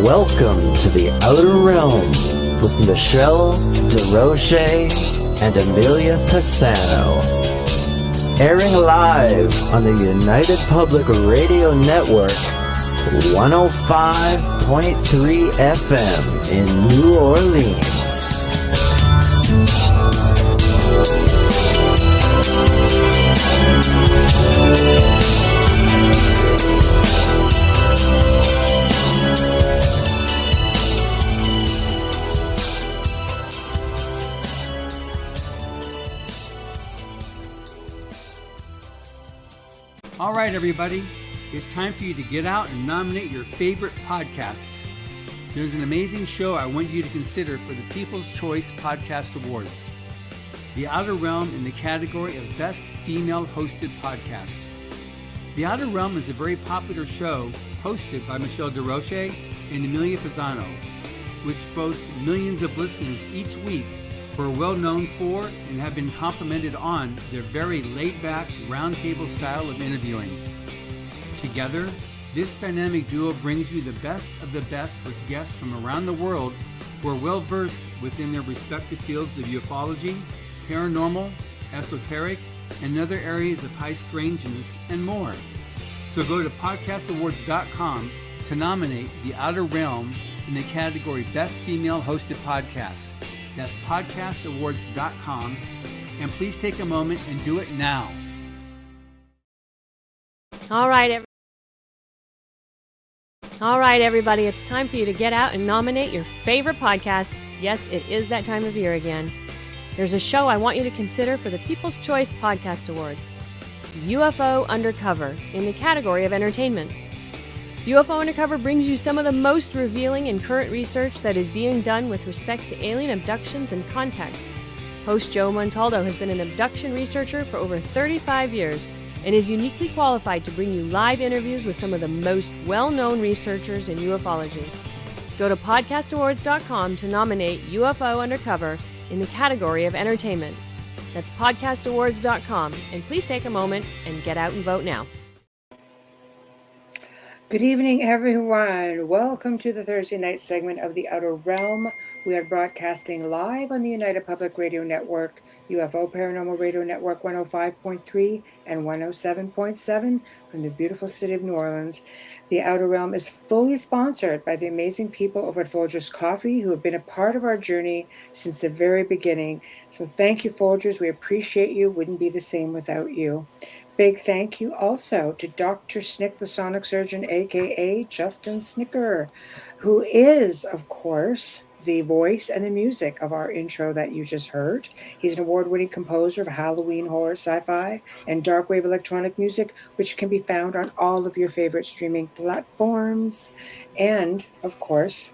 Welcome to the Outer Realm with Michelle, Desrochers, and Amelia Pisano. Airing live on the United Public Radio Network, 105.3 FM in New Orleans. All right, everybody, it's time for you to get out and nominate your favorite podcasts. There's an amazing show I want you to consider for the People's Choice Podcast Awards. The Outer Realm in the category of Best Female Hosted Podcast. The Outer Realm is a very popular show hosted by Michelle Desrochers and Amelia Pisano, which boasts millions of listeners each week who are well known for and have been complimented on their very laid-back, roundtable style of interviewing. Together, this dynamic duo brings you the best of the best with guests from around the world who are well-versed within their respective fields of ufology, paranormal, esoteric, and other areas of high strangeness, and more. So go to podcastawards.com to nominate The Outer Realm in the category Best Female Hosted Podcast. That's podcastawards.com, and please take a moment and do it now. All right, everybody, it's time for you to get out and nominate your favorite podcast. Yes, it is that time of year again. There's a show I want you to consider for the People's Choice Podcast Awards, UFO Undercover, in the category of entertainment. UFO Undercover brings you some of the most revealing and current research that is being done with respect to alien abductions and contact. Host Joe Montaldo has been an abduction researcher for over 35 years and is uniquely qualified to bring you live interviews with some of the most well-known researchers in ufology. Go to podcastawards.com to nominate UFO Undercover in the category of entertainment. That's podcastawards.com, and please take a moment and get out and vote now. Good evening, everyone. Welcome to the Thursday night segment of The Outer Realm. We are broadcasting live on the United Public Radio Network, UFO Paranormal Radio Network 105.3 and 107.7 from the beautiful city of New Orleans. The Outer Realm is fully sponsored by the amazing people over at Folgers Coffee who have been a part of our journey since the very beginning. So thank you, Folgers. We appreciate you. Wouldn't be the same without you. Big thank you also to Dr. Snick, the sonic surgeon, a.k.a. Justin Snicker, who is, of course, the voice and the music of our intro that you just heard. He's an award-winning composer of Halloween horror, sci-fi, and dark wave electronic music, which can be found on all of your favorite streaming platforms. And, of course,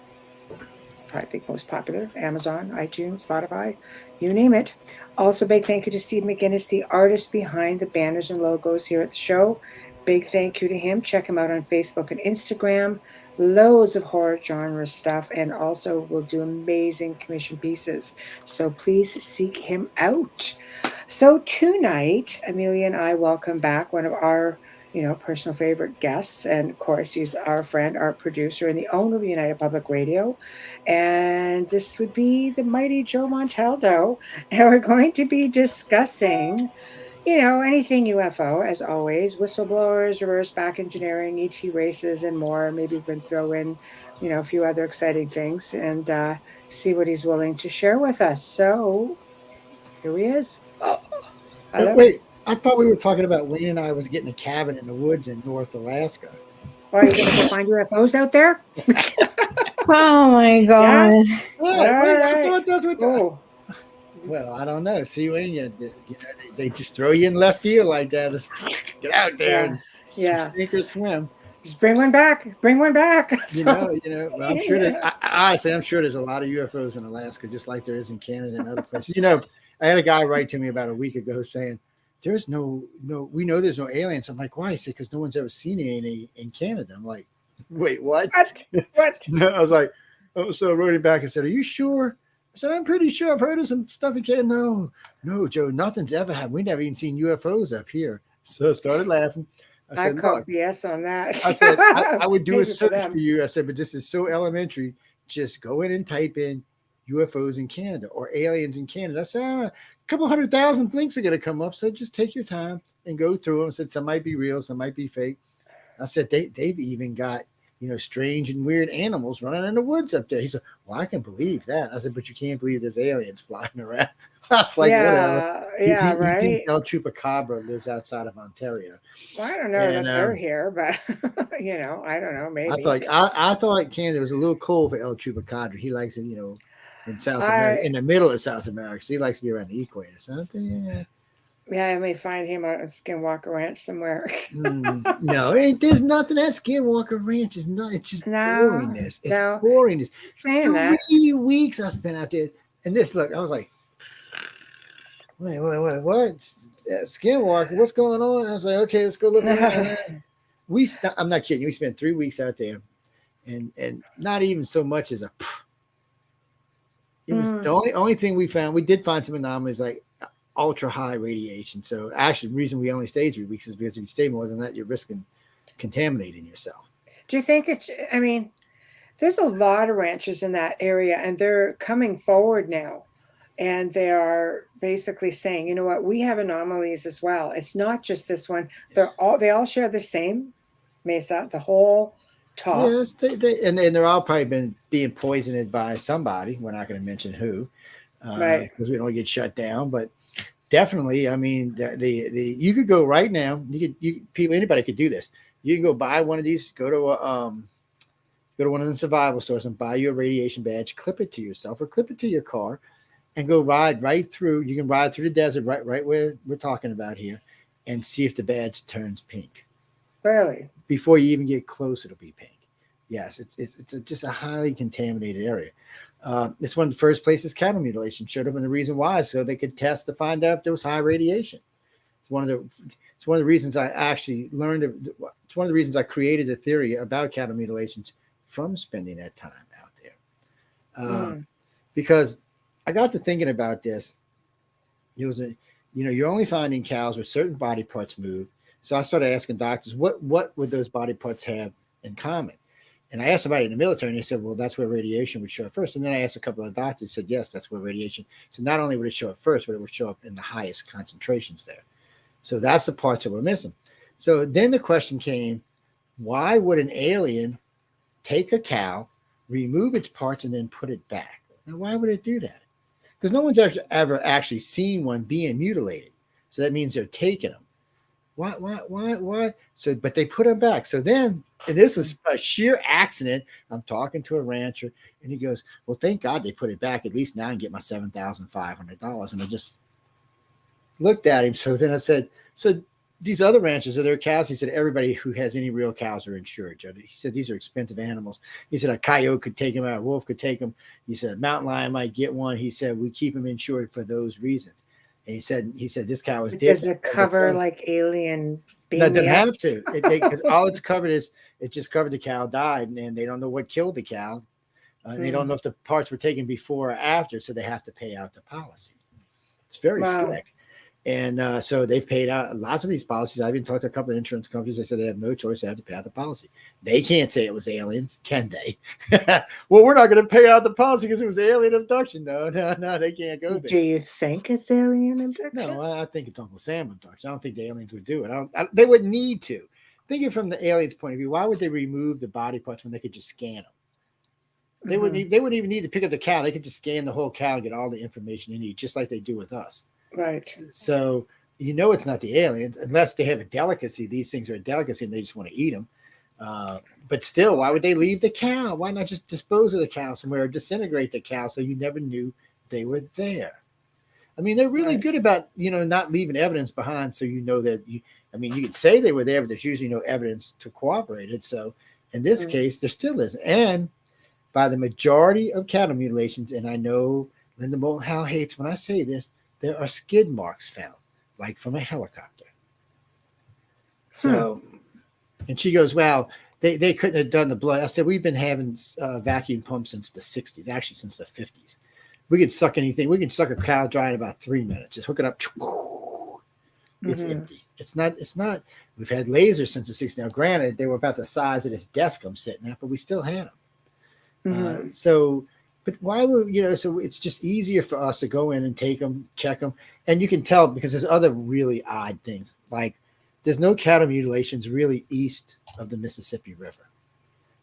I think most popular, Amazon, iTunes, Spotify, you name it. Also, big thank you to Steve McGinnis, the artist behind the banners and logos here at the show. Big thank you to him. Check him out on Facebook and Instagram. Loads of horror genre stuff, and also will do amazing commission pieces. So please seek him out. So tonight, Amelia and I welcome back one of our personal favorite guests. And of course, he's our friend, our producer, and the owner of United Public Radio. And this would be the mighty Joe Montaldo. And we're going to be discussing, anything UFO, as always, whistleblowers, reverse back engineering, ET races, and more. Maybe we can throw in, a few other exciting things and see what he's willing to share with us. So here he is. Hello. Wait. I thought we were talking about Wayne and I was getting a cabin in the woods in North Alaska. Are you going to go find UFOs out there? Oh my God! Yeah? I thought that's what. Well, I don't know. See, Wayne, they just throw you in left field like that. Just get out there and sink or swim. Just bring one back. Bring one back. Well, I'm sure. Honestly, I'm sure there's a lot of UFOs in Alaska, just like there is in Canada and other places. I had a guy write to me about a week ago saying, we know there's no aliens. I'm like, why? He said, because no one's ever seen any in Canada. I'm like, wait, what? What? I was like, so I wrote him back and said, are you sure? I said, I'm pretty sure I've heard of some stuff in Canada. No, Joe, nothing's ever happened. We never even seen UFOs up here. So I started laughing. I call BS on that. I said, I would do a Maybe for search them. for you. I said, but this is so elementary. Just go in and type in UFOs in Canada or aliens in Canada. I said, a couple 100,000 links are going to come up. So just take your time and go through them. I said, some might be real, some might be fake. I said, they've even got, strange and weird animals running in the woods up there. He said, well, I can believe that. I said, but you can't believe there's aliens flying around. I was like, whatever. Yeah, He right. thinks El Chupacabra lives outside of Ontario. Well, I don't know that they're here, but I don't know. Maybe I thought Canada was a little cold for El Chupacabra. He likes it, in South America, in the middle of South America. So he likes to be around the equator. Something, yeah, I may find him on a Skinwalker Ranch somewhere. No, there's nothing at Skinwalker Ranch. It's not. It's just boringness. It's boringness. Saying that 3 weeks I spent out there, and look, I was like, wait, what? Skinwalker, what's going on? I was like, okay, let's go look around. I'm not kidding you. We spent 3 weeks out there, and not even so much as a. It was the only thing we found. We did find some anomalies like ultra high radiation. So actually, the reason we only stayed 3 weeks is because if you stay more than that, you're risking contaminating yourself. Do you think there's a lot of ranches in that area, and they're coming forward now, and they are basically saying, you know what, we have anomalies as well. It's not just this one. They all share the same mesa, the whole top. Yes, and they're all probably being poisoned by somebody. We're not going to mention who, right? Because we don't get shut down. But definitely, I mean, you could go right now. Anybody could do this. You can go buy one of these. Go to one of the survival stores and buy you a radiation badge. Clip it to yourself or clip it to your car, and go ride right through. You can ride through the desert right where we're talking about here, and see if the badge turns pink. Really? Before you even get close, it'll be pink. Yes, it's just a highly contaminated area. It's one of the first places cattle mutilation showed up, and the reason why is so they could test to find out if there was high radiation. It's one of the reasons I actually learned. It's one of the reasons I created the theory about cattle mutilations from spending that time out there, because I got to thinking about this. It was you're only finding cows where certain body parts move. So I started asking doctors, what would those body parts have in common? And I asked somebody in the military, and they said, well, that's where radiation would show up first. And then I asked a couple of doctors, said, yes, that's where radiation. So not only would it show up first, but it would show up in the highest concentrations there. So that's the parts that we're missing. So then the question came, why would an alien take a cow, remove its parts, and then put it back? Now, why would it do that? Because no one's ever actually seen one being mutilated. So that means they're taking them. Why? So, but they put them back. So then, and this was a sheer accident. I'm talking to a rancher, and he goes, well, thank God they put it back. At least now I can get my $7,500. And I just looked at him. So then I said, so these other ranchers, are their cows? He said, everybody who has any real cows are insured, Joe. He said, these are expensive animals. He said, a coyote could take them out. A wolf could take them. He said, a mountain lion might get one. He said, we keep them insured for those reasons. And he said this cow was dead. Does it cover like alien? No, it doesn't have to. Because all it's covered is it just covered the cow died, and they don't know what killed the cow. They don't know if the parts were taken before or after, so they have to pay out the policy. It's very slick. And so they've paid out lots of these policies. I've even talked to a couple of insurance companies. They said they have no choice. They have to pay out the policy. They can't say it was aliens, can they? Well, we're not going to pay out the policy because it was alien abduction. No, they can't go there. Do you think it's alien abduction? No, I think it's Uncle Sam abduction. I don't think the aliens would do it. They wouldn't need to. Thinking from the aliens' point of view, why would they remove the body parts when they could just scan them? They wouldn't even need to pick up the cow. They could just scan the whole cow and get all the information they need, just like they do with us. Right. So it's not the aliens unless they have a delicacy. These things are a delicacy and they just want to eat them. But still, why would they leave the cow? Why not just dispose of the cow somewhere or disintegrate the cow so you never knew they were there? I mean, they're really good about, not leaving evidence behind. So that you could say they were there, but there's usually no evidence to corroborate it. So in this case, there still isn't. And by the majority of cattle mutilations, and I know Linda Moulton hates when I say this, there are skid marks found, like from a helicopter. So, and she goes, well, they couldn't have done the blood. I said, we've been having vacuum pumps since the 60s, actually since the 50s. We could suck anything. We can suck a cow dry in about 3 minutes. Just hook it up. It's empty. It's not. We've had lasers since the 60s. Now, granted, they were about the size of this desk I'm sitting at, but we still had them. But why would, so it's just easier for us to go in and take them, check them. And you can tell because there's other really odd things. Like there's no cattle mutilations really east of the Mississippi River.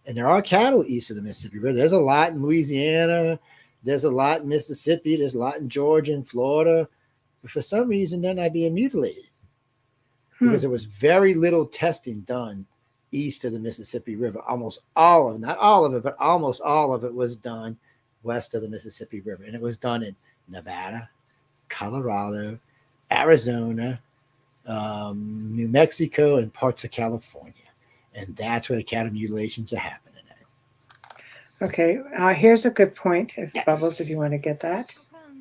And there are cattle east of the Mississippi River. There's a lot in Louisiana. There's a lot in Mississippi. There's a lot in Georgia and Florida. But for some reason, they're not being mutilated because there was very little testing done east of the Mississippi River. Almost all of it, not all of it, but almost all of it was done west of the Mississippi River. And it was done in Nevada, Colorado, Arizona, New Mexico, and parts of California. And that's where the cattle mutilations are happening now. Okay, here's a good point, Bubbles, if you want to get that.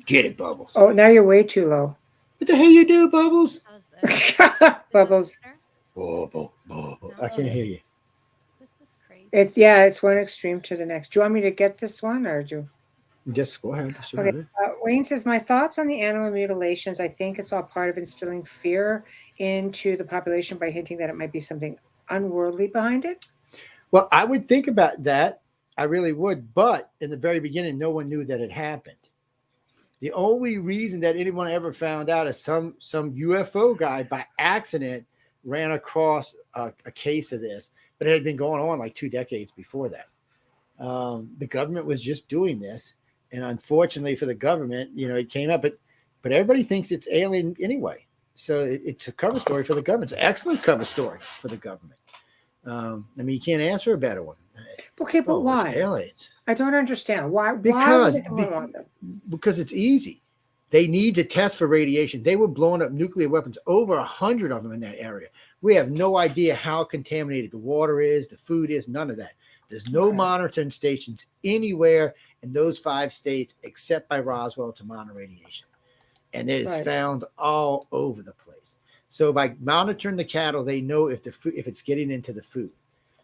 Get it, Bubbles. Oh, now you're way too low. What the hell you do, Bubbles? Bubbles. Bubble. I can't hear you. This is crazy. It's one extreme to the next. Do you want me to get this one or do? Just go ahead. Okay. Wayne says, my thoughts on the animal mutilations. I think it's all part of instilling fear into the population by hinting that it might be something unworldly behind it. Well, I would think about that. I really would. But in the very beginning, no one knew that it happened. The only reason that anyone ever found out is some UFO guy by accident ran across a case of this, but it had been going on like 2 decades before that. The government was just doing this. And unfortunately for the government, it came up, but everybody thinks it's alien anyway. So it's a cover story for the government. It's an excellent cover story for the government. You can't answer a better one. Okay, but why? It's aliens. I don't understand. Why would they want them? Because it's easy. They need to test for radiation. They were blowing up nuclear weapons, over 100 of them in that area. We have no idea how contaminated the water is, the food is, none of that. There's no monitoring stations anywhere in those 5 states except by Roswell to monitor radiation. And it is found all over the place. So by monitoring the cattle, they know if it's getting into the food.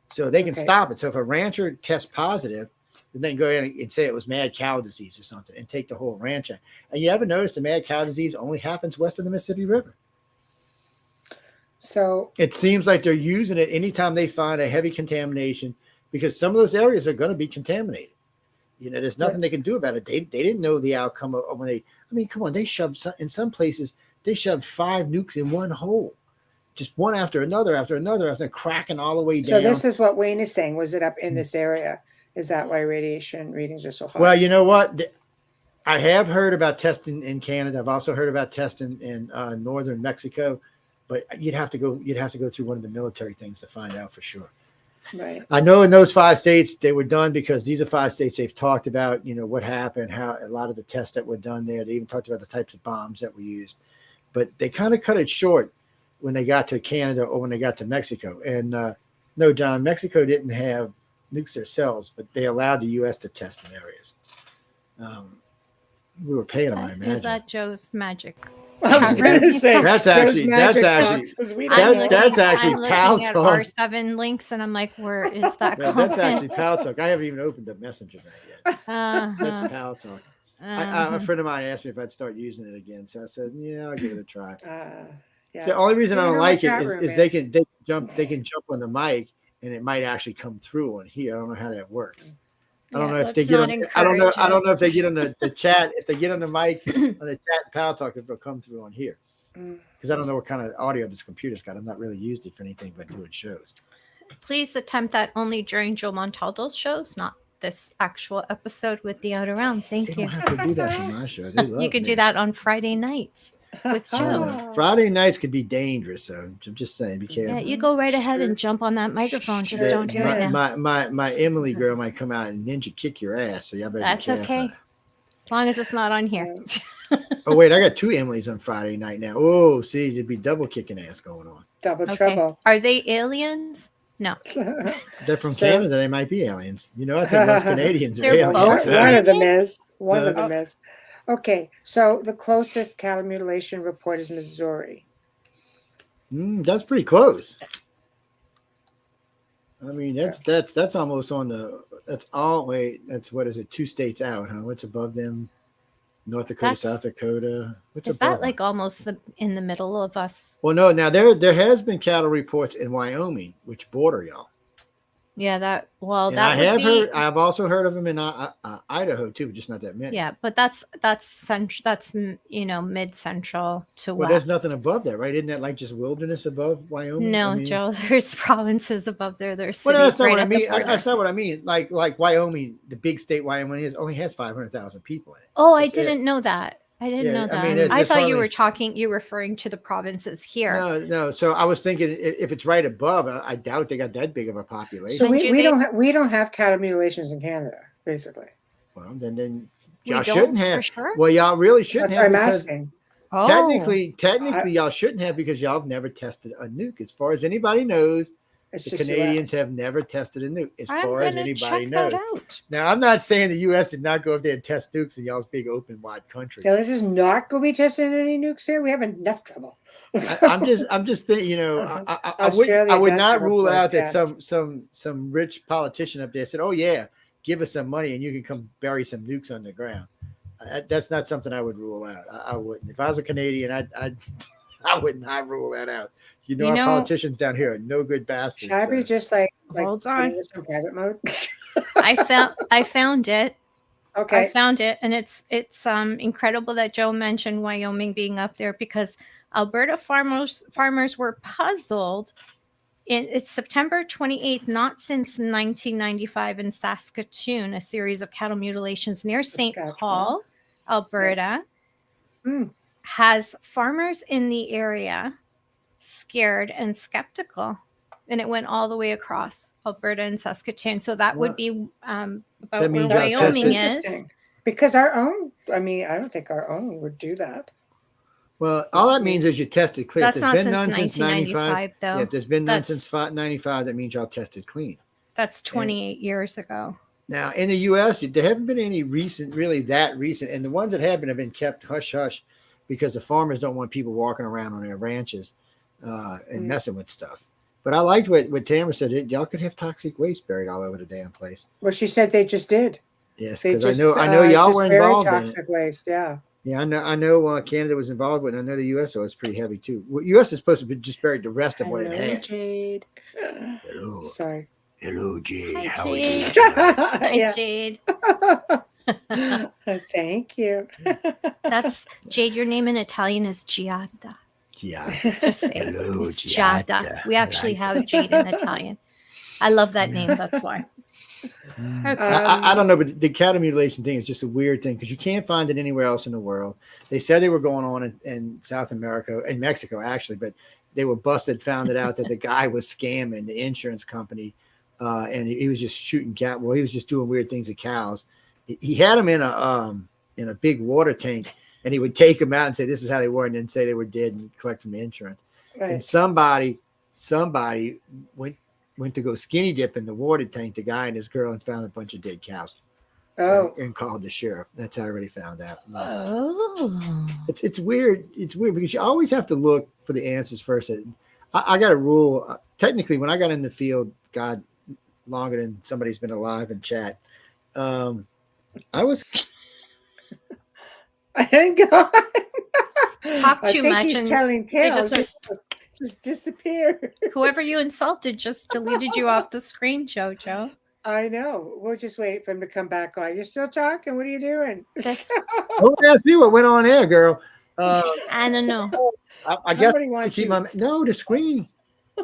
So they can stop it. So if a rancher tests positive, then they can go in and say it was mad cow disease or something and take the whole ranch out. And you ever notice the mad cow disease only happens west of the Mississippi River? So it seems like they're using it anytime they find a heavy contamination because some of those areas are going to be contaminated. There's nothing they can do about it. They didn't know the outcome of when come on, they shoved in some places, they shoved 5 nukes in one hole. Just one after another, cracking all the way down. So this is what Wayne is saying. Was it up in this area? Is that why radiation readings are so high? Well, you know what? I have heard about testing in Canada. I've also heard about testing in northern Mexico, but you'd have to go through one of the military things to find out for sure. Right. I know in those 5 states they were done because these are 5 states they've talked about, what happened, how a lot of the tests that were done there. They even talked about the types of bombs that were used, but they kind of cut it short when they got to Canada or when they got to Mexico. And no, John, Mexico didn't have nukes themselves, but they allowed the U.S. to test in areas. We were paying them, I imagine. Is that Joe's magic? I was going to say that's actually Pal at Talk. R7 links, and I'm like, where is that? That's actually Pal Talk. I haven't even opened the messenger yet. That's Pal Talk. A friend of mine asked me if I'd start using it again, so I said, "Yeah, I'll give it a try." So the only reason I don't like it is they can jump on the mic, and it might actually come through on here. I don't know how that works. I don't know if they get on. I don't know if they get on the chat. If they get on the mic on the chat and Pal Talk, if it'll come through on here. Because I don't know what kind of audio this computer's got. I've not really used it for anything but doing shows. Please attempt that only during Joe Montaldo's shows, not this actual episode with the Outer Realm. Thank you. They don't have to do that for my show. You could do that on Friday nights with Joe. Friday nights could be dangerous, so I'm just saying, be careful. Yeah, you go right ahead and jump on that microphone. Just don't do it now. My Emily girl might come out and ninja kick your ass, so y'all better That's be careful. okay. As long as it's not on here. Oh, wait, I got 2 Emilys on Friday night now. Oh, see, there'd be double kicking ass going on. Double trouble. Are they aliens? No. They're from Canada. They might be aliens. I think most Canadians are aliens. One of them is. One of them is. Okay, so the closest cattle mutilation report is Missouri. That's pretty close. That's almost on the. That's all. Wait, that's what is it? 2 states out, huh? What's above them? North Dakota, South Dakota. What's Is above that like almost in the middle of us? Well, no. Now there has been cattle reports in Wyoming, which border y'all. Yeah, that And I have heard. I've also heard of them in Idaho too, but just not that many. Yeah, but that's central. That's mid central to Well, west. there's nothing above that, right? Isn't that like just wilderness above Wyoming? No, Joe. There's provinces above there. There's cities well, no, that's not right what I at the mean. border. That's not what I mean. Like Wyoming, the big state Wyoming only has 500,000 people in it. Oh, I didn't know that. I didn't know that. I mean, I thought you were referring to the provinces here. No. So I was thinking if it's right above, I doubt they got that big of a population. So we don't have cattle mutilations in Canada, basically. Well, then y'all shouldn't have. For sure? Well, y'all really shouldn't That's have. I'm asking. Technically, y'all shouldn't have because y'all have never tested a nuke. As far as anybody knows, the Canadians have never tested a nuke. As far as anybody knows. Now, I'm not saying the U.S. did not go up there and test nukes in y'all's big open wide country. Yeah, this is not going to be testing any nukes here. We have enough trouble. I'm just thinking. I would not rule out that some rich politician up there said, "Oh yeah, give us some money and you can come bury some nukes on the ground." That's not something I would rule out. I wouldn't. If I was a Canadian, I would not rule that out. Our politicians down here are no good bastards. Should I be just like hold on in private mode? I found it. Okay. I found it, and it's incredible that Joe mentioned Wyoming being up there because Alberta farmers were puzzled. It's September 28th, not since 1995 in Saskatoon, a series of cattle mutilations near St. Paul, Alberta, has farmers in the area scared and skeptical, and it went all the way across Alberta and Saskatoon. So that would be about where Wyoming is. Because our own, I don't think our own would do that. Well, all that means is you tested clear. That's not since 1995, though. Yeah, if there's been none since 95, that means y'all tested clean. That's 28 years ago. Now, in the U.S., there haven't been any really that recent. And the ones that have been kept hush-hush because the farmers don't want people walking around on their ranches and messing with stuff. But I liked what Tamara said. Y'all could have toxic waste buried all over the damn place. Well, she said they just did. Yes, because I know y'all were involved in it. Toxic waste, yeah. Yeah, I know Canada was involved with it. I know the U.S. was pretty heavy, too. Well, U.S. is supposed to be just buried the rest of what it had. Jade. Hello. Sorry. Hello, Jade. Hi, How Jade. are you? Hi, Jade. Thank you. That's Jade. Your name in Italian is Giada. Giada. Just say hello, it's Giada. We actually have Jade in Italian. I love that name. That's why. Okay. I don't know, but the cattle mutilation thing is just a weird thing because you can't find it anywhere else in the world. They said they were going on in South America, in Mexico actually, but they were busted, found it out that the guy was scamming the insurance company, and he was just shooting cat. Well, he was just doing weird things to cows. He had them in a big water tank, and he would take them out and say, "This is how they were," and then say they were dead and collect from the insurance. Right. And somebody went to go skinny dip in the water tank, the guy and his girl, and found a bunch of dead cows. Oh. And called the sheriff. That's how everybody found out. Oh. It's weird. It's weird because you always have to look for the answers first. I got a rule. Technically, when I got in the field, God, longer than somebody's been alive in chat, I was. Thank God. Talk too much. He's and telling tales. Just disappeared. Whoever you insulted just deleted you off the screen, Jojo. I know. We'll just wait for him to come back on. You're still talking? What are you doing? Don't ask me what went on there, girl. I don't know. I guess to keep the screen.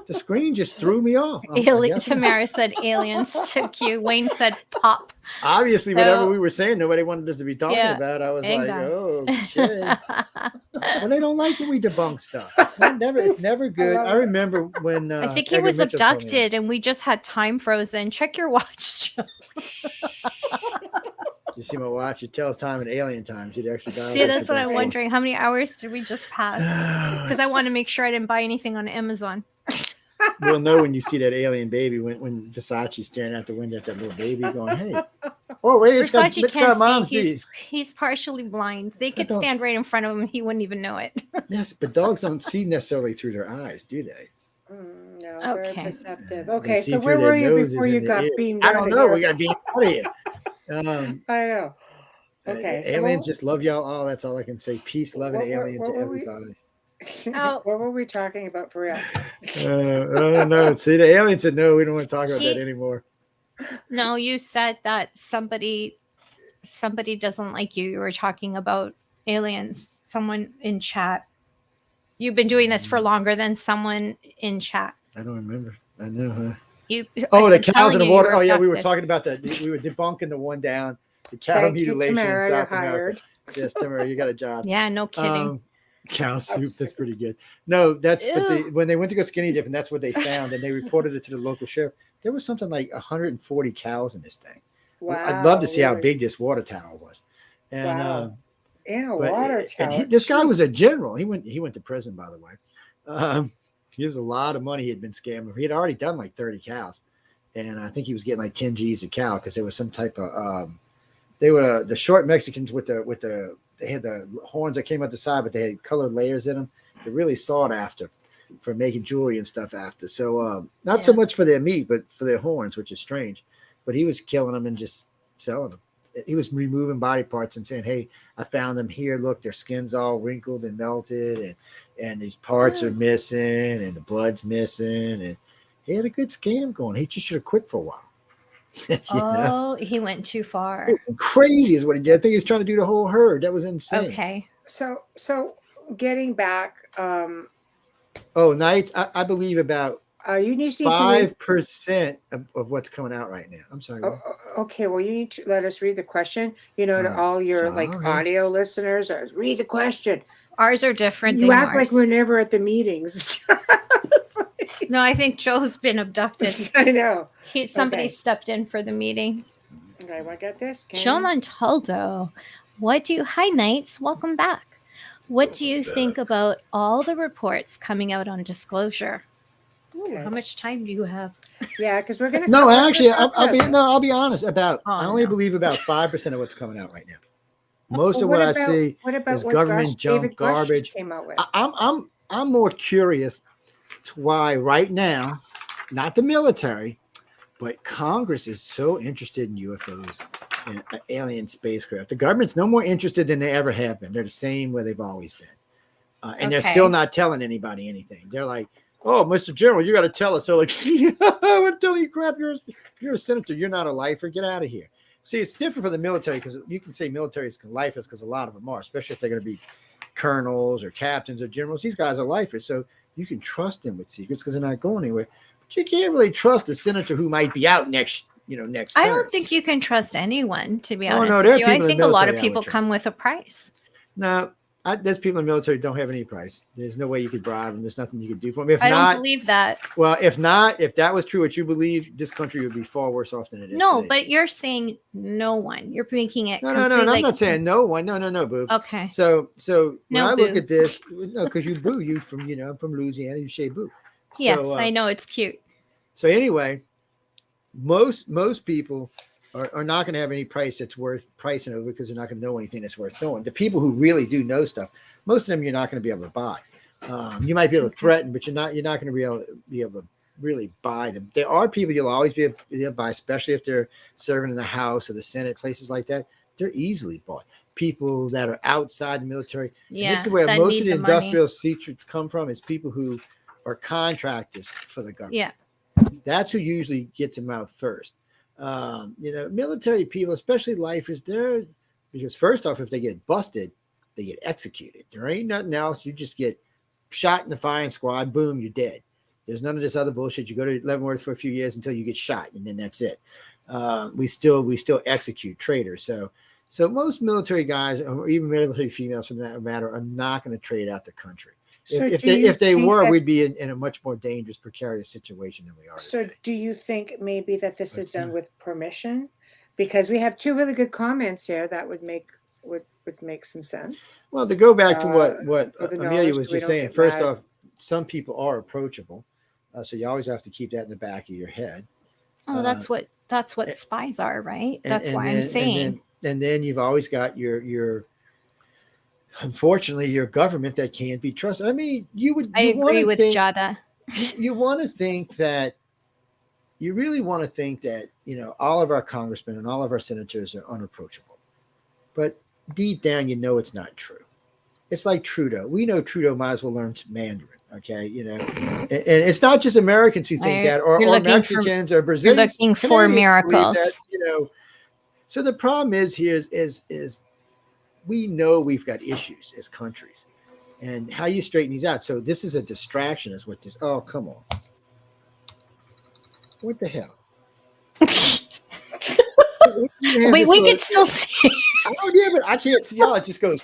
The screen just threw me off. Tamara said aliens took you. Wayne said pop. Obviously, whatever we were saying, nobody wanted us to be talking about. I was like, oh, shit. Well, they don't like when we debunk stuff. It's never good. I remember when I think he was abducted and we just had time frozen. Check your watch. You see my watch? It tells time in alien times. You'd actually see, that's what I'm wondering. How many hours did we just pass? Because I want to make sure I didn't buy anything on Amazon. We'll know when you see that alien baby when Versace's staring out the window at that little baby going, hey. Oh, wait, Versace can't see. He's partially blind. They could stand right in front of him and he wouldn't even know it. Yes, but dogs don't see necessarily through their eyes, do they? No, very perceptive. Okay, so where were you before you got beamed out? I don't know. We got beamed out of here. I know. Okay, so aliens just love y'all all. That's all I can say. Peace, love, and alien to what were we- everybody. Oh. What were we talking about for real? I don't know. See, the alien said, no, we don't want to talk about that anymore. No, you said that somebody doesn't like you. You were talking about aliens. Someone in chat. You've been doing this for longer than someone in chat. I don't remember. I know, huh? I've The been cows telling in the you you water. were Oh, yeah, we were abducted. talking about that. We were debunking the one down. The cow Thank you, mutilation Tamara, in you're South America. Yes, Tamara, you got a job. Yeah, no kidding. Cow soup. That's pretty good. No, but Ew. when they went to go skinny dip, and that's what they found, and they reported it to the local sheriff. There was something like 140 cows in this thing. Wow, I'd love to see how really? big this water tower was. And Wow. In a but- water tower. this guy was a general. He went to prison, by the way. He was a lot of money he had been scamming. He had already done like 30 cows, and I think he was getting like 10 G's a cow because there was some type of they were the short Mexicans with the they had the horns that came out the side, but they had colored layers in them. They're really sought after for making jewelry and stuff after. So not so much for their meat, but for their horns, which is strange. But he was killing them and just selling them. He was removing body parts and saying, "Hey, I found them here. Look, their skin's all wrinkled and melted, and these parts are missing, and the blood's missing." And he had a good scam going. He just should have quit for a while. He went too far. Crazy is what he did. I think he was trying to do the whole herd. That was insane. Okay. So getting back, Knights, I believe about you need to 5% of what's coming out right now. I'm sorry. Okay, well, you need to let us read the question. To all your audio listeners, read the question. Ours are different. You than act yours. like we're never at the meetings. No, I think Joe's been abducted. I know. Somebody stepped in for the meeting. Okay, I got this. Joe Montaldo, hi Knights, welcome back. What do you think about all the reports coming out on disclosure? Ooh, how much time do you have? Yeah, because we're gonna. No, actually, I'll be honest. I only believe about 5% of what's coming out right now. Most of what I see is government junk, garbage. Came out with? I'm more curious to why right now, not the military, but Congress is so interested in UFOs and alien spacecraft. The government's no more interested than they ever have been. They're the same way they've always been, and they're still not telling anybody anything. They're like, "Oh, Mr. General, you got to tell us." They're like, "I'm telling you crap. You're a senator. You're not a lifer. Get out of here." See, it's different for the military because you can say military is lifers because a lot of them are, especially if they're going to be colonels or captains or generals. These guys are lifers, so you can trust them with secrets because they're not going anywhere. But you can't really trust a senator who might be out next I term. don't think you can trust anyone, to be honest no, with you. there are I people in think the a lot of military I people would come with a price. No, there's people in the military who don't have any price. There's no way you could bribe them. There's nothing you could do for them. If I not, don't believe that. Well, if that was true, what you believe, this country would be far worse off than it is. No, today. but you're saying no one. You're making it. No. I'm not saying no one. No, boo. Okay. So when I look boo. at this, no, because you boo, you from from Louisiana, you say boo. Yes, I know it's cute. So anyway, most people are not going to have any price that's worth pricing over because they're not going to know anything that's worth knowing. The people who really do know stuff, most of them you're not going to be able to buy. You might be able to threaten, but you're not going to be able to really buy them. There are people you'll always be able to buy, especially if they're serving in the House or the Senate, places like that. They're easily bought. People that are outside the military. Yeah, this is where most of the money. industrial secrets come from. Is people who are contractors for the government. Yeah, that's who usually gets them out first. Military people, especially lifers, because first off, if they get busted, they get executed. There ain't nothing else. You just get shot in the firing squad. Boom, you're dead. There's none of this other bullshit. You go to Leavenworth for a few years until you get shot, and then that's it. We still execute traitors. So most military guys, or even military females for that matter, are not going to trade out the country. So if they were, we'd be in a much more dangerous, precarious situation than we are. So today. do you think maybe that this is done with permission? Because we have two really good comments here that would make some sense. Well, to go back to what the Amelia knowledge, was so we just don't saying, get first mad. off, some people are approachable, so you always have to keep that in the back of your head. Oh, that's what spies are, right? That's why I'm saying. And then you've always got your unfortunately your government that can't be trusted. I mean, I agree with Jada. You want to think that you really want to think that all of our congressmen and all of our senators are unapproachable. but deep down, you know it's not true. It's like Trudeau. We know Trudeau might as well learn Mandarin. Okay, and it's not just Americans who think that, or Mexicans or Brazilians. You're looking for miracles. That, So the problem is here is we know we've got issues as countries, and how you straighten these out. So this is a distraction, is what this. Oh, come on! What the hell? we can still see. Oh yeah, but I can't see y'all. It just goes.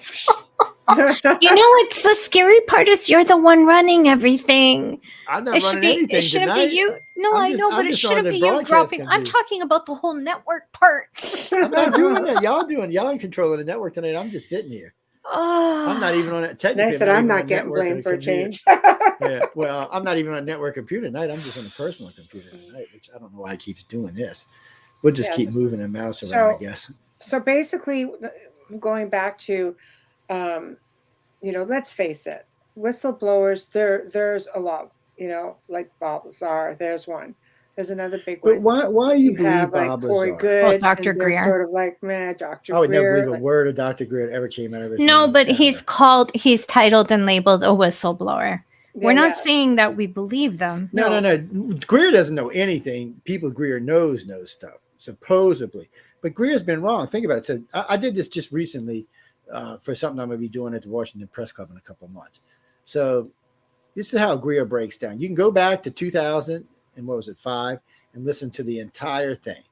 It's the scary part is you're the one running everything. I'm not running anything. It shouldn't be you. No, I know, but it shouldn't be you dropping. I'm talking about the whole network part. I'm not doing that. Y'all in control of the network tonight. I'm just sitting here. I'm not even on it. Technically, I said I'm not getting blamed for a change. Yeah, well, I'm not even on a network computer tonight. I'm just on a personal computer tonight, which I don't know why it keeps doing this. We'll just keep moving the mouse around, I guess. So basically, going back to, let's face it, whistleblowers. There's a lot. Like Bob Lazar. There's one. There's another big one. But why do you believe Bob Corey Lazar? Good, Dr. Greer. Sort of like, man, Dr. Greer. I would never believe a word of Dr. Greer ever came out of his mouth. No, but he's titled and labeled a whistleblower. We're not saying that we believe them. No. Greer doesn't know anything. People Greer knows stuff, supposedly. But Greer's been wrong. Think about it. So I did this just recently for something I'm going to be doing at the Washington Press Club in a couple of months. So this is how Greer breaks down. You can go back to 2005 and listen to the entire thing.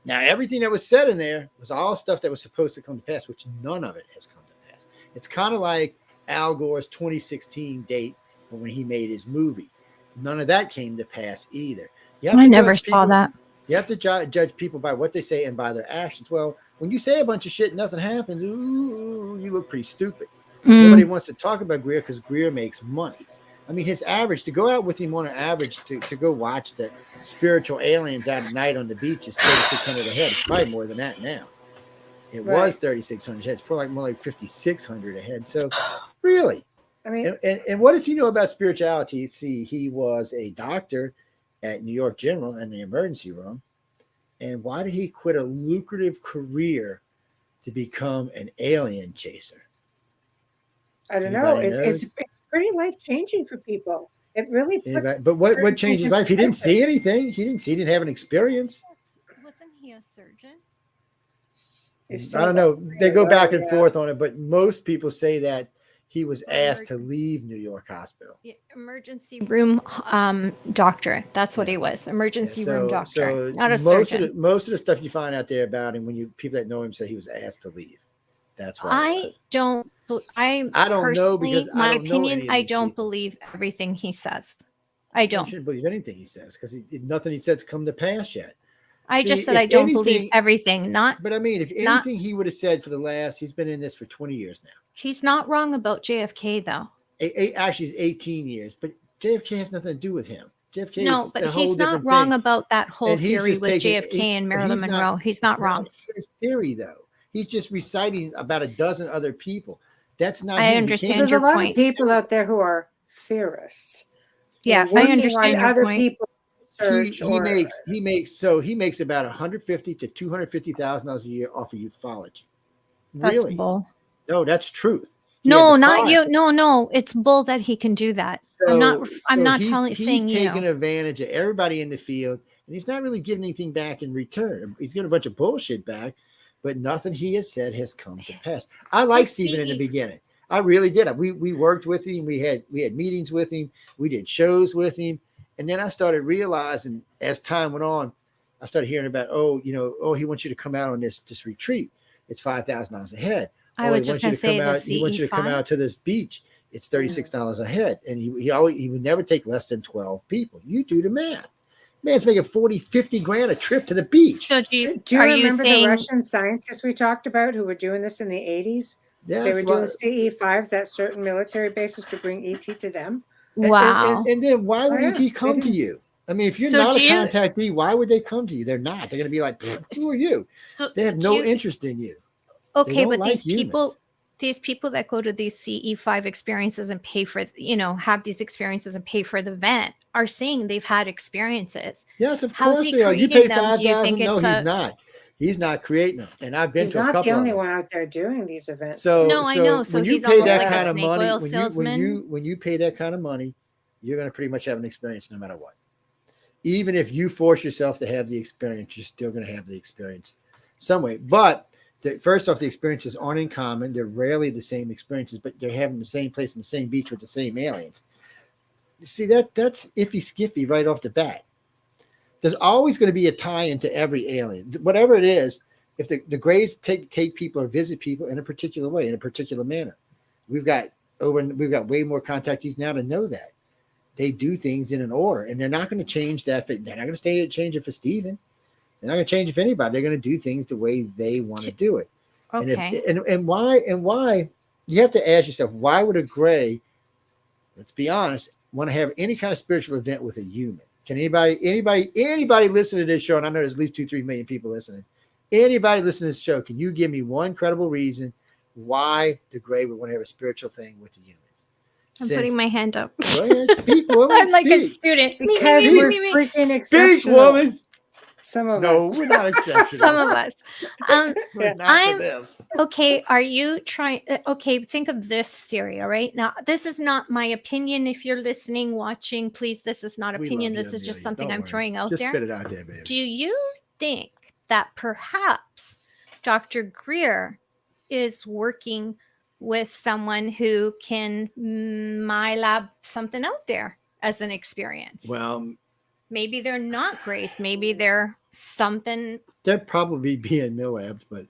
Now, everything that was said in there was all stuff that was supposed to come to pass, which none of it has come to pass. It's kind of like Al Gore's 2016 date for when he made his movie. None of that came to pass either. I never saw that. You have to judge people by what they say and by their actions. Well, when you say a bunch of shit and nothing happens, ooh, you look pretty stupid. Nobody wants to talk about Greer because Greer makes money. I mean, his average, to go out with him on an average to go watch the spiritual aliens out at night on the beach is $3,600 a head. It's probably more than that now. It was $3,600 a head. It's probably more like $5,600 a head. So, really. I mean, and what does he know about spirituality? See, he was a doctor at New York General in the emergency room. And why did he quit a lucrative career to become an alien chaser? I don't know. It's pretty life-changing for people. It really puts. But what changed his life? He didn't see anything. He didn't have an experience. Wasn't he a surgeon? I don't know. They go back and forth on it, but most people say that he was asked to leave New York Hospital. Emergency room doctor. That's what he was. Emergency room doctor, not a surgeon. Most of the stuff you find out there about him, when people that know him say he was asked to leave. That's why. I don't know because my opinion. I don't believe everything he says. I don't. You shouldn't believe anything he says because nothing he said's come to pass yet. I just said I don't believe everything. But I mean, if anything he would have said for he's been in this for 20 years now. He's not wrong about JFK though. Actually, it's 18 years, but JFK has nothing to do with him. JFK no, but he's not wrong about that whole theory with JFK and Marilyn Monroe. He's not wrong. His theory though. He's just reciting about a dozen other people. That's not. I understand your point. There's a lot of people out there who are theorists. Yeah, I understand your other point. People he makes about $150,000 to $250,000 a year off of ufology. That's really? Bull. No, that's truth. No, not you. No, it's bull that he can do that. I'm not saying you. He's taking advantage of everybody in the field, and he's not really giving anything back in return. He's getting a bunch of bullshit back, but nothing he has said has come to pass. I liked Stephen in the beginning. I really did. We worked with him. We had meetings with him. We did shows with him, and then I started realizing as time went on, I started hearing about he wants you to come out on this retreat. It's $5,000 a head. I was just going to say he wants you to come out to this beach. It's $36 a head, and he would never take less than 12 people. You do the math. Man's making 40, 50 grand a trip to the beach. So do you remember the Russian scientists we talked about who were doing this in the 80s? Yes, they were doing CE5s at certain military bases to bring ET to them. Wow. And then why would ET come to you? I mean, if you're not a contactee, why would they come to you? They're not. They're going to be like, who are you? They have no interest in you. Okay, but these people that go to these CE5 experiences and pay for, have these experiences and pay for the event are saying they've had experiences. Yes, of course they are. You pay $5,000. No, he's not. He's not creating them. And I've been He's to a not couple the only of them. one out there doing these events. So, No, I know. So when you he's pay almost that like a kind of snake money, oil when salesman. you pay that kind of money, you're going to pretty much have an experience no matter what. Even if you force yourself to have the experience, you're still going to have the experience some way. But first off, the experiences aren't in common. They're rarely the same experiences, but they're having the same place in the same beach with the same aliens. You see, that's iffy skiffy right off the bat. There's always going to be a tie into every alien, whatever it is. If the Greys take people or visit people in a particular way, in a particular manner, we've got way more contactees now to know that they do things in an order, and they're not going to change that. They're not going to change it for Steven. They're not going to change it for anybody. They're going to do things the way they want to do it. Okay. And why you have to ask yourself, why would a Grey, let's be honest, want to have any kind of spiritual event with a human? Can anybody listen to this show? And I know there's at least 2-3 million people listening. Anybody listening to this show, can you give me one credible reason why the Grey would want to have a spiritual thing with the humans? I'm putting my hand up. Go ahead, speak, woman. I'm like a speak. student. Because Me, me, we're me, me. freaking Speak, exceptional. woman. Some of No, us. we're not exceptional. Some of us. We're not I'm for them. okay. Are you trying? Okay, think of this theory. All right. Now, this is not my opinion. If you're listening, watching, please, this is not We opinion. love you, This is just Amelia. something Don't I'm worry. throwing out Just there. spit it out there, baby. Do you think that perhaps Dr. Greer is working with someone who can lab something out there as an experience? Well, Maybe they're not Grace. Maybe they're something. they're probably being mill-labbed, but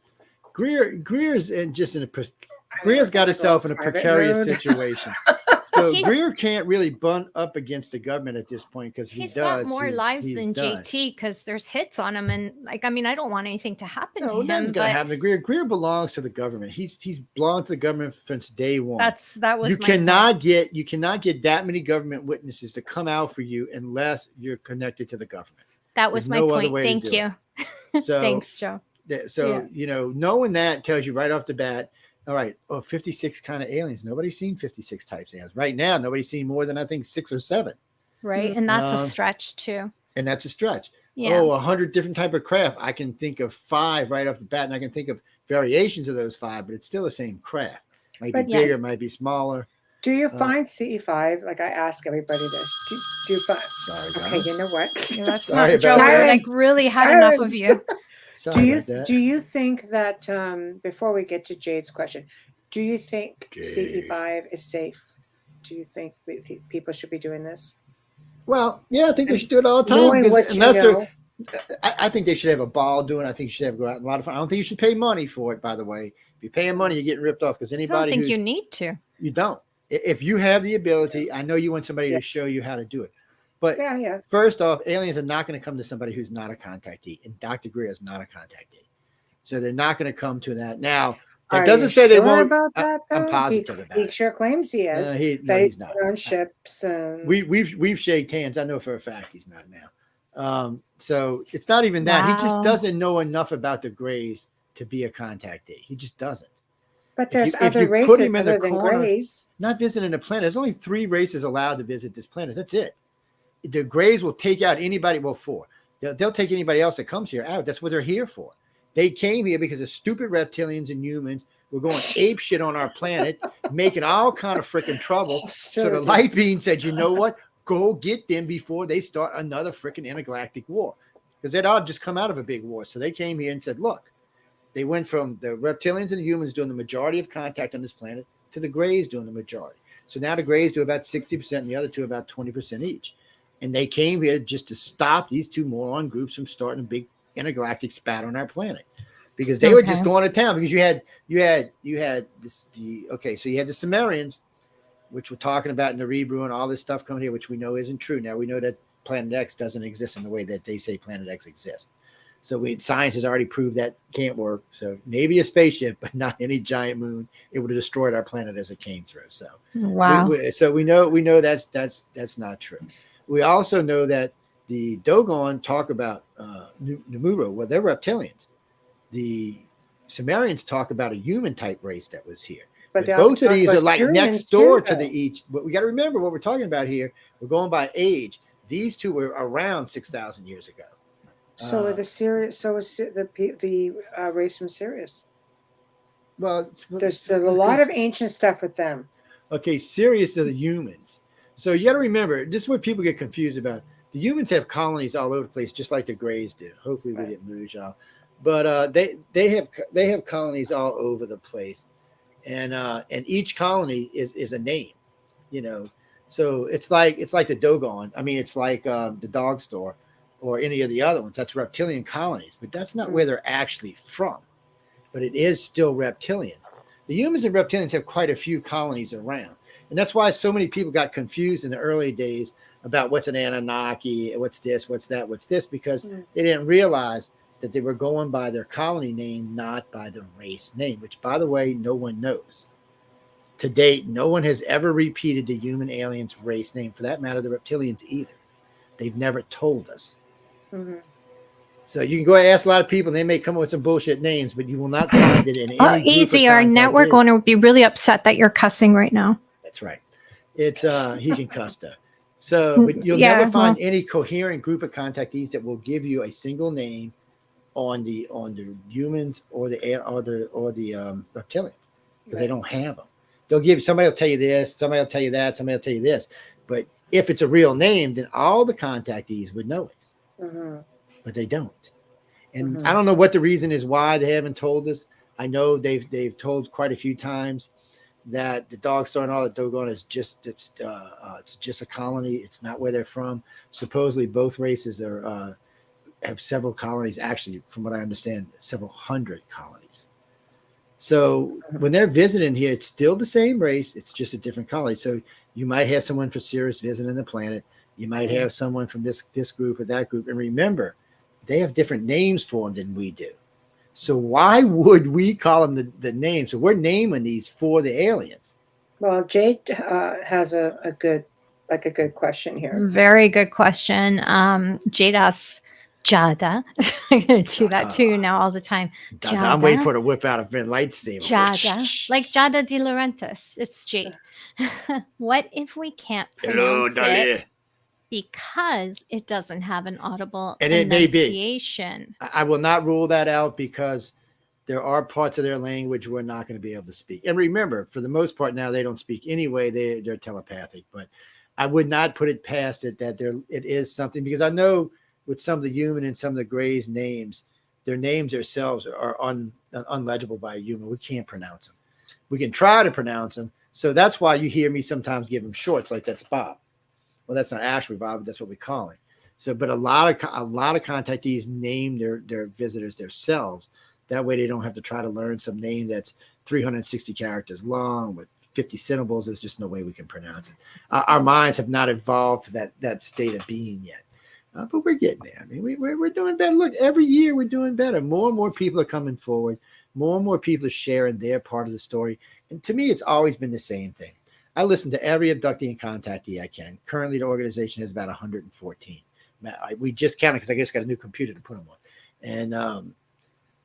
Greer's Greer's got himself in a precarious situation. So Greer can't really bunt up against the government at this point because He's got more lives than done. JT because there's hits on him, and I don't want anything to happen to him. Nothing's gonna but happen to Greer. Greer belongs to the government. He's belonged to the government since day one. that was you my cannot get that many government witnesses to come out for you unless you're connected to the government. That was There's my no other point. way to Thank do you. So Thanks, Joe. So knowing that tells you right off the bat. All right, 56 kind of aliens. Nobody's seen 56 types of aliens. Right now, nobody's seen more than, I think, 6 or 7. Right, and that's a stretch, too. And that's a stretch. Yeah. 100 different type of craft. I can think of 5 right off the bat, and I can think of variations of those 5, but it's still the same craft. Might be bigger, might be smaller. Do you find CE5? Like I ask everybody this. Do you find? Sorry, Okay, you know what? Yeah, that's Sorry not Joe. about I that. like really had enough of you. Sorry about that. Do you think that before we get to Jade's question, do you think CE5 is safe? Do you think people should be doing this? Well, yeah, I think they should do it all the time. Knowing Because what unless you know. I think they should have a ball doing it. I think you should have go out and a lot of fun. I don't think you should pay money for it, by the way. If you're paying money, you're getting ripped off because I anybody don't think you need to. You don't. If you have the ability, I know you want somebody to show you how to do it. But first off, aliens are not going to come to somebody who's not a contactee. And Dr. Greer is not a contactee. So they're not going to come to that. Now, it doesn't say they won't. About that, I'm positive about it. He sure claims he is. He's not. On ships. We've shaked hands. I know for a fact he's not now. So it's not even that. He just doesn't know enough about the Greys to be a contactee. He just doesn't. But there's other races other than Greys. Not visiting a planet. There's only 3 races allowed to visit this planet. That's it. The Greys will take out anybody. Well, 4. They'll take anybody else that comes here out. That's what they're here for. They came here because of stupid reptilians and humans were going ape shit on our planet, making all kind of freaking trouble. So the light being said, you know what? Go get them before they start another freaking intergalactic war. Because they'd all just come out of a big war. So they came here and said, look, they went from the reptilians and the humans doing the majority of contact on this planet to the Greys doing the majority. So now the Greys do about 60% and the other 2 about 20% each. And they came here just to stop these 2 moron groups from starting a big intergalactic spat on our planet, because they were just going to town. Because you had this so you had the Sumerians, which we're talking about in the Rebrew and all this stuff coming here, which we know isn't true. Now we know that Planet X doesn't exist in the way that they say Planet X exists. So science has already proved that can't work. So maybe a spaceship, but not any giant moon. It would have destroyed our planet as it came through. So wow. So we know that's not true. We also know that the Dogon talk about Numuro. Well, they're reptilians. The Sumerians talk about a human type race that was here. But both of these are like next door to the each. But we got to remember what we're talking about here. We're going by age. These 2 were around 6,000 years ago. So the Sirius, so is the race from Sirius. Well, There's a lot of ancient stuff with them. Okay, Sirius are the humans. So you got to remember, this is what people get confused about. The humans have colonies all over the place, just like the Greys do. Hopefully, we didn't lose y'all, but they have colonies all over the place, and each colony is a name, you know. So it's like the Dogon. I mean, it's like the Dog Store or any of the other ones. That's reptilian colonies, but that's not where they're actually from. But it is still reptilians. The humans and reptilians have quite a few colonies around. And that's why so many people got confused in the early days about what's an Anunnaki, what's this, what's that, what's this, because they didn't realize that they were going by their colony name, not by the race name, which, by the way, no one knows. To date, no one has ever repeated the human aliens race name, for that matter, the reptilians either. They've never told us. Mm-hmm. So you can go ask a lot of people, and they may come up with some bullshit names, but you will not find it in any group easy. of Our network contactees. owner would be really upset that you're cussing right now. That's right. It's he can cuss though. So but you'll never find any coherent group of contactees that will give you a single name on the humans or the reptilians, because they don't have them. They'll give, somebody will tell you this, somebody will tell you that, somebody will tell you this. But if it's a real name, then all the contactees would know it. Mm-hmm. But they don't. And I don't know what the reason is why they haven't told us. I know they've told quite a few times that the Dog Store and all the Dogon is just it's just a colony. It's not where they're from. Supposedly both races are have several colonies. Actually, from what I understand, several hundred colonies. So when they're visiting here, it's still the same race. It's just a different colony. So you might have someone from Sirius visiting the planet. You might have someone from this group or that group. And remember, they have different names for them than we do. So why would we call them the name? So we're naming these for the aliens. Well, Jade has a good question here. Very good question. Jade asks, Jada. I'm going to do that too now all the time. Jada. I'm waiting for her to whip out a lightsaber. Jada. Like Jada De Laurentiis. It's Jade. What if we can't pronounce it because it doesn't have an audible enunciation? I will not rule that out, because there are parts of their language we're not going to be able to speak. And remember, for the most part now, they don't speak anyway. They're telepathic. But I would not put it past it that it is something, because I know with some of the human and some of the Greys names, their names themselves are unlegible by a human. We can't pronounce them. We can try to pronounce them. So that's why you hear me sometimes give them shorts, like that's Bob. Well, that's not actually Bob, but that's what we call him. So, but a lot of contactees name their visitors themselves. That way they don't have to try to learn some name that's 360 characters long with 50 syllables. There's just no way we can pronounce it. Our minds have not evolved to that state of being yet. But we're getting there. I mean, we're doing better. Look, every year we're doing better. More and more people are coming forward. More and more people are sharing their part of the story. And to me, it's always been the same thing. I listen to every abductee and contactee I can. Currently, the organization has about 114. We just counted because I guess got a new computer to put them on. And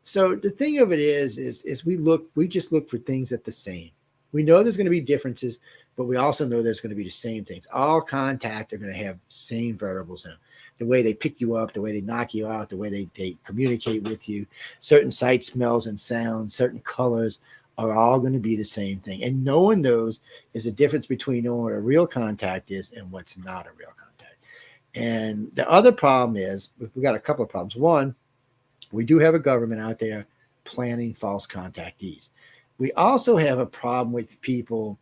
so the thing of it is we just look for things that the same. We know there's going to be differences, but we also know there's going to be the same things. All contact are going to have same variables in them. The way they pick you up, the way they knock you out, the way they communicate with you, certain sights, smells, and sounds, certain colors are all going to be the same thing. And knowing those is the difference between knowing what a real contact is and what's not a real contact. And the other problem is, we got a couple of problems. One, we do have a government out there planning false contactees. We also have a problem with people,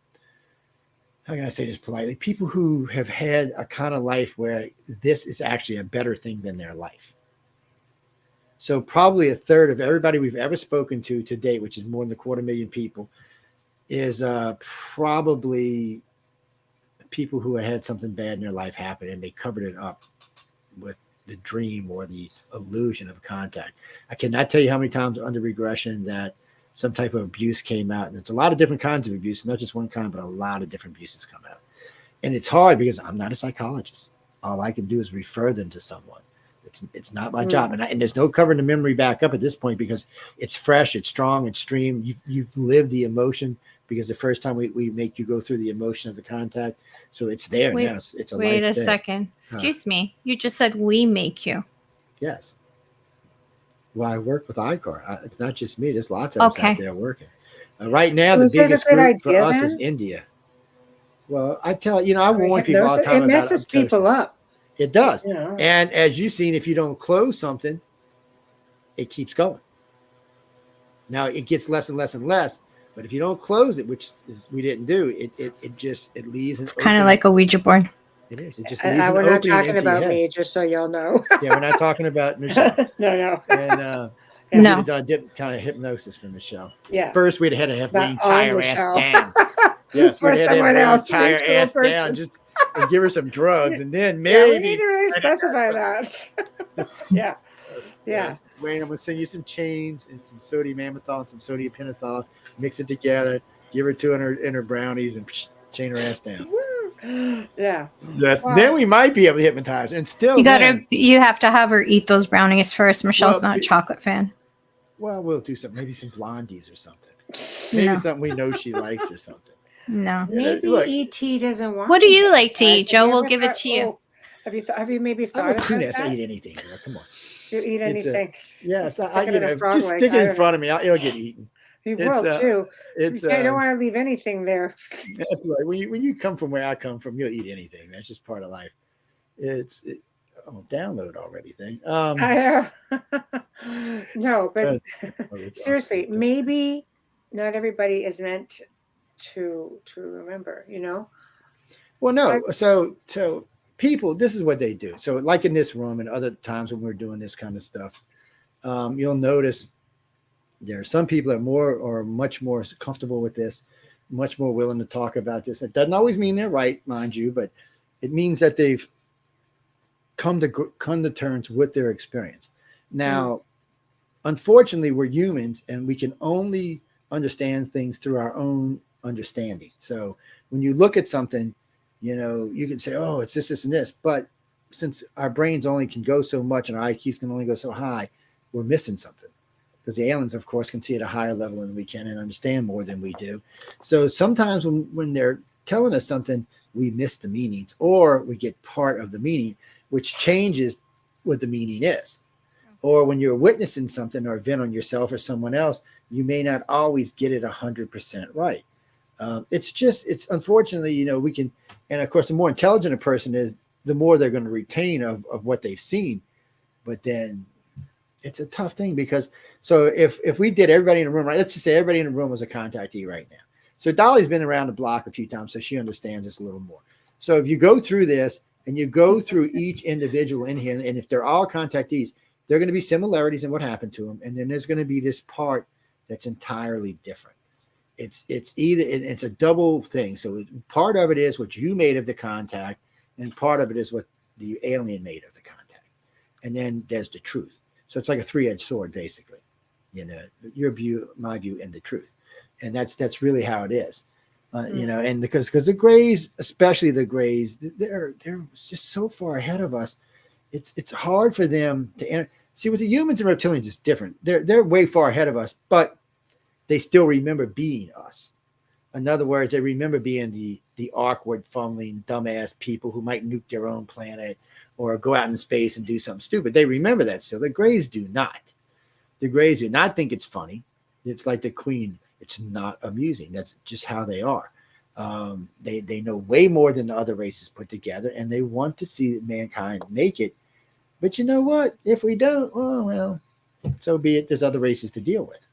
how can I say this politely? People who have had a kind of life where this is actually a better thing than their life. So probably a third of everybody we've ever spoken to date, which is more than 250,000 people, is probably people who had something bad in their life happen and they covered it up with the dream or the illusion of contact. I cannot tell you how many times under regression that some type of abuse came out. And it's a lot of different kinds of abuse, not just one kind, but a lot of different abuses come out. And it's hard because I'm not a psychologist. All I can do is refer them to someone. It's not my job. And there's no covering the memory back up at this point because it's fresh, it's strong, it's streamed. You've lived the emotion because the first time we make you go through the emotion of the contact. So it's there now. It's a wait life a thing. second. Excuse me. You just said we make you. Yes. why I work with ICAR. It's not just me. There's lots of us out there working. Right now, So the is it a biggest good group for idea us then? is India. Well, I warn people all the Hypnosis, time it about messes people apoptosis. up. It does. You know. And as you've seen, if you don't close something, it keeps going. Now it gets less and less and less, but if you don't close it, which is, we didn't do, it leaves an It's kind of opening. like a Ouija board. It is. It just leaves an We're not opening talking into your about head. me, just so y'all know. Yeah, we're not talking about Michelle. No. And No. we'd have done a kind of hypnosis for Michelle. Yeah. First, we'd had to have Not Wayne on tie her Michelle. ass down. Yes, For we'd have someone Wayne else, tie her an actual ass person. down, just and give her some drugs, and then Yeah, we maybe. need to really specify that. Yeah. Yes. Wayne, I'm gonna send you some chains and some sodium amytal and some sodium pentothal. Mix it together. Give her two in her brownies and chain her ass down. Yeah. Yes. Wow. Then we might be able to hypnotize her. And still, You have to have her eat those brownies first. Michelle's Well, not a chocolate fan. Well, we'll do something. Maybe some blondies or something. Maybe something we know she likes or something. No. Maybe Look, ET doesn't want. What do you like to guys. eat, Joe? We'll give it to you. Have you maybe I'm thought a about coon ass. that? I eat anything. Girl. Come on. You eat anything? Yes. Stick it in a frog just leg. stick it I in don't front of me. It'll get eaten. You It's, will too. It's. You don't want to leave anything there. That's right. When you come from where I come from, you'll eat anything. That's just part of life. Download already thing. I no, but seriously, maybe not everybody is meant to remember. You know. Well, no. So people, this is what they do. So like in this room and other times when we're doing this kind of stuff, you'll notice there are some people that are much more comfortable with this, much more willing to talk about this. It doesn't always mean they're right, mind you, but it means that they've come to terms with their experience. Now, unfortunately, we're humans and we can only understand things through our own understanding. So when you look at something, you can say, oh, it's this, and this. But since our brains only can go so much and our IQs can only go so high, we're missing something. Because the aliens, of course, can see at a higher level than we can and understand more than we do. So sometimes when they're telling us something, we miss the meanings or we get part of the meaning, which changes what the meaning is. Or when you're witnessing something or event on yourself or someone else, you may not always get it 100% right. It's unfortunately, we can, and of course, the more intelligent a person is, the more they're going to retain of what they've seen. But then it's a tough thing because, so if we did everybody in the room, right, let's just say everybody in the room was a contactee right now. So Dolly's been around the block a few times, so she understands this a little more. So if you go through this and you go through each individual in here, and if they're all contactees, there are going to be similarities in what happened to them. And then there's going to be this part that's entirely different. It's a double thing. So part of it is what you made of the contact, and part of it is what the alien made of the contact. And then there's the truth. So it's like a three-edged sword, basically. Your view, my view, and the truth. And that's really how it is. And because the Greys, especially the Greys, they're just so far ahead of us. It's hard for them to enter. See, with the humans and reptilians, it's different. They're way far ahead of us, but they still remember being us. In other words, they remember being the awkward, fumbling, dumbass people who might nuke their own planet or go out in space and do something stupid. They remember that still. The Greys do not. The Greys do not think it's funny. It's like the Queen. It's not amusing. That's just how they are. They know way more than the other races put together, and they want to see mankind make it. But you know what? If we don't, well, so be it. There's other races to deal with.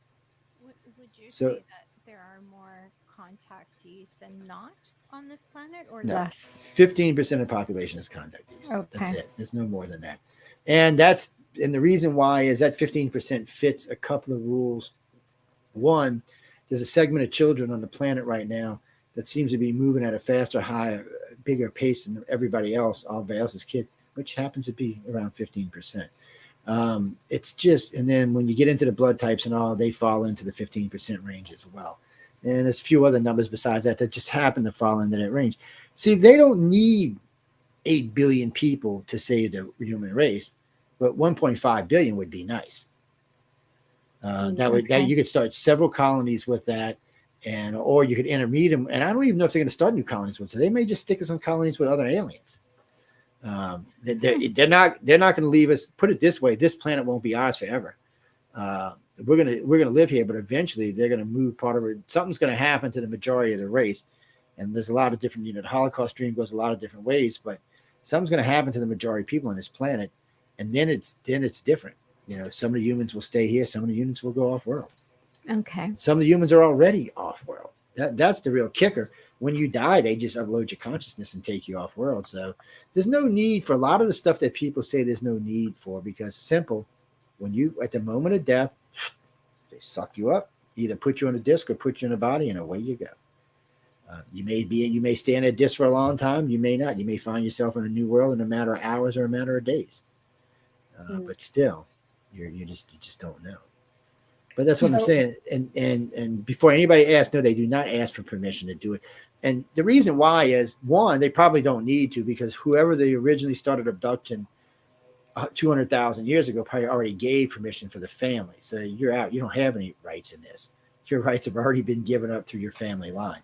Would you say that there are more contactees than not on this planet, or less? 15% of the population is contactees. Okay. That's it. There's no more than that. And the reason why is that 15% fits a couple of rules. One, there's a segment of children on the planet right now that seems to be moving at a faster, higher, bigger pace than everybody else, all everybody else's kid, which happens to be around 15%. It's just, and then when you get into the blood types and all, they fall into the 15% range as well. And there's a few other numbers besides that just happen to fall into that range. See, they don't need 8 billion people to save the human race, but 1.5 billion would be nice. That you could start several colonies with that, or you could intermediate them. And I don't even know if they're going to start new colonies with. So they may just stick us on colonies with other aliens. They're not going to leave us. Put it this way: this planet won't be ours forever. We're gonna live here, but eventually they're gonna move part of it. Something's gonna happen to the majority of the race, and there's a lot of different. The Holocaust dream goes a lot of different ways, but something's gonna happen to the majority of people on this planet, and then it's different. Some of the humans will stay here, some of the humans will go off world. Okay. Some of the humans are already off world. That's the real kicker. When you die, they just upload your consciousness and take you off world. So there's no need for a lot of the stuff that people say there's no need for, because simple. When you, at the moment of death, they suck you up, either put you on a disc or put you in a body, and away you go. You may stay in a disc for a long time. You may not. You may find yourself in a new world in a matter of hours or a matter of days. But still, you just don't know. But that's what I'm saying. And before anybody asks, no, they do not ask for permission to do it. And the reason why is, one, they probably don't need to, because whoever they originally started abduction 200,000 years ago probably already gave permission for the family. So you're out. You don't have any rights in this. Your rights have already been given up through your family line.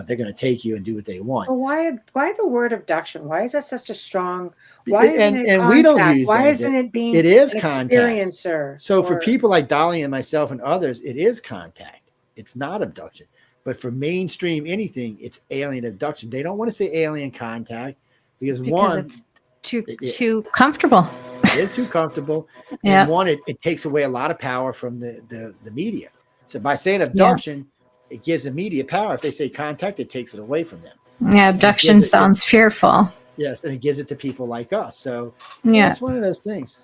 They're going to take you and do what they want. Well, why the word abduction? Why is that such a strong? Why isn't it and we don't use why that. isn't it being? It is an contact. Experiencer. So for people like Dolly and myself and others, it is contact. It's not abduction. But for mainstream anything, it's alien abduction. They don't want to say alien contact because one, it's too comfortable. It is too comfortable. Yeah. And one, it takes away a lot of power from the media. So by saying abduction, it gives the media power. If they say contact, it takes it away from them. Yeah, abduction sounds fearful. Yes, and it gives it to people like us. So that's one of those things.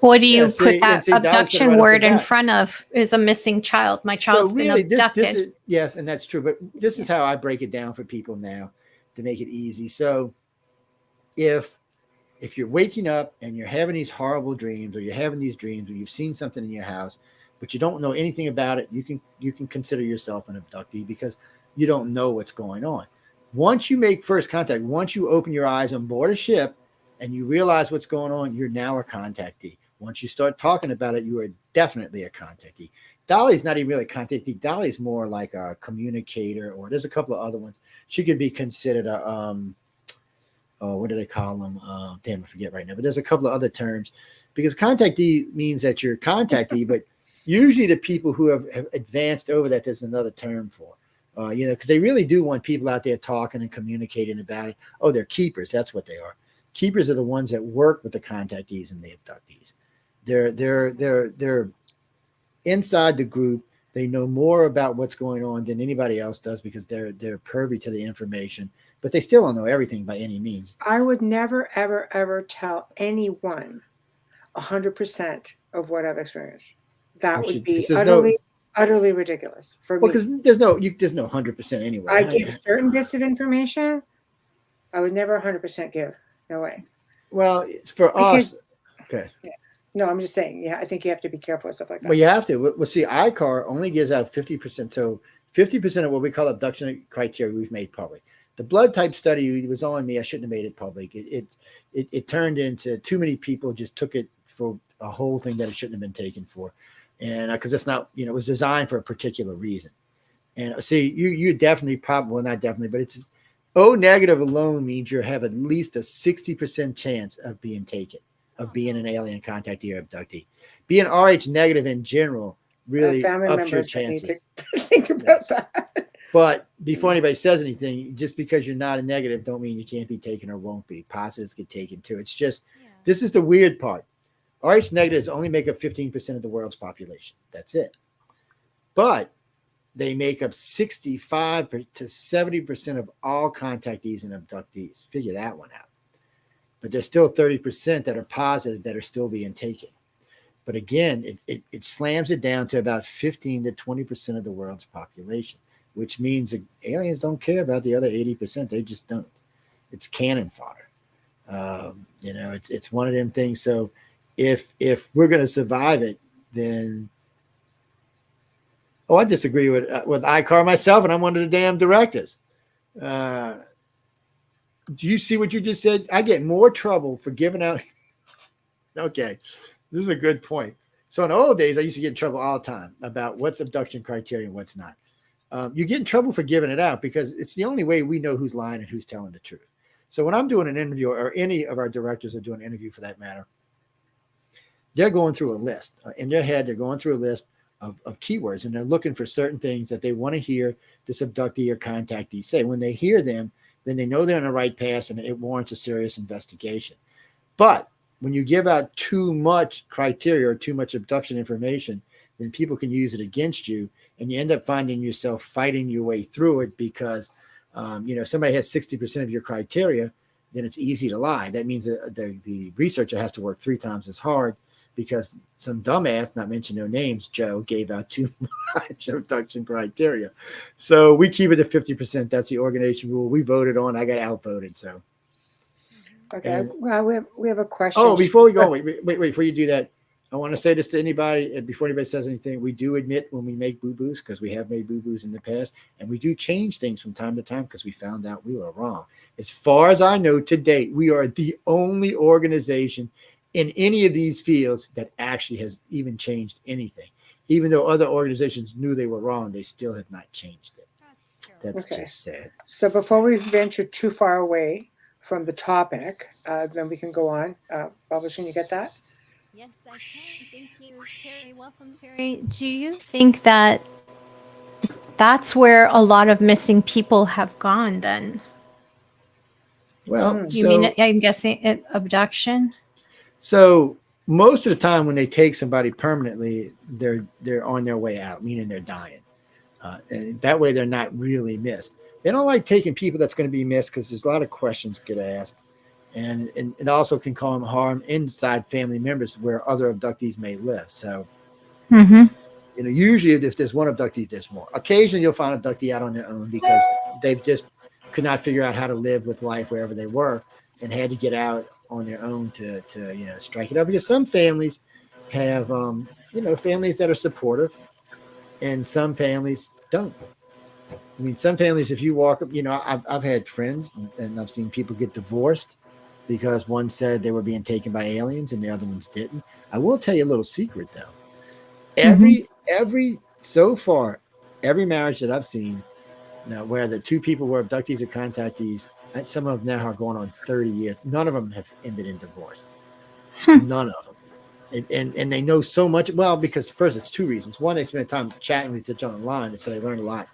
What do you put that abduction word in front of? Is a missing child. My child's been abducted. Yes, and that's true. But this is how I break it down for people now to make it easy. So if you're waking up and you're having these horrible dreams, or you're having these dreams, or you've seen something in your house, but you don't know anything about it, you can consider yourself an abductee, because you don't know what's going on. Once you make first contact, once you open your eyes on board a ship and you realize what's going on, you're now a contactee. Once you start talking about it, you are definitely a contactee. Dolly's not even really a contactee. Dolly's more like a communicator, or there's a couple of other ones. She could be considered a what do they call them? Damn, I forget right now. But there's a couple of other terms, because contactee means that you're a contactee, but usually the people who have advanced over that, there's another term for, because they really do want people out there talking and communicating about it. Oh, they're keepers. That's what they are. Keepers are the ones that work with the contactees and the abductees. They're inside the group. They know more about what's going on than anybody else does, because they're privy to the information, but they still don't know everything by any means. I would never, ever, ever tell anyone 100% of what I've experienced. That would be utterly ridiculous for me. Well, because there's no 100% anyway. I give certain bits of information. I would never 100% give. No way. Well, it's for us. Okay. Yeah. No, I'm just saying. Yeah, I think you have to be careful with stuff like that. Well, you have to. Well, see, ICAR only gives out 50%. So 50% of what we call abduction criteria we've made public. The blood type study was on me. I shouldn't have made it public. It turned into too many people just took it for a whole thing that it shouldn't have been taken for. And because it's not, it was designed for a particular reason. And see, you definitely probably, well, not definitely, but it's O negative alone means you have at least a 60% chance of being taken, of being an alien contactee or abductee. Being RH negative in general really ups your chances. Need to think about that. But before anybody says anything, just because you're not a negative don't mean you can't be taken or won't be. Positives get taken too. It's just, this is the weird part. RH negatives only make up 15% of the world's population. That's it. But they make up 65 to 70% of all contactees and abductees. Figure that one out. But there's still 30% that are positive that are still being taken. But again, it slams it down to about 15 to 20% of the world's population, which means that aliens don't care about the other 80%. They just don't. It's cannon fodder. It's one of them things. So if we're going to survive it, then I disagree with ICAR myself, and I'm one of the damn directors. Do you see what you just said? I get more trouble for giving out. Okay, this is a good point. So in the old days, I used to get in trouble all the time about what's abduction criteria and what's not. You get in trouble for giving it out because it's the only way we know who's lying and who's telling the truth. So when I'm doing an interview, or any of our directors are doing an interview for that matter, they're going through a list in their head. They're going through a list of keywords, and they're looking for certain things that they want to hear this abductee or contactee say. When they hear them, then they know they're on the right path, and it warrants a serious investigation. But when you give out too much criteria or too much abduction information, then people can use it against you, and you end up finding yourself fighting your way through it because, if somebody has 60% of your criteria, then it's easy to lie. That means the researcher has to work 3 times as hard because some dumbass, not mention no names, Joe, gave out too much abduction criteria. So we keep it to 50%. That's the organization rule. We voted on. I got outvoted. So. Okay. Well, we have a question. Oh, before we go, wait, before you do that, I want to say this to anybody, before anybody says anything, we do admit when we make boo-boos, because we have made boo-boos in the past, and we do change things from time to time because we found out we were wrong. As far as I know to date, we are the only organization in any of these fields that actually has even changed anything. Even though other organizations knew they were wrong, they still have not changed it. That's just sad. So before we venture too far away from the topic, then we can go on. Bubbles, can you get that? Yes, I can. Thank you, Terry. Welcome, Terry. Do you think that that's where a lot of missing people have gone then? Well, I'm guessing abduction? So most of the time when they take somebody permanently, they're on their way out, meaning they're dying. And that way they're not really missed. They don't like taking people that's going to be missed because there's a lot of questions get asked. And it also can cause harm inside family members where other abductees may live. So, usually if there's one abductee, there's more. Occasionally you'll find an abductee out on their own because they've just could not figure out how to live with life wherever they were and had to get out on their own to strike it up. Because some families have, families that are supportive and some families don't. I mean, some families, if you walk up, I've had friends and I've seen people get divorced because one said they were being taken by aliens and the other ones didn't. I will tell you a little secret though. So far, every marriage that I've seen now where the 2 people were abductees or contactees, and some of them now are going on 30 years. None of them have ended in divorce. None of them. And they know so much. Well, because first it's 2 reasons. One, they spend time chatting with each other online, and so they learn a lot.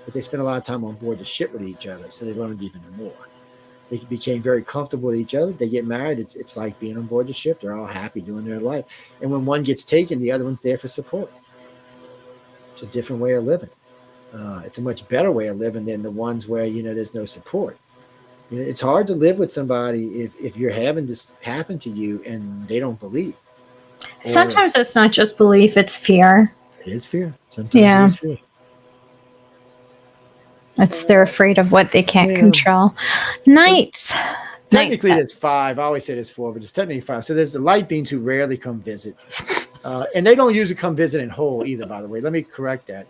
But they spend a lot of time on board the ship with each other, so they learned even more. They became very comfortable with each other. They get married. It's like being on board the ship. They're all happy doing their life. And when one gets taken, the other one's there for support. It's a different way of living. It's a much better way of living than the ones where, there's no support. It's hard to live with somebody if you're having this happen to you and they don't believe. Sometimes it's not just belief, it's fear. It is fear. Sometimes it is fear. They're afraid of what they can't control. Nights. Technically, there's 5. I always say there's 4, but it's technically 5. So there's the light beings who rarely come visit. And they don't usually come visit in whole either, by the way. Let me correct that.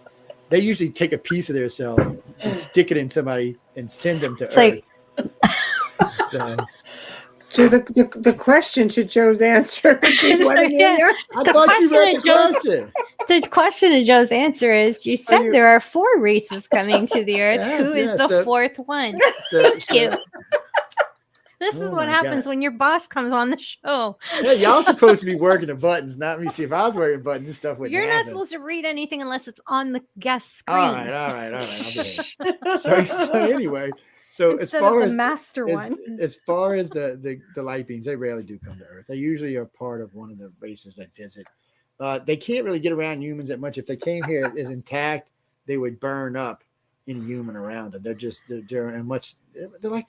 They usually take a piece of themselves and stick it in somebody and send them to Earth. So the question to Joe's answer. The question to Joe's answer is: you said there are 4 races coming to the Earth. Yes, Who is the 4th one? Thank you. This is what happens when your boss comes on the show. Yeah, y'all supposed to be working the buttons, not me. See, if I was working buttons, this stuff wouldn't You're happen. not supposed to read anything unless it's on the guest screen. All right. I'll be so anyway. So Instead of the master one. As far as the light beings, they rarely do come to Earth. They usually are part of one of the races that visit. They can't really get around humans that much. If they came here as intact, they would burn up any human around them. They're like,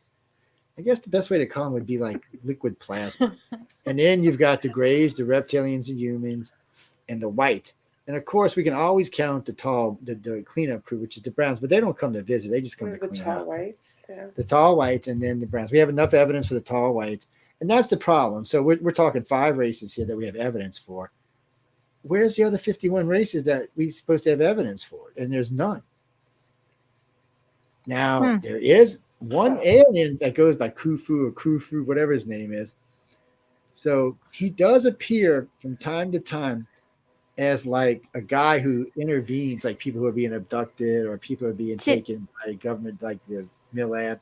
I guess the best way to call them would be like liquid plasma. And then you've got the grays, the reptilians, the humans, and the white. And of course, we can always count the cleanup crew, which is the browns, but they don't come to visit. They just come to clean up. The tall whites. Yeah. The tall whites and then the browns. We have enough evidence for the tall whites. And that's the problem. So we're talking 5 races here that we have evidence for. Where's the other 51 races that we're supposed to have evidence for? And there's none. Now, there is one alien that goes by Khufu or Khufu, whatever his name is. So he does appear from time to time as like a guy who intervenes, like people who are being abducted or people who are being taken by government, like the MILAB.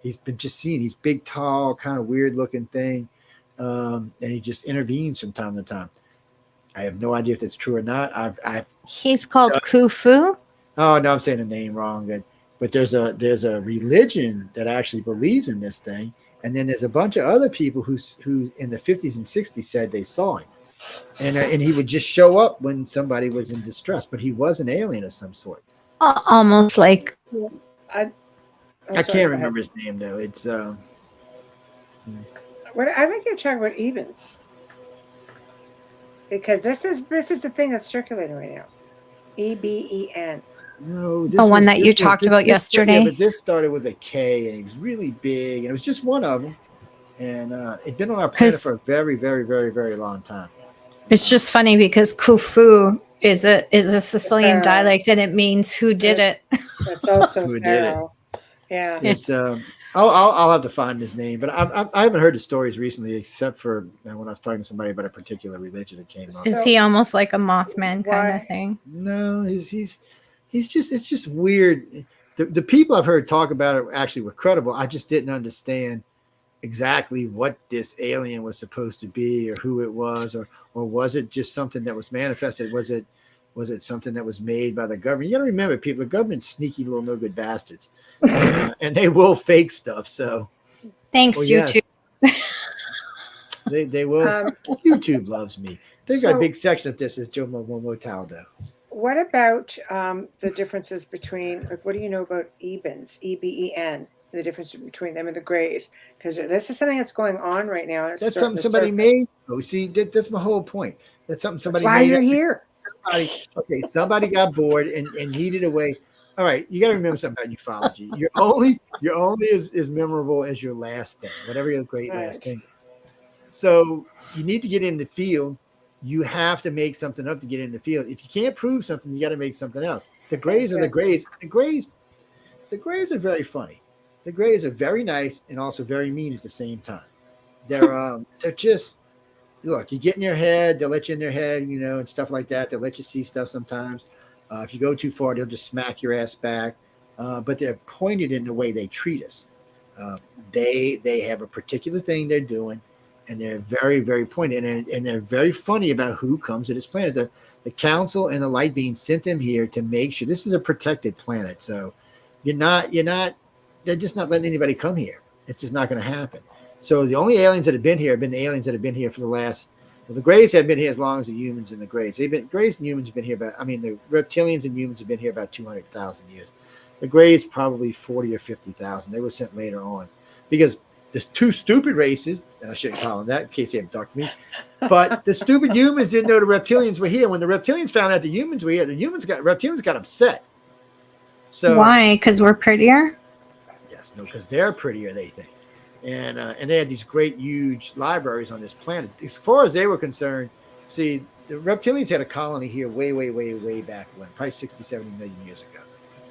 He's been just seen. He's big, tall, kind of weird looking thing. And he just intervenes from time to time. I have no idea if that's true or not. He's called Khufu. Oh no, I'm saying the name wrong. But there's a religion that actually believes in this thing, and then there's a bunch of other people who in the 50s and 60s said they saw him, and he would just show up when somebody was in distress. But he was an alien of some sort. Almost like I can't remember his name though. It's What I think you're talking about Ebens, because this is the thing that's circulating right now. EBEN. no, the one that you talked about yesterday. Yeah, but this started with a K, and he was really big, and it was just one of them, and it'd been on our planet for a very, very, very, very long time. It's just funny because Khufu is a Sicilian dialect, and it means who did it. That's also Who did Pharaoh. Yeah. It's I'll have to find his name, but I haven't heard the stories recently, except for when I was talking to somebody about a particular religion that came up. Is he almost like a Mothman kind of thing? No, he's just, it's just weird. The people I've heard talk about it actually were credible. I just didn't understand exactly what this alien was supposed to be, or who it was, or was it just something that was manifested? Was it something that was made by the government? You got to remember, people, the government's sneaky little no good bastards, and they will fake stuff. So thanks, YouTube. They will. YouTube loves me. They've got a big section of this as Joe Montaldo. What about the differences between, like, what do you know about Ebens, EBEN, the difference between them and the Greys? Because this is something that's going on right now. That's something somebody made. Oh, see, that's my whole point. That's something somebody made. That's why you're here. Somebody got bored and needed a way. All right, you got to remember something about ufology. You're only as memorable as your last thing, whatever your great last thing is. So you need to get in the field. You have to make something up to get in the field. If you can't prove something, you got to make something else. The Greys are the Greys. The Greys are very funny. The Greys are very nice and also very mean at the same time. They're just, look, you get in your head, they'll let you in their head, and stuff like that. They'll let you see stuff sometimes. If you go too far, they'll just smack your ass back. But they're pointed in the way they treat us. They have a particular thing they're doing, and they're very, very pointed, and they're very funny about who comes to this planet. The council and the light being sent them here to make sure this is a protected planet. So they're just not letting anybody come here. It's just not going to happen. So the only aliens that have been here have been the aliens that have been here for the last. Well, the Greys have been here as long as the humans and the Greys. Greys and humans have been here the reptilians and humans have been here about 200,000 years. The Greys probably 40 or 50,000. They were sent later on because there's two stupid races, and I shouldn't call them that in case they abduct me. But the stupid humans didn't know the reptilians were here. When the reptilians found out the humans were here, reptilians got upset. So why? Because we're prettier? Yes, no, because they're prettier, they think. And they had these great, huge libraries on this planet. As far as they were concerned, see, the reptilians had a colony here way, way, way, way back when, probably 60, 70 million years ago.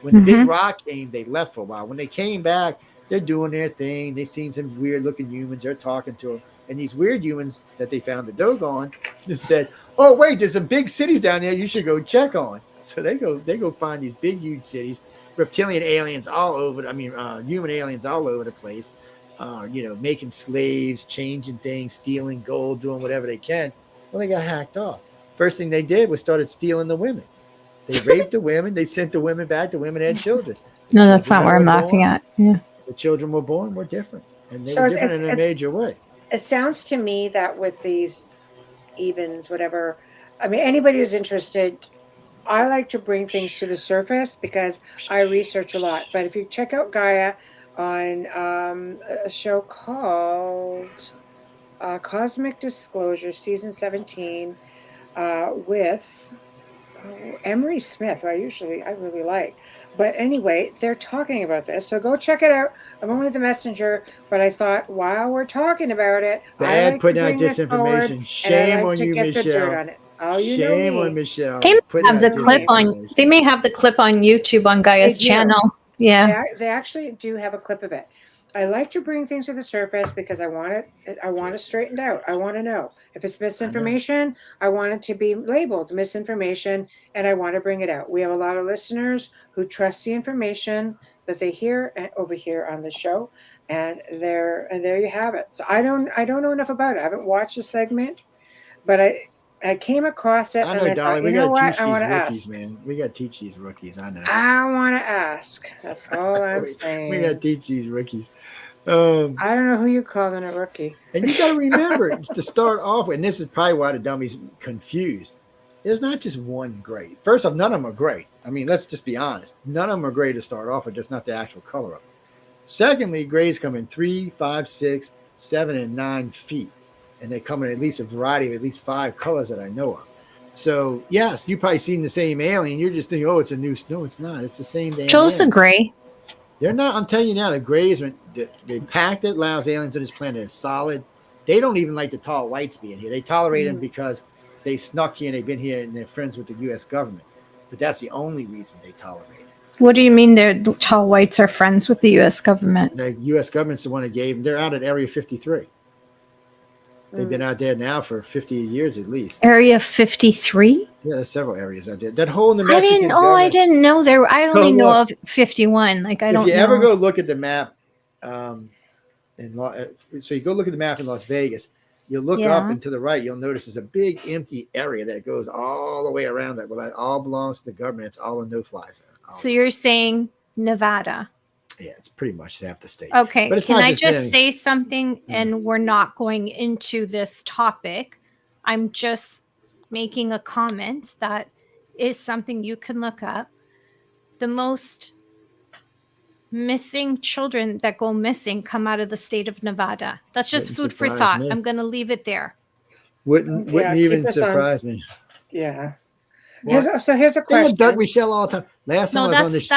When the big rock came, they left for a while. When they came back, they're doing their thing. They seen some weird-looking humans. They're talking to them. And these weird humans that they found the doggone just said, oh, wait, there's some big cities down there you should go check on. So they go find these big, huge cities, reptilian aliens all over, human aliens all over the place. Making slaves, changing things, stealing gold, doing whatever they can. Well, they got hacked off. First thing they did was started stealing the women. They raped the women. They sent the women back. The women had children. No, that's not what I'm laughing at. Yeah. The children were born were different. And they were different in a major way. It sounds to me that with these Ebens, whatever, anybody who's interested, I like to bring things to the surface because I research a lot. But if you check out Gaia on a show called Cosmic Disclosure, season 17, with Emery Smith, who I really like. But anyway, they're talking about this. So go check it out. I'm only the messenger, but I thought while we're talking about it, bad like putting out disinformation. Shame on you, Michelle. Shame on Michelle. They may have the clip on YouTube on Gaia's channel. Yeah. They actually do have a clip of it. I like to bring things to the surface because I want it straightened out. I want to know if it's misinformation. I want it to be labeled misinformation, and I want to bring it out. We have a lot of listeners who trust the information that they hear over here on the show, and there you have it. So I don't know enough about it. I haven't watched the segment, but I came across it. I and know, I Dolly. thought, We you know got to what? teach I want these to rookies, ask. man. We got to teach these rookies. I know. I want to ask. That's all I'm we got saying. to teach these rookies. I don't know who you calling a rookie. And you got to remember to start off with, and this is probably why the dummies confused. There's not just one grade. First off, none of them are great. I mean, let's just be honest. None of them are great to start off with, just not the actual color of them. Secondly, grades come in 3, 5, 6, 7, and 9 feet. And they come in at least a variety of at least 5 colors that I know of. So, yes, you've probably seen the same alien. You're just thinking, oh, it's a new. No, it's not. It's the same damn Joe's a alien. gray. They're not. I'm telling you now, the grays are they packed it. Allows aliens on this planet is solid. They don't even like the tall whites being here. They tolerate them because they snuck here and they've been here and they're friends with the U.S. government. But that's the only reason they tolerate it. What do you mean the tall whites are friends with the U.S. government? The U.S. government's the one that gave them. They're out at Area 53. They've been out there now for 50 years at least. Area 53? Yeah, there's several areas out there. That whole New I Mexican didn't know there. I So only know look, of 51. Like, I don't know. If you ever go look at the map, so you go look at the map in Las Vegas, you'll look up and to the right, you'll notice there's a big empty area that goes all the way around that. Well, that all belongs to the government. It's all a no-fly zone. So you're saying Nevada? Yeah, it's pretty much half the state. Okay. But it's Can not I just just any- say something? And we're not going into this topic. I'm just making a comment that is something you can look up. The most missing children that go missing come out of the state of Nevada. That's just Wouldn't food for surprise thought. me. I'm going to leave it there. Wouldn't Yeah, even keep us on. surprise me. Yeah. Well, Here's a They question. have Doug Michelle all the time. Last time No, I was on this.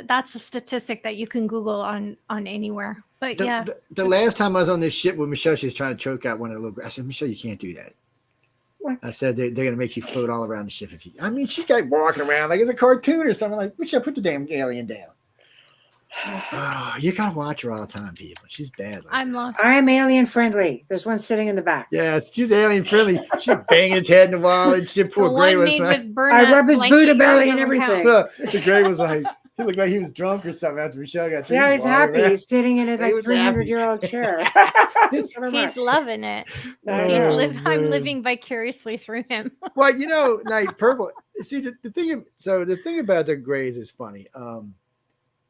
that's a statistic that you can Google on anywhere. But The last time I was on this ship with Michelle, she was trying to choke out one of the little. I said, Michelle, you can't do that. What? I said they're going to make you float all around the ship if you. I mean, she got walking around like it's a cartoon or something. Like, Michelle, put the damn alien down. Oh, you gotta watch her all the time, people. She's bad. Like I'm that. lost. I'm alien friendly. There's one sitting in the back. Yes, she's alien friendly. She banging his head in the wall, and she The poor Gray one was made like, with burn I up rub his blanket Buddha belly and doesn't everything. count. the Gray was like, he looked like he was drunk or something after Michelle got. Yeah, he's happy. Around. He's sitting in a He like was 300-year-old chair. He's loving it. I He's know. I'm man. living vicariously through him. Well, you know, like purple. See, the thing about the Grays is funny.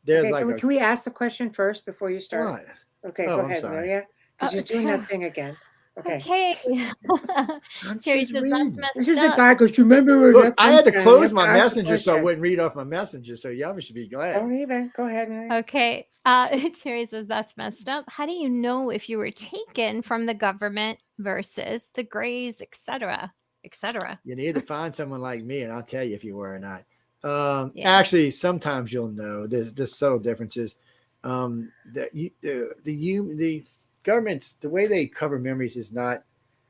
There's Okay, like can we ask the question first before you start? what? Okay, Oh, go I'm ahead, sorry. Amelia. Because she's doing that thing again. Okay. Okay. I'm Terry just says reading. that's messed This is a up. guy because you remember when Look, that I had to thing close came, my you have to ask the messenger so I question. wouldn't read off my messenger. So y'all should be glad. Don't even. Go ahead, Amelia. Okay. Terry says that's messed up. How do you know if you were taken from the government versus the Greys, etc., etc.? You need to find someone like me, and I'll tell you if you were or not. Yeah. Actually, sometimes you'll know. There's subtle differences. The government's the way they cover memories is not.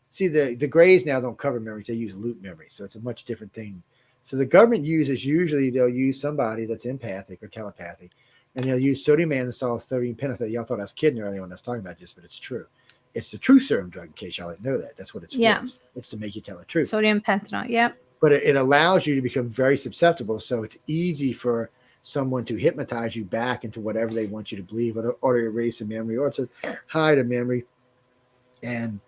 See, the Greys now don't cover memories; they use loop memories, so it's a much different thing. So the government usually they'll use somebody that's empathic or telepathic, and they'll use sodium anisole, sodium pentothal. Y'all thought I was kidding earlier when I was talking about this, but it's true. It's the true serum drug. In case y'all didn't know that, that's what it's Yeah. for. It's to make you tell the truth. Sodium pentanol. Yep. But it allows you to become very susceptible. So it's easy for someone to hypnotize you back into whatever they want you to believe, or to erase a memory, or to hide a memory. And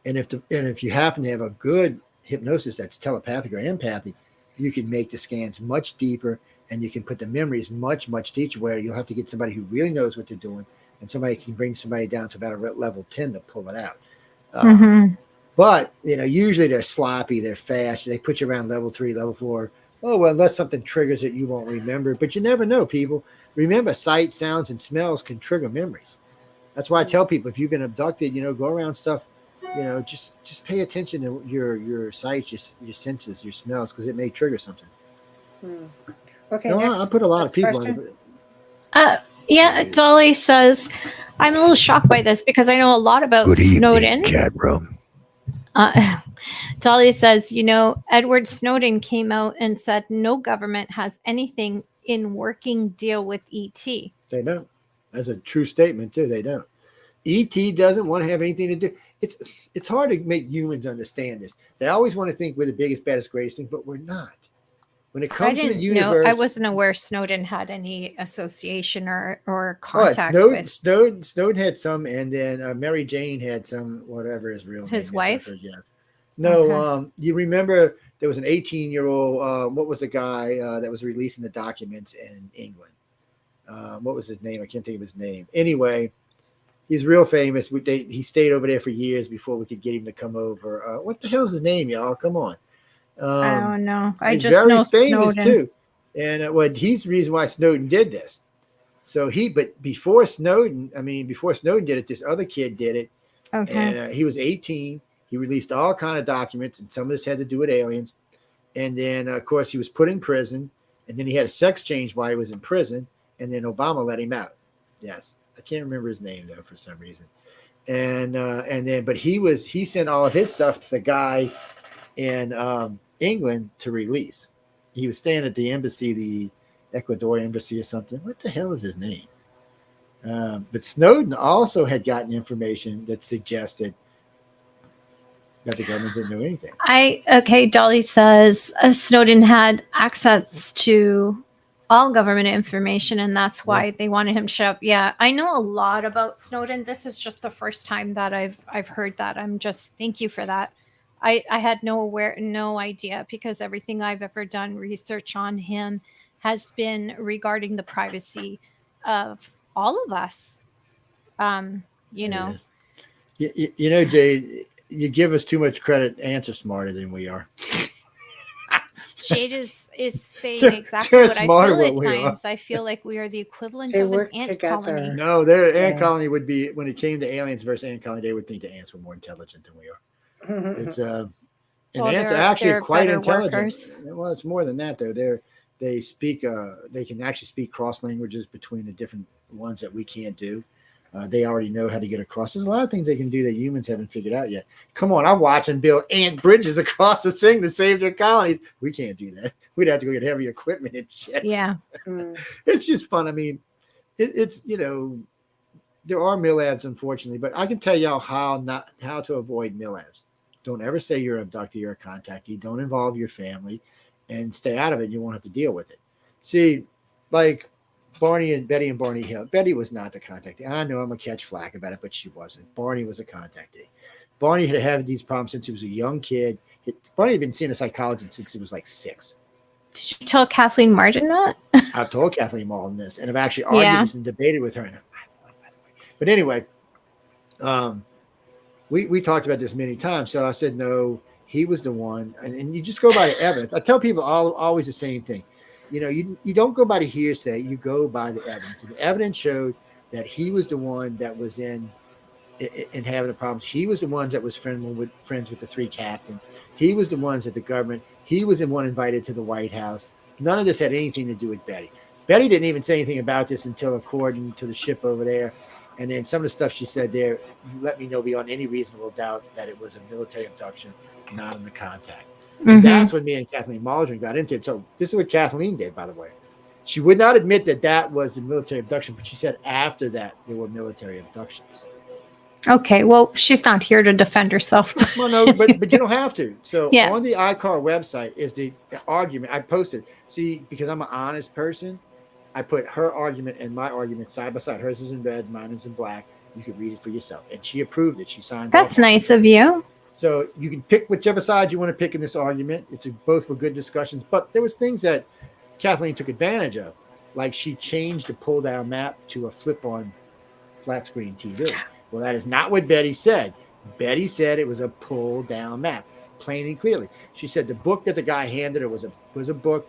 if you happen to have a good hypnosis that's telepathic or empathic, you can make the scans much deeper, and you can put the memories much, much deeper, where you'll have to get somebody who really knows what they're doing, and somebody can bring somebody down to about a level 10 to pull it out. But, usually they're sloppy, they're fast. They put you around level 3, level 4. Oh, well, unless something triggers it, you won't remember. But you never know, people. Remember, sight, sounds, and smells can trigger memories. That's why I tell people, if you've been abducted, go around stuff, just pay attention to your sight, your senses, your smells, because it may trigger something. Okay. I put a lot of people on it. Yeah, Dolly says, I'm a little shocked by this because I know a lot about Snowden. Chat room. Dolly says, Edward Snowden came out and said no government has anything in working deal with ET. They don't. That's a true statement, too. They don't. ET doesn't want to have anything to do. It's hard to make humans understand this. They always want to think we're the biggest, baddest, greatest thing, but we're not. When it comes to the universe, I wasn't aware Snowden had any association or contact with Snowden had some, and then Mary Jane had some, whatever his real name his is, wife. I forget. No, Okay. you remember there was an 18-year-old, what was the guy that was releasing the documents in England? What was his name? I can't think of his name. Anyway, he's real famous. He stayed over there for years before we could get him to come over. What the hell's his name, y'all? Come on. I don't know. I He's just very know famous Snowden. too. And he's the reason why Snowden did this. So but before Snowden did it, this other kid did it. Okay. And he was 18. He released all kind of documents, and some of this had to do with aliens. And then, of course, he was put in prison, and then he had a sex change while he was in prison, and then Obama let him out. Yes, I can't remember his name though for some reason. But he sent all of his stuff to the guy in England to release. He was staying at the embassy, the Ecuador embassy or something. What the hell is his name? But Snowden also had gotten information that suggested that the government didn't know anything. Dolly says Snowden had access to all government information, and that's why they wanted him to shut up. Yeah, I know a lot about Snowden. This is just the first time that I've heard that. Thank you for that. I had no idea, because everything I've ever done research on him has been regarding the privacy of all of us. You know. You know, Jade, you give us too much credit. Ants are smarter than we are. Jade is saying exactly what I feel at times. I feel like we are the equivalent They of an work ant together. colony. No, their ant colony would be, when it came to aliens versus ant colony, they would think the ants were more intelligent than we are. It's and ants are actually quite intelligent. Workers. Well, it's more than that though. They speak they can actually speak cross languages between the different ones that we can't do. They already know how to get across. There's a lot of things they can do that humans haven't figured out yet. Come on, I'm watching build ant bridges across the thing to save their colonies. We can't do that. We'd have to go get heavy equipment and shit. Yeah. It's just fun. I mean, it's there are MILABs, unfortunately, but I can tell y'all how to avoid MILABs. Don't ever say you're an abductee or a contactee. Don't involve your family, and stay out of it. You won't have to deal with it. See, like Betty and Barney Hill. Betty was not the contactee. I know I'm going to catch flack about it, but she wasn't. Barney was a contactee. Barney had had these problems since he was a young kid. Barney had been seeing a psychologist since he was like 6. Did you tell Kathleen Martin that? I've told Kathleen Martin this, and I've actually argued this and debated with her. And but anyway, we talked about this many times. So I said, no, he was the one. And you just go by the evidence. I tell people always the same thing. You don't go by the hearsay, you go by the evidence. And the evidence showed that he was the one that was in having the problems. He was the one that was friends with the 3 captains. He was the ones that the government, he was the one invited to the White House. None of this had anything to do with Betty. Betty didn't even say anything about this until according to the ship over there. And then some of the stuff she said there, let me know beyond any reasonable doubt that it was a military abduction, not in the contact. Mm-hmm. That's when me and Kathleen Maldron got into it. So this is what Kathleen did, by the way. She would not admit that was the military abduction, but she said after that there were military abductions. Okay, well, she's not here to defend herself. Well, no, but you don't have to. So on the ICAR website is the argument. I posted. See, because I'm an honest person, I put her argument and my argument side by side. Hers is in red, mine is in black. You could read it for yourself. And she approved it. She signed. That's nice of you. So you can pick whichever side you want to pick in this argument. Both were good discussions, but there was things that Kathleen took advantage of, like she changed the pull-down map to a flip-on flat screen TV. Well, that is not what Betty said. Betty said it was a pull-down map, plain and clearly. She said the book that the guy handed her was a book,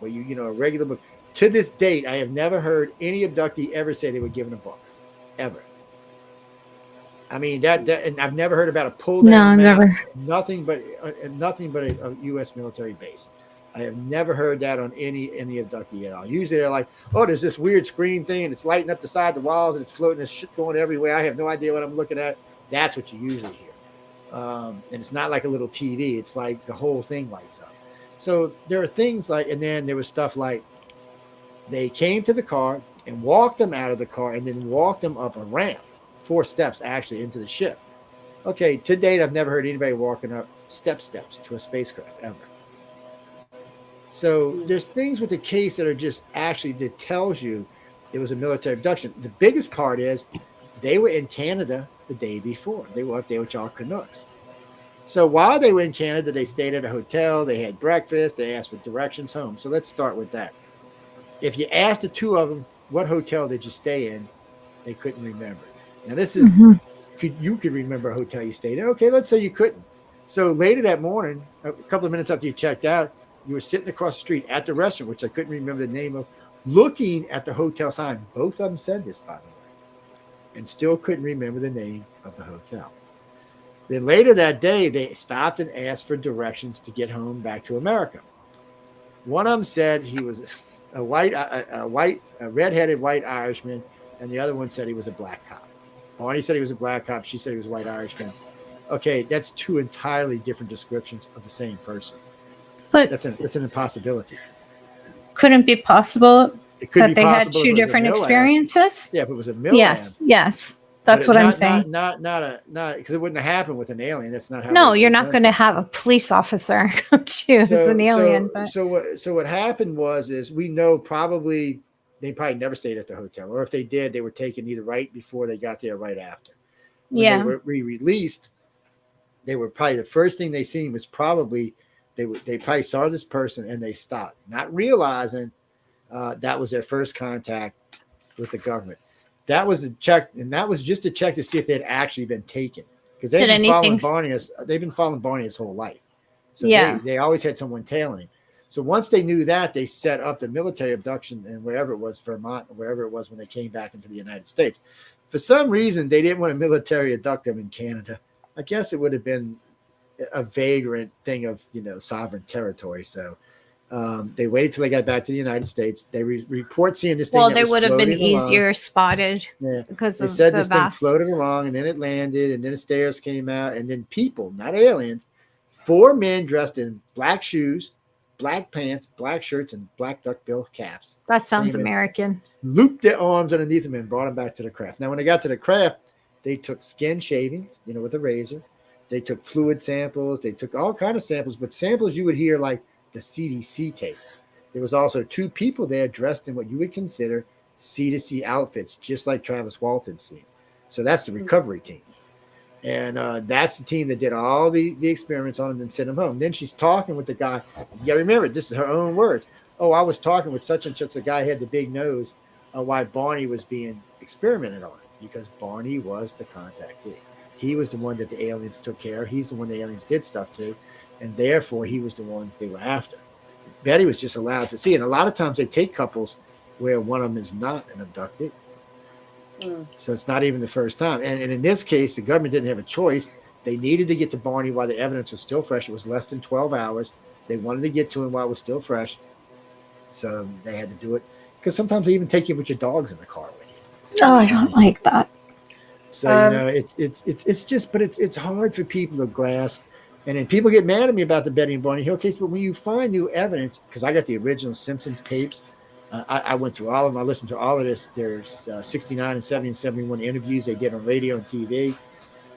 where a regular book. To this date, I have never heard any abductee ever say they were given a book, ever. I mean that and I've never heard about a pull down. No, never. Nothing but a U.S. military base. I have never heard that on any abductee at all. Usually they're like, oh, there's this weird screen thing and it's lighting up the side of the walls and it's floating. There's shit going everywhere. I have no idea what I'm looking at. That's what you usually hear. And it's not like a little TV. It's like the whole thing lights up. So there are things like, and then there was stuff like they came to the car and walked them out of the car and then walked them up a ramp. 4 steps actually into the ship. Okay, to date, I've never heard anybody walking up steps to a spacecraft ever. So there's things with the case that are just actually that tells you it was a military abduction. The biggest part is they were in Canada the day before. They were up there with y'all Canucks. So while they were in Canada, they stayed at a hotel, they had breakfast, they asked for directions home. So let's start with that. If you asked the two of them, what hotel did you stay in? They couldn't remember. Now this is, you could remember a hotel you stayed in. Okay, let's say you couldn't. So later that morning, a couple of minutes after you checked out, you were sitting across the street at the restaurant, which I couldn't remember the name of, looking at the hotel sign. Both of them said this, by the way, and still couldn't remember the name of the hotel. Then later that day, they stopped and asked for directions to get home back to America. One of them said he was a redheaded white Irishman, and the other one said he was a black cop. Barney said he was a black cop. She said he was a white Irishman. Okay, that's two entirely different descriptions of the same person. But that's an impossibility. Couldn't be possible that they had two if different experiences? Yeah, if it was a Mill Yes. That's what I'm saying. Not because it wouldn't have happened with an alien. That's not how. No, you're not going to have a police officer come to you as an alien. So what happened is we know they probably never stayed at the hotel, or if they did, they were taken either right before they got there, or right after. When they were re-released, they were probably the first thing they seen was probably they probably saw this person and they stopped, not realizing that was their first contact with the government. That was a check, and that was just a check to see if they had actually been taken, because they've been following Barney his whole life. So they always had someone tailing him. So once they knew that, they set up the military abduction in wherever it was, Vermont, or wherever it was when they came back into the United States. For some reason, they didn't want to military abduct them in Canada. I guess it would have been a vagrant thing of, sovereign territory. So they waited till they got back to the United States. They report seeing this thing. Well, they would have been easier spotted because they said this thing floated along, and then it landed, and then the stairs came out, and then people, not aliens, 4 men dressed in black shoes, black pants, black shirts, and black duckbill caps. That sounds American. Looped their arms underneath them and brought them back to the craft. Now, when they got to the craft, they took skin shavings, with a razor. They took fluid samples. They took all kinds of samples, but samples you would hear like the CDC tape. There was also 2 people there dressed in what you would consider C2C outfits, just like Travis Walton's seen. So that's the recovery team. And that's the team that did all the experiments on him and sent him home. Then she's talking with the guy. Yeah, remember, this is her own words. Oh, I was talking with such and such. The guy had the big nose. Why Barney was being experimented on, because Barney was the contactee. He was the one that the aliens took care of. He's the one the aliens did stuff to. And therefore, he was the ones they were after. Betty was just allowed to see. And a lot of times they take couples where one of them is not an abducted. So it's not even the first time. And in this case, the government didn't have a choice. They needed to get to Barney while the evidence was still fresh. It was less than 12 hours. They wanted to get to him while it was still fresh. So they had to do it. Because sometimes they even take you with your dogs in the car with you. Oh, I don't like that. So, it's just, but it's hard for people to grasp. And then people get mad at me about the Betty and Barney Hill case. But when you find new evidence, because I got the original Simpsons tapes, I went through all of them. I listened to all of this. There's 69 and 70 and 71 interviews they did on radio and TV.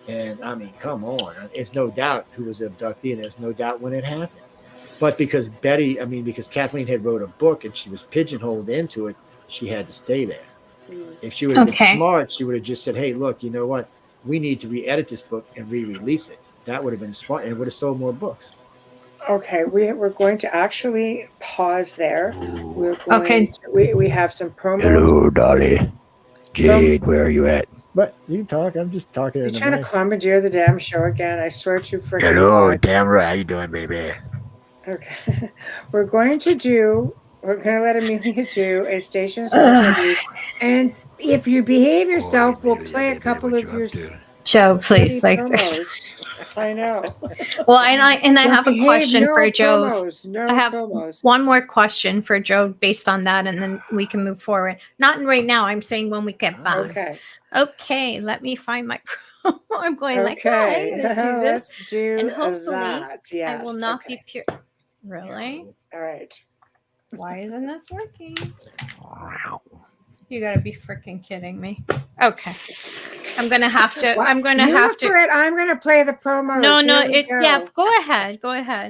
And I mean, come on. It's no doubt who was the abductee, and there's no doubt when it happened. But because because Kathleen had wrote a book and she was pigeonholed into it, she had to stay there. If she would have been smart, she would have just said, hey, look, you know what? We need to re-edit this book and re-release it. That would have been smart, and it would have sold more books. Okay, we're going to actually pause there. We have some promos. Hello, Dolly. Jade, where are you at? But you talk. I'm just talking. You're trying to commandeer the damn show again. I swear to freaking Hello, God. damn right. How you doing, baby? Okay. We're going to let Amelia do a station review. And if you behave yourself, we'll play a couple of your Joe, please. promos. I know. Well, I have a question for Joe. No I have promos. one more question for Joe based on that, and then we can move forward. Not right now. I'm saying when we get back. Okay. Let me find my promo. I'm going I'm going to do this. Let's do and hopefully that. Yes. I will not be pure. Really? All right. Why isn't this working? You gotta be freaking kidding me. Okay. I'm gonna have to. I'm gonna play the promo. Go ahead.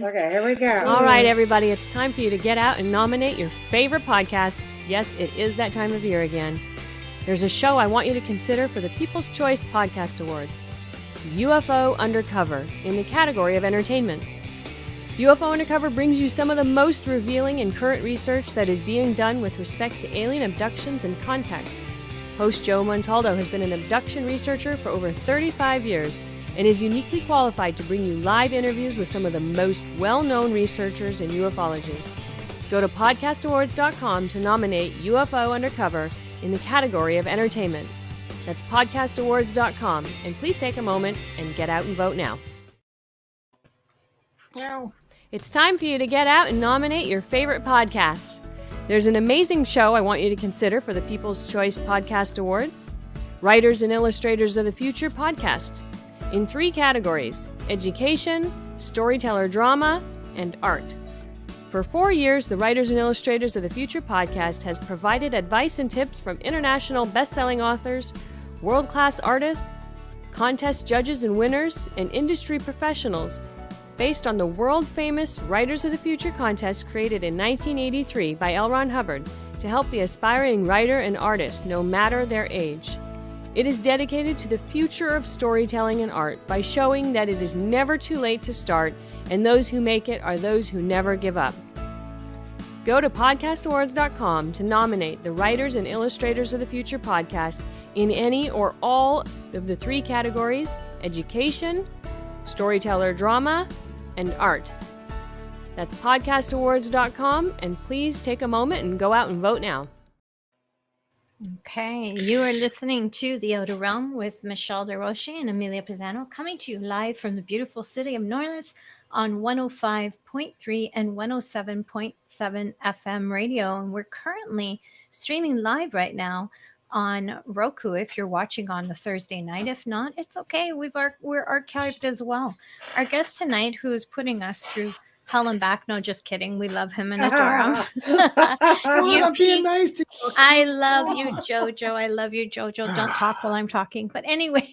Okay, here we go. All right, everybody, it's time for you to get out and nominate your favorite podcast. Yes, it is that time of year again. There's a show I want you to consider for the People's Choice Podcast Awards. UFO Undercover in the category of entertainment. UFO Undercover brings you some of the most revealing and current research that is being done with respect to alien abductions and contact. Host Joe Montaldo has been an abduction researcher for over 35 years and is uniquely qualified to bring you live interviews with some of the most well-known researchers in ufology. Go to podcastawards.com to nominate UFO Undercover in the category of entertainment. That's podcastawards.com, and please take a moment and get out and vote now. No. It's time for you to get out and nominate your favorite podcasts. There's an amazing show I want you to consider for the People's Choice Podcast Awards. Writers and Illustrators of the Future podcast in 3 categories: education, storyteller drama, and art. For 4 years, the Writers and Illustrators of the Future podcast has provided advice and tips from international best-selling authors, world-class artists, contest judges and winners, and industry professionals based on the world-famous Writers of the Future contest created in 1983 by L. Ron Hubbard to help the aspiring writer and artist no matter their age. It is dedicated to the future of storytelling and art by showing that it is never too late to start, and those who make it are those who never give up. Go to podcastawards.com to nominate the Writers and Illustrators of the Future podcast in any or all of the 3 categories: education, storyteller drama, and art. That's podcastawards.com, and please take a moment and go out and vote now. Okay, you are listening to The Outer Realm with Michelle Desrochers and Amelia Pisano, coming to you live from the beautiful city of New Orleans on 105.3 and 107.7 FM radio. And we're currently streaming live right now on Roku if you're watching on the Thursday night. If not, it's okay. We're archived as well. Our guest tonight, who is putting us through hell and back. No, just kidding. We love him and adore him. I'm being nice to you. I love you, Jojo. I love you, Jojo. Don't talk while I'm talking. But anyway,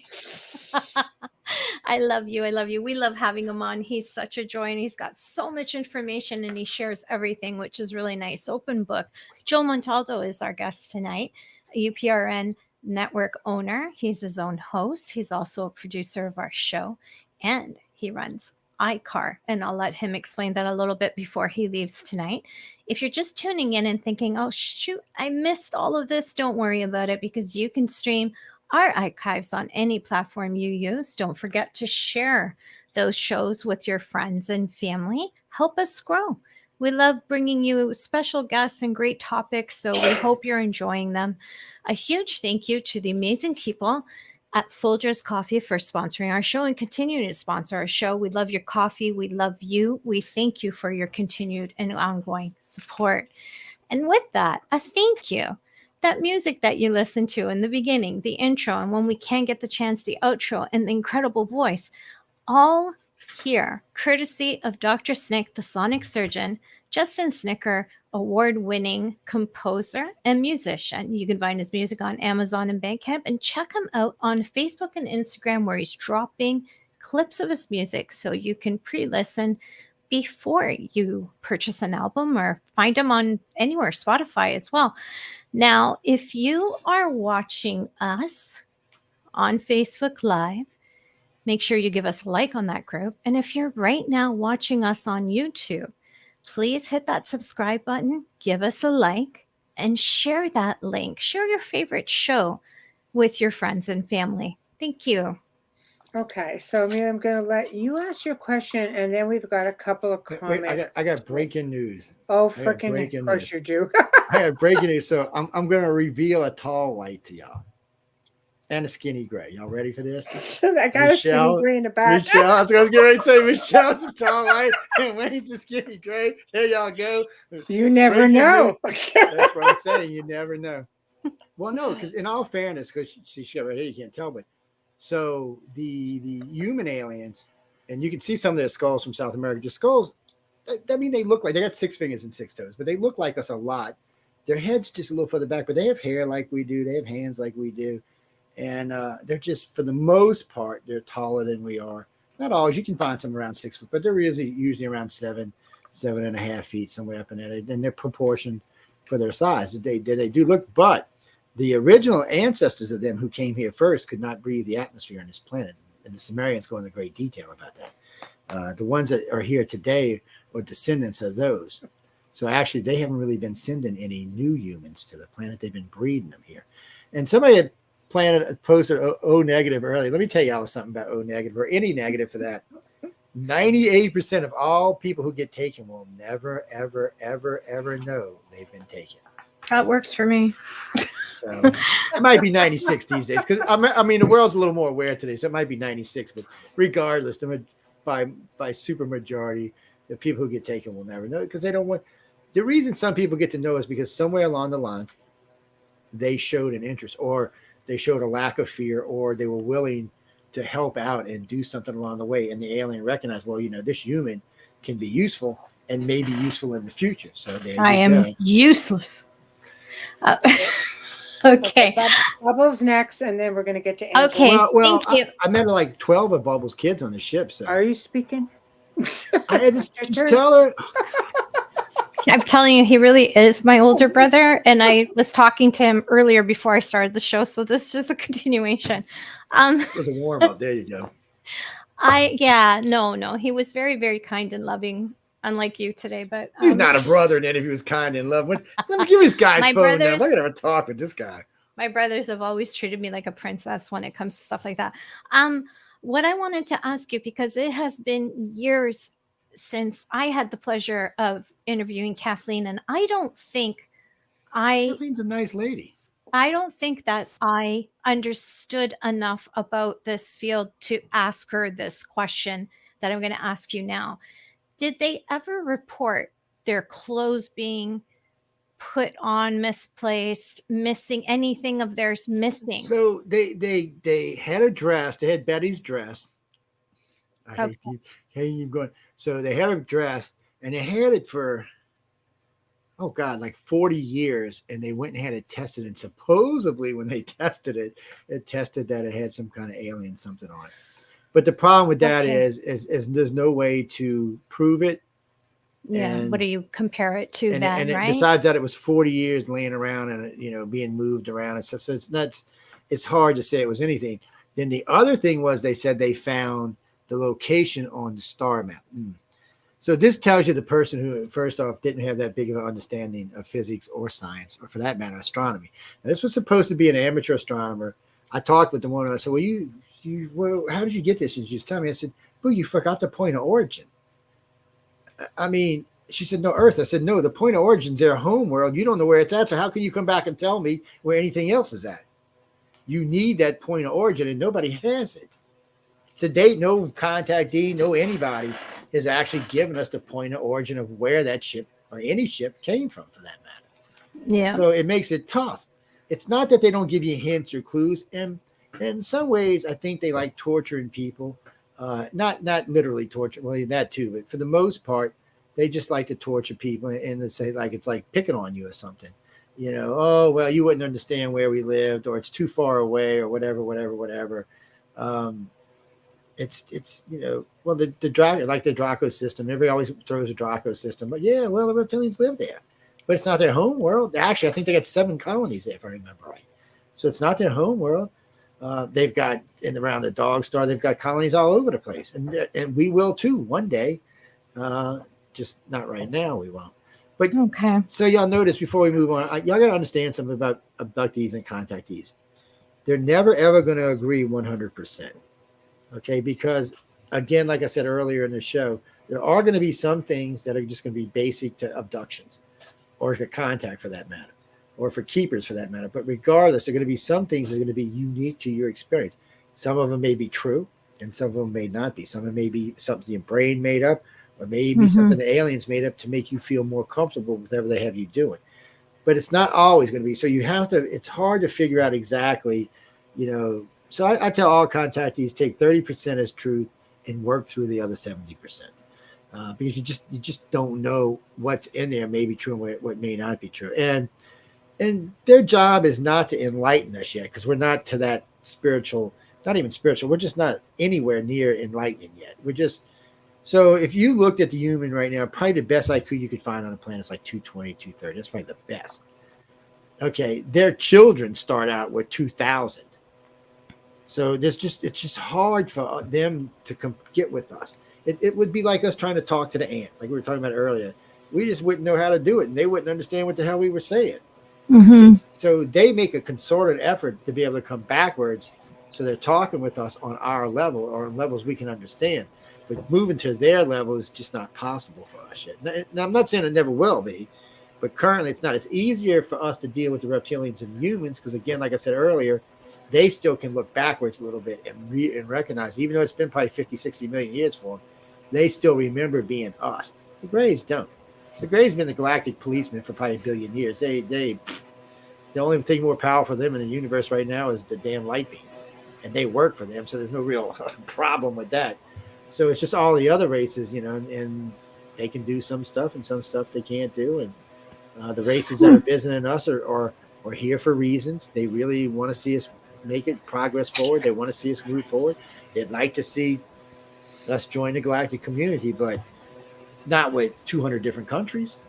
I love you. I love you. We love having him on. He's such a joy, and he's got so much information, and he shares everything, which is really nice. Open book. Joe Montaldo is our guest tonight, a UPRN network owner. He's his own host. He's also a producer of our show, and he runs iCar, and I'll let him explain that a little bit before he leaves tonight. If you're just tuning in and thinking, oh shoot, I missed all of this, don't worry about it, because you can stream our archives on any platform you use. Don't forget to share those shows with your friends and family. Help us grow. We love bringing you special guests and great topics, so we hope you're enjoying them. A huge thank you to the amazing people at Folgers Coffee for sponsoring our show and continuing to sponsor our show. We love your coffee. We love you. We thank you for your continued and ongoing support. And with that, a thank you. That music that you listened to in the beginning, the intro, and when we can get the chance, the outro, and the incredible voice, all here, courtesy of Dr. Snick, the sonic surgeon, Justin Snicker, award-winning composer and musician. You can find his music on Amazon and Bandcamp, and check him out on Facebook and Instagram, where he's dropping clips of his music so you can pre-listen before you purchase an album, or find him on anywhere, Spotify as well. Now, if you are watching us on Facebook Live, make sure you give us a like on that group. And if you're right now watching us on YouTube, please hit that subscribe button, give us a like, and share that link. Share your favorite show with your friends and family. Thank you. Okay, so Amelia, I'm going to let you ask your question, and then we've got a couple of comments. Wait, I got breaking news. Oh, freaking of course you do. I got breaking news. So I'm going to reveal a tall white to y'all. And a skinny gray. Y'all ready for this? I got Michelle, a skinny gray in the back. Michelle, I was going to get ready to say Michelle's a tall white and Wayne's a skinny gray. There y'all go. You never know. That's what I'm saying. You never know. Well, no, because in all fairness, because she got right here, you can't tell, but so the human aliens, and you can see some of their skulls from South America. Just skulls, I mean, they look like, they got 6 fingers and 6 toes, but they look like us a lot. Their head's just a little further back, but they have hair like we do. They have hands like we do. And they're just, for the most part, they're taller than we are. Not always. You can find some around 6 foot, but they're usually around 7.5 feet, somewhere up in there. And they're proportioned for their size. But they do look. But the original ancestors of them who came here first could not breathe the atmosphere on this planet. And the Sumerians go into great detail about that. The ones that are here today are descendants of those. So actually, they haven't really been sending any new humans to the planet. They've been breeding them here. And somebody had posted O negative earlier. Let me tell y'all something about O negative, or any negative for that. 98% of all people who get taken will never, ever, ever, ever know they've been taken. That works for me. So it might be 96 these days, because I mean the world's a little more aware today, so it might be 96. But regardless, by super majority, the people who get taken will never know, because they don't want. The reason some people get to know is because somewhere along the line they showed an interest, or they showed a lack of fear, or they were willing to help out and do something along the way, and the alien recognized, well, this human can be useful and may be useful in the future. So I am useless. Okay. Bubbles next, and then we're going to get to Angela. Okay. Well, thank you. I met like 12 of Bubbles' kids on the ship. So Are you speaking? I had to just tell her. I'm telling you, he really is my older brother. And I was talking to him earlier before I started the show. So this is just a continuation. It was a warm up. There you go. No. He was very, very kind and loving, unlike you today. But he's not a brother, and if he was kind and loving. Let me give this guy's phone now. I'm not gonna talk with this guy. My brothers have always treated me like a princess when it comes to stuff like that. What I wanted to ask you, because it has been years since I had the pleasure of interviewing Kathleen, and I don't think Kathleen's a nice lady. I don't think that I understood enough about this field to ask her this question that I'm going to ask you now. Did they ever report their clothes being put on misplaced, missing, anything of theirs missing? So they had a dress. They had Betty's dress. I hate you going. So they had a dress, and they had it for, oh God, like 40 years. And they went and had it tested. And supposedly when they tested it, it tested that it had some kind of alien something on it. But the problem with that is there's no way to prove it. Yeah. And, what do you compare it to then, right? Besides that, it was 40 years laying around and, being moved around and stuff. So it's hard to say it was anything. Then the other thing was they said they found the location on the star map. So this tells you the person who, first off, didn't have that big of an understanding of physics or science, or for that matter, astronomy. Now, this was supposed to be an amateur astronomer. I talked with the one, and I said, well, how did you get this? And she was telling me, I said, well, you forgot the point of origin. I mean, she said, no, Earth. I said, no, the point of origin's their home world. You don't know where it's at. So how can you come back and tell me where anything else is at? You need that point of origin, and nobody has it. To date, no contactee, no anybody has actually given us the point of origin of where that ship or any ship came from, for that matter. Yeah. So it makes it tough. It's not that they don't give you hints or clues. And in some ways, I think they like torturing people. Not literally torture, well, that too, but for the most part, they just like to torture people and they say like it's like picking on you or something. Oh, well, you wouldn't understand where we lived, or it's too far away, or whatever. It's well, the Draco, like the Draco system. Everybody always throws a Draco system, but yeah, well, the reptilians live there, but it's not their home world. Actually, I think they got 7 colonies there, if I remember right. So it's not their home world. They've got around the Dog Star, they've got colonies all over the place, and we will too one day. Just not right now, we won't. But okay. So y'all notice before we move on, y'all got to understand something about abductees and contactees. They're never ever going to agree 100%. Okay, because again, like I said earlier in the show, there are going to be some things that are just going to be basic to abductions, or to contact for that matter, or for keepers for that matter. But regardless, there are going to be some things that are going to be unique to your experience. Some of them may be true, and some of them may not be. Some of them may be something your brain made up, or maybe something the aliens made up to make you feel more comfortable with whatever they have you doing. But it's not always going to be. So you have to, it's hard to figure out exactly, So I tell all contactees, take 30% as truth and work through the other 70%. Because you just don't know what's in there may be true and what may not be true. And their job is not to enlighten us yet, because we're not to that spiritual, not even spiritual. We're just not anywhere near enlightening yet. So if you looked at the human right now, probably the best IQ you could find on the planet is like 220, 230. That's probably the best. Okay. Their children start out with 2,000. So it's just hard for them to get with us. It would be like us trying to talk to the ant, like we were talking about earlier. We just wouldn't know how to do it, and they wouldn't understand what the hell we were saying. Mm-hmm. So they make a concerted effort to be able to come backwards. So they're talking with us on our level or on levels we can understand. But moving to their level is just not possible for us yet. Now, I'm not saying it never will be, but currently it's not. It's easier for us to deal with the reptilians and humans because, again, like I said earlier, they still can look backwards a little bit and recognize, even though it's been probably 50, 60 million years for them, they still remember being us. The Greys don't. The Greys been the galactic policemen for probably a billion years. The only thing more powerful for them in the universe right now is the damn light beams, and they work for them, so there's no real problem with that. So it's just all the other races, and they can do some stuff and some stuff they can't do. And the races that are visiting us are here for reasons. They really want to see us make it progress forward. They want to see us move forward. They'd like to see us join the galactic community, but not with 200 different countries.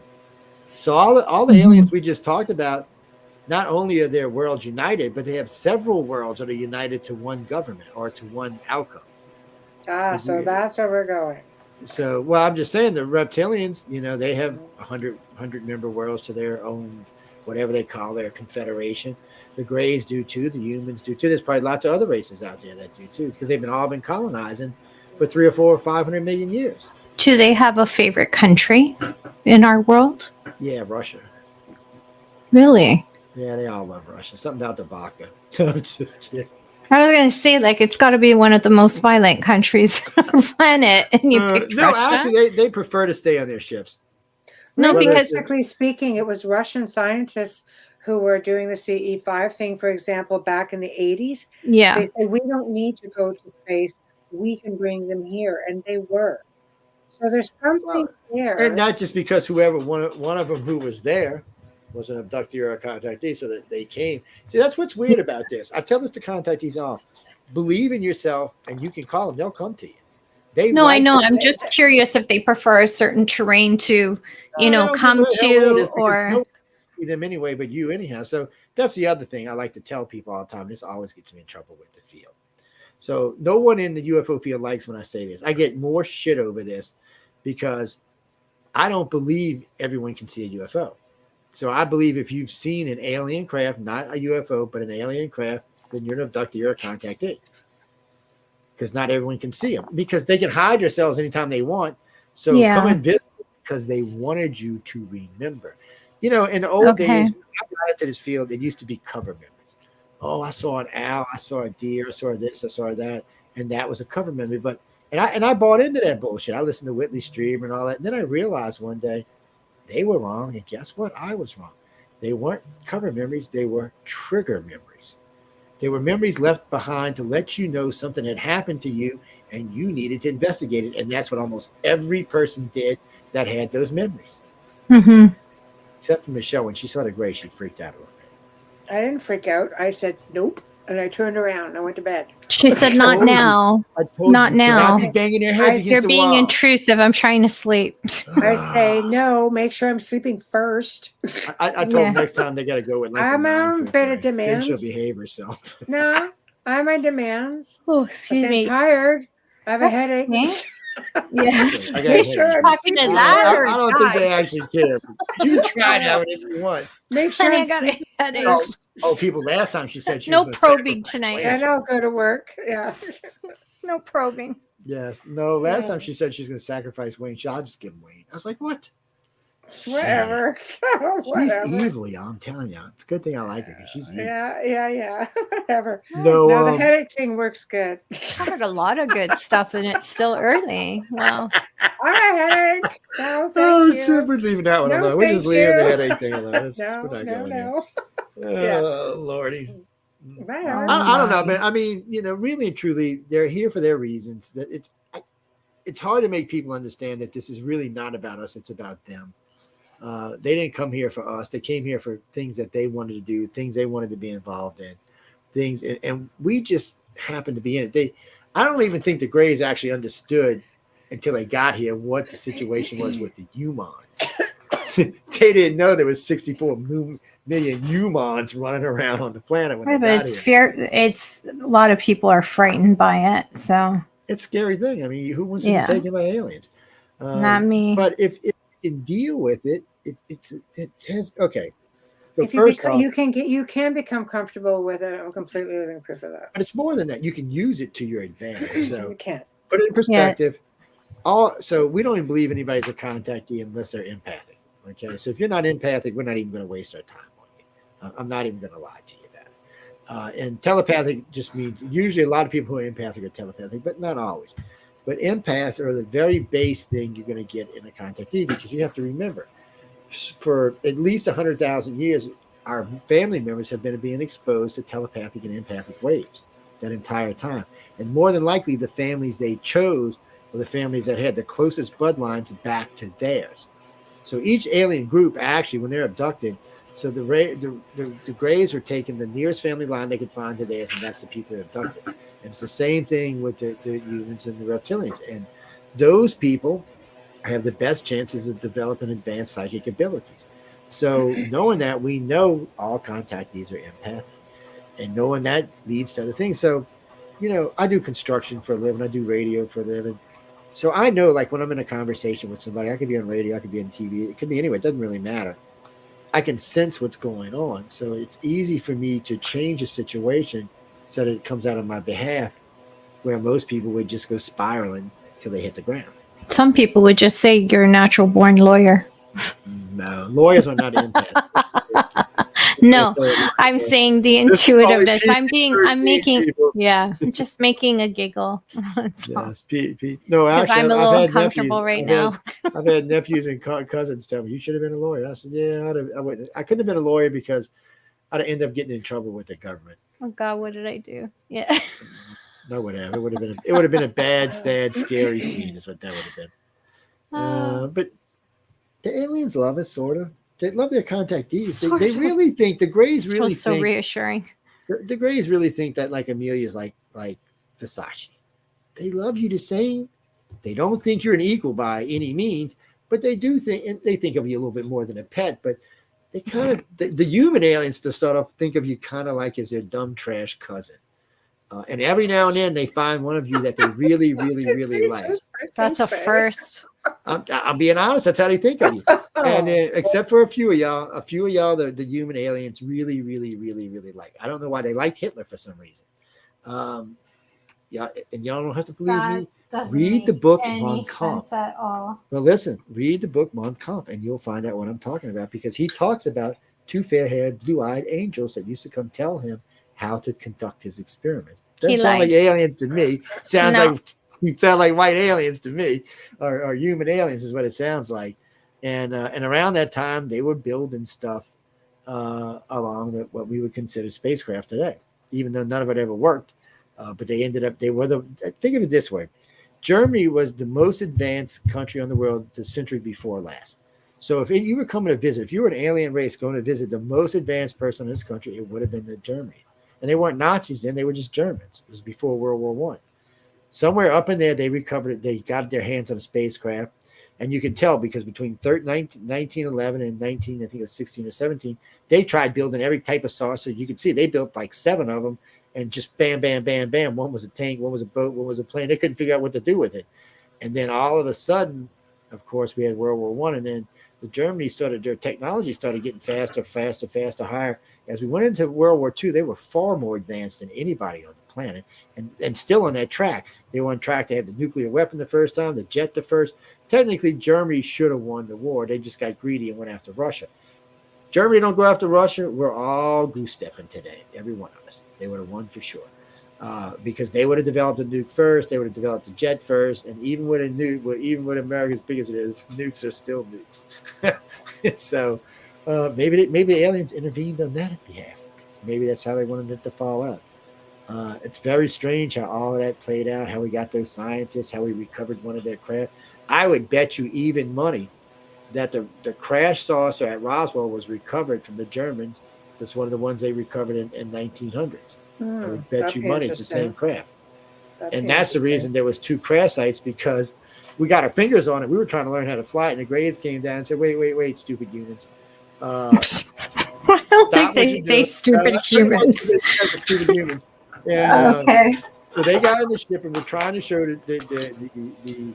So all the aliens we just talked about, not only are their worlds united, but they have several worlds that are united to one government or to one outcome. So that's where we're going. So, well, I'm just saying the reptilians, they have 100 member worlds to their own, whatever they call their confederation. The Greys do too. The humans do too. There's probably lots of other races out there that do too, because they've all been colonizing for 300 or 400 or 500 million years. Do they have a favorite country in our world? Yeah, Russia. Really? Yeah, they all love Russia. Something about the vodka. I'm just kidding. I was going to say, it's got to be one of the most violent countries on our planet, and you picked no, Russia? Actually, they prefer to stay on their ships. No, because realistically speaking, it was Russian scientists who were doing the CE5 thing, for example, back in the 80s. Yeah. They said, we don't need to go to space. We can bring them here. And they were. So there's something there. And not just because whoever, one of them who was there was an abductee or a contactee, so that they came. See, that's what's weird about this. I tell this to contactees all. Believe in yourself, and you can call them. They'll come to you. I know. I'm just curious if they prefer a certain terrain to, come to, or see them anyway, but you anyhow. So that's the other thing I like to tell people all the time. This always gets me in trouble with the field. So no one in the UFO field likes when I say this. I get more shit over this because I don't believe everyone can see a UFO. So I believe if you've seen an alien craft, not a UFO, but an alien craft, then you're an abductee or a contactee. Because not everyone can see them. Because they can hide themselves anytime they want. So come and visit because they wanted you to remember. In the old days, when I got into this field, it used to be cover memories. Oh, I saw an owl, I saw a deer, I saw this, I saw that. And that was a cover memory. And I bought into that bullshit. I listened to Whitley Strieber and all that. And then I realized one day, they were wrong, and guess what? I was wrong. They weren't cover memories. They were trigger memories. They were memories left behind to let you know something had happened to you, and you needed to investigate it. And that's what almost every person did that had those memories. Mm-hmm. Except for Michelle. When she saw the gray, she freaked out a little bit. I didn't freak out. I said, nope. And I turned around and I went to bed. She said, not now. Not now. Banging their heads You're being intrusive. I'm trying to sleep. I say, no, make sure I'm sleeping first. I told them next time they got to go with I'm on better demands. Then she'll behave herself. No, I'm on demands. Oh, excuse me. I'm tired. I have a headache. Yes. Make sure I'm talking to sleeping. that. I don't think they actually care. You can try that if you want. Make sure Honey, I'm I got a headache. People, last time she said she No was probing tonight. And I'll go to work. Yeah. No probing. Yes. No, last time she said she's going to sacrifice Wayne. I'll just give him Wayne. I was like, what? Whatever. She's evil, y'all. I'm telling you. It's a good thing I like her because she's evil. Yeah. Whatever. No, the headache thing works good. I heard a lot of good stuff, and it's still early. Wow. I have a headache. No, thank you. Shit, we're leaving that one No, alone. We're just thank leaving you. the headache thing alone. No. Oh, Lordy. Whatever. I don't know, man. I mean, really and truly, they're here for their reasons. That it's hard to make people understand that this is really not about us. It's about them. They didn't come here for us. They came here for things that they wanted to do, things they wanted to be involved in, things, and we just happened to be in it. I don't even think the Greys actually understood until they got here what the situation was with the humans. they didn't know there was 64 million humans running around on the planet when Yeah, they but got it's here. fear. It's a lot of people are frightened by it. So It's a scary thing. I mean, who wants to yeah, be taken by aliens? not me. But if you can deal with it, it has okay. So If you first become, off, you can become comfortable with it. I'm completely living proof of that. but it's more than that. You can use it to your advantage. So You can. put it in Yeah. perspective. So we don't even believe anybody's a contactee unless they're empathic. Okay, so if you're not empathic, we're not even going to waste our time on you. I'm not even going to lie to you about it. And telepathic just means usually a lot of people who are empathic are telepathic, but not always. But empaths are the very base thing you're going to get in a contactee, because you have to remember, for at least 100,000 years, our family members have been being exposed to telepathic and empathic waves that entire time. And more than likely, the families they chose were the families that had the closest bloodlines back to theirs. So each alien group, actually, when they're abducted, so the Greys are taking the nearest family line they could find to theirs, and that's the people they're abducted. And it's the same thing with the humans and the reptilians. And those people have the best chances of developing advanced psychic abilities. So knowing that, we know all contactees are empathic, and knowing that leads to other things. So, I do construction for a living. I do radio for a living. So I know, like, when I'm in a conversation with somebody, I could be on radio, I could be on TV, it could be anywhere. It doesn't really matter. I can sense what's going on. So it's easy for me to change a situation so that it comes out on my behalf, where most people would just go spiraling till they hit the ground. Some people would just say you're a natural born lawyer. No, lawyers are not empaths. No, I'm saying the intuitiveness. I'm just making a giggle. Yes, Pete. No, Because actually, I'm a I've little had uncomfortable nephews, right now. I've had nephews and cousins tell me, you should have been a lawyer. I said, yeah, I wouldn't. I couldn't have been a lawyer because I'd end up getting in trouble with the government. Oh God, what did I do? Yeah. No, whatever. It would have been a bad, sad, scary scene. Is what that would have been. But the aliens love us, sort of. They love their contactees. They really think the Greys really so think reassuring. the Greys really think that, like, Amelia's like Versace. They love you the same. They don't think you're an equal by any means, but they do think, and they think of you a little bit more than a pet. But they kind of the human aliens, to start off, think of you kind of like as their dumb trash cousin. And every now and then they find one of you that they really, really, really like. That's a first. I'm being honest. That's how they think of you. And except for a few of y'all, the human aliens really, really, really, really like. I don't know why they liked Hitler for some reason. Yeah, and y'all don't have to believe me. Read the book Mon Kampf. At all. Well, listen, read the book Mon Kampf, and you'll find out what I'm talking about, because he talks about two fair-haired, blue-eyed angels that used to come tell him how to conduct his experiments. Doesn't sound like aliens to me. Sound like white aliens to me, or human aliens is what it sounds like. And around that time, they were building stuff along what we would consider spacecraft today, even though none of it ever worked. But think of it this way. Germany was the most advanced country on the world the century before last. So if you were coming to visit, if you were an alien race going to visit the most advanced person in this country, it would have been the Germany. And they weren't Nazis then, they were just Germans. It was before World War I. Somewhere up in there, they recovered it. They got their hands on a spacecraft. And you can tell, because between 1911 and 16 or 17, they tried building every type of saucer you could see. They built like 7 of them, and just bam, bam, bam, bam. One was a tank, one was a boat, one was a plane. They couldn't figure out what to do with it. And then all of a sudden, of course, we had World War I, and then their technology started getting faster, higher. As we went into World War II, they were far more advanced than anybody on the planet, and still on that track. They were on track to have the nuclear weapon the first time, the jet the first. Technically, Germany should have won the war. They just got greedy and went after Russia. Germany don't go after Russia. We're all goose-stepping today, every one of us. They would have won for sure. Because they would have developed a nuke first, they would have developed a jet first, and even with a nuke, even with America as big as it is, nukes are still nukes. So maybe the aliens intervened on that behalf. Maybe that's how they wanted it to fall out. It's very strange how all of that played out, how we got those scientists, how we recovered one of their craft. I would bet you even money that the crash saucer at Roswell was recovered from the Germans. That's one of the ones they recovered in 1900s. I would bet you money it's the same craft. And that's the reason there was 2 crash sites, because we got our fingers on it. We were trying to learn how to fly it, and the Greys came down and said, wait, stupid humans. I don't think they say stupid humans. Stupid humans. And Okay. so they got in the ship and were trying to show the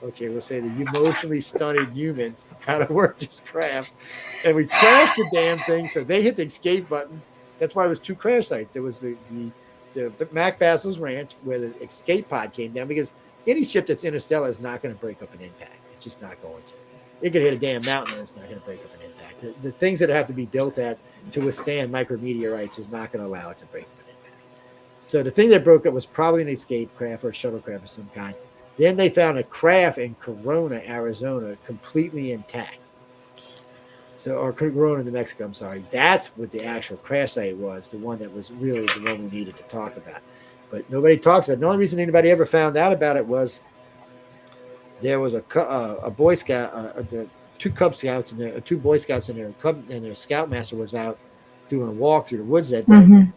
okay, we'll say the emotionally stunted humans how to work this craft. And we crashed the damn thing. So they hit the escape button. That's why it was 2 crash sites. There was the Mac Basil's Ranch where the escape pod came down, because any ship that's interstellar is not going to break up an impact. It's just not going to. It could hit a damn mountain and it's not going to break up an impact. The things that have to be built at to withstand micrometeorites is not going to allow it to break up an impact. So the thing that broke up was probably an escape craft or a shuttlecraft of some kind. Then they found a craft in Corona, Arizona, completely intact. So, or Corona, New Mexico, I'm sorry. That's what the actual crash site was, the one that was really the one we needed to talk about. But nobody talks about it. The only reason anybody ever found out about it was there was a Boy Scout, the 2 Cub Scouts and there, 2 Boy Scouts and their Scoutmaster was out doing a walk through the woods that day. Mm-hmm.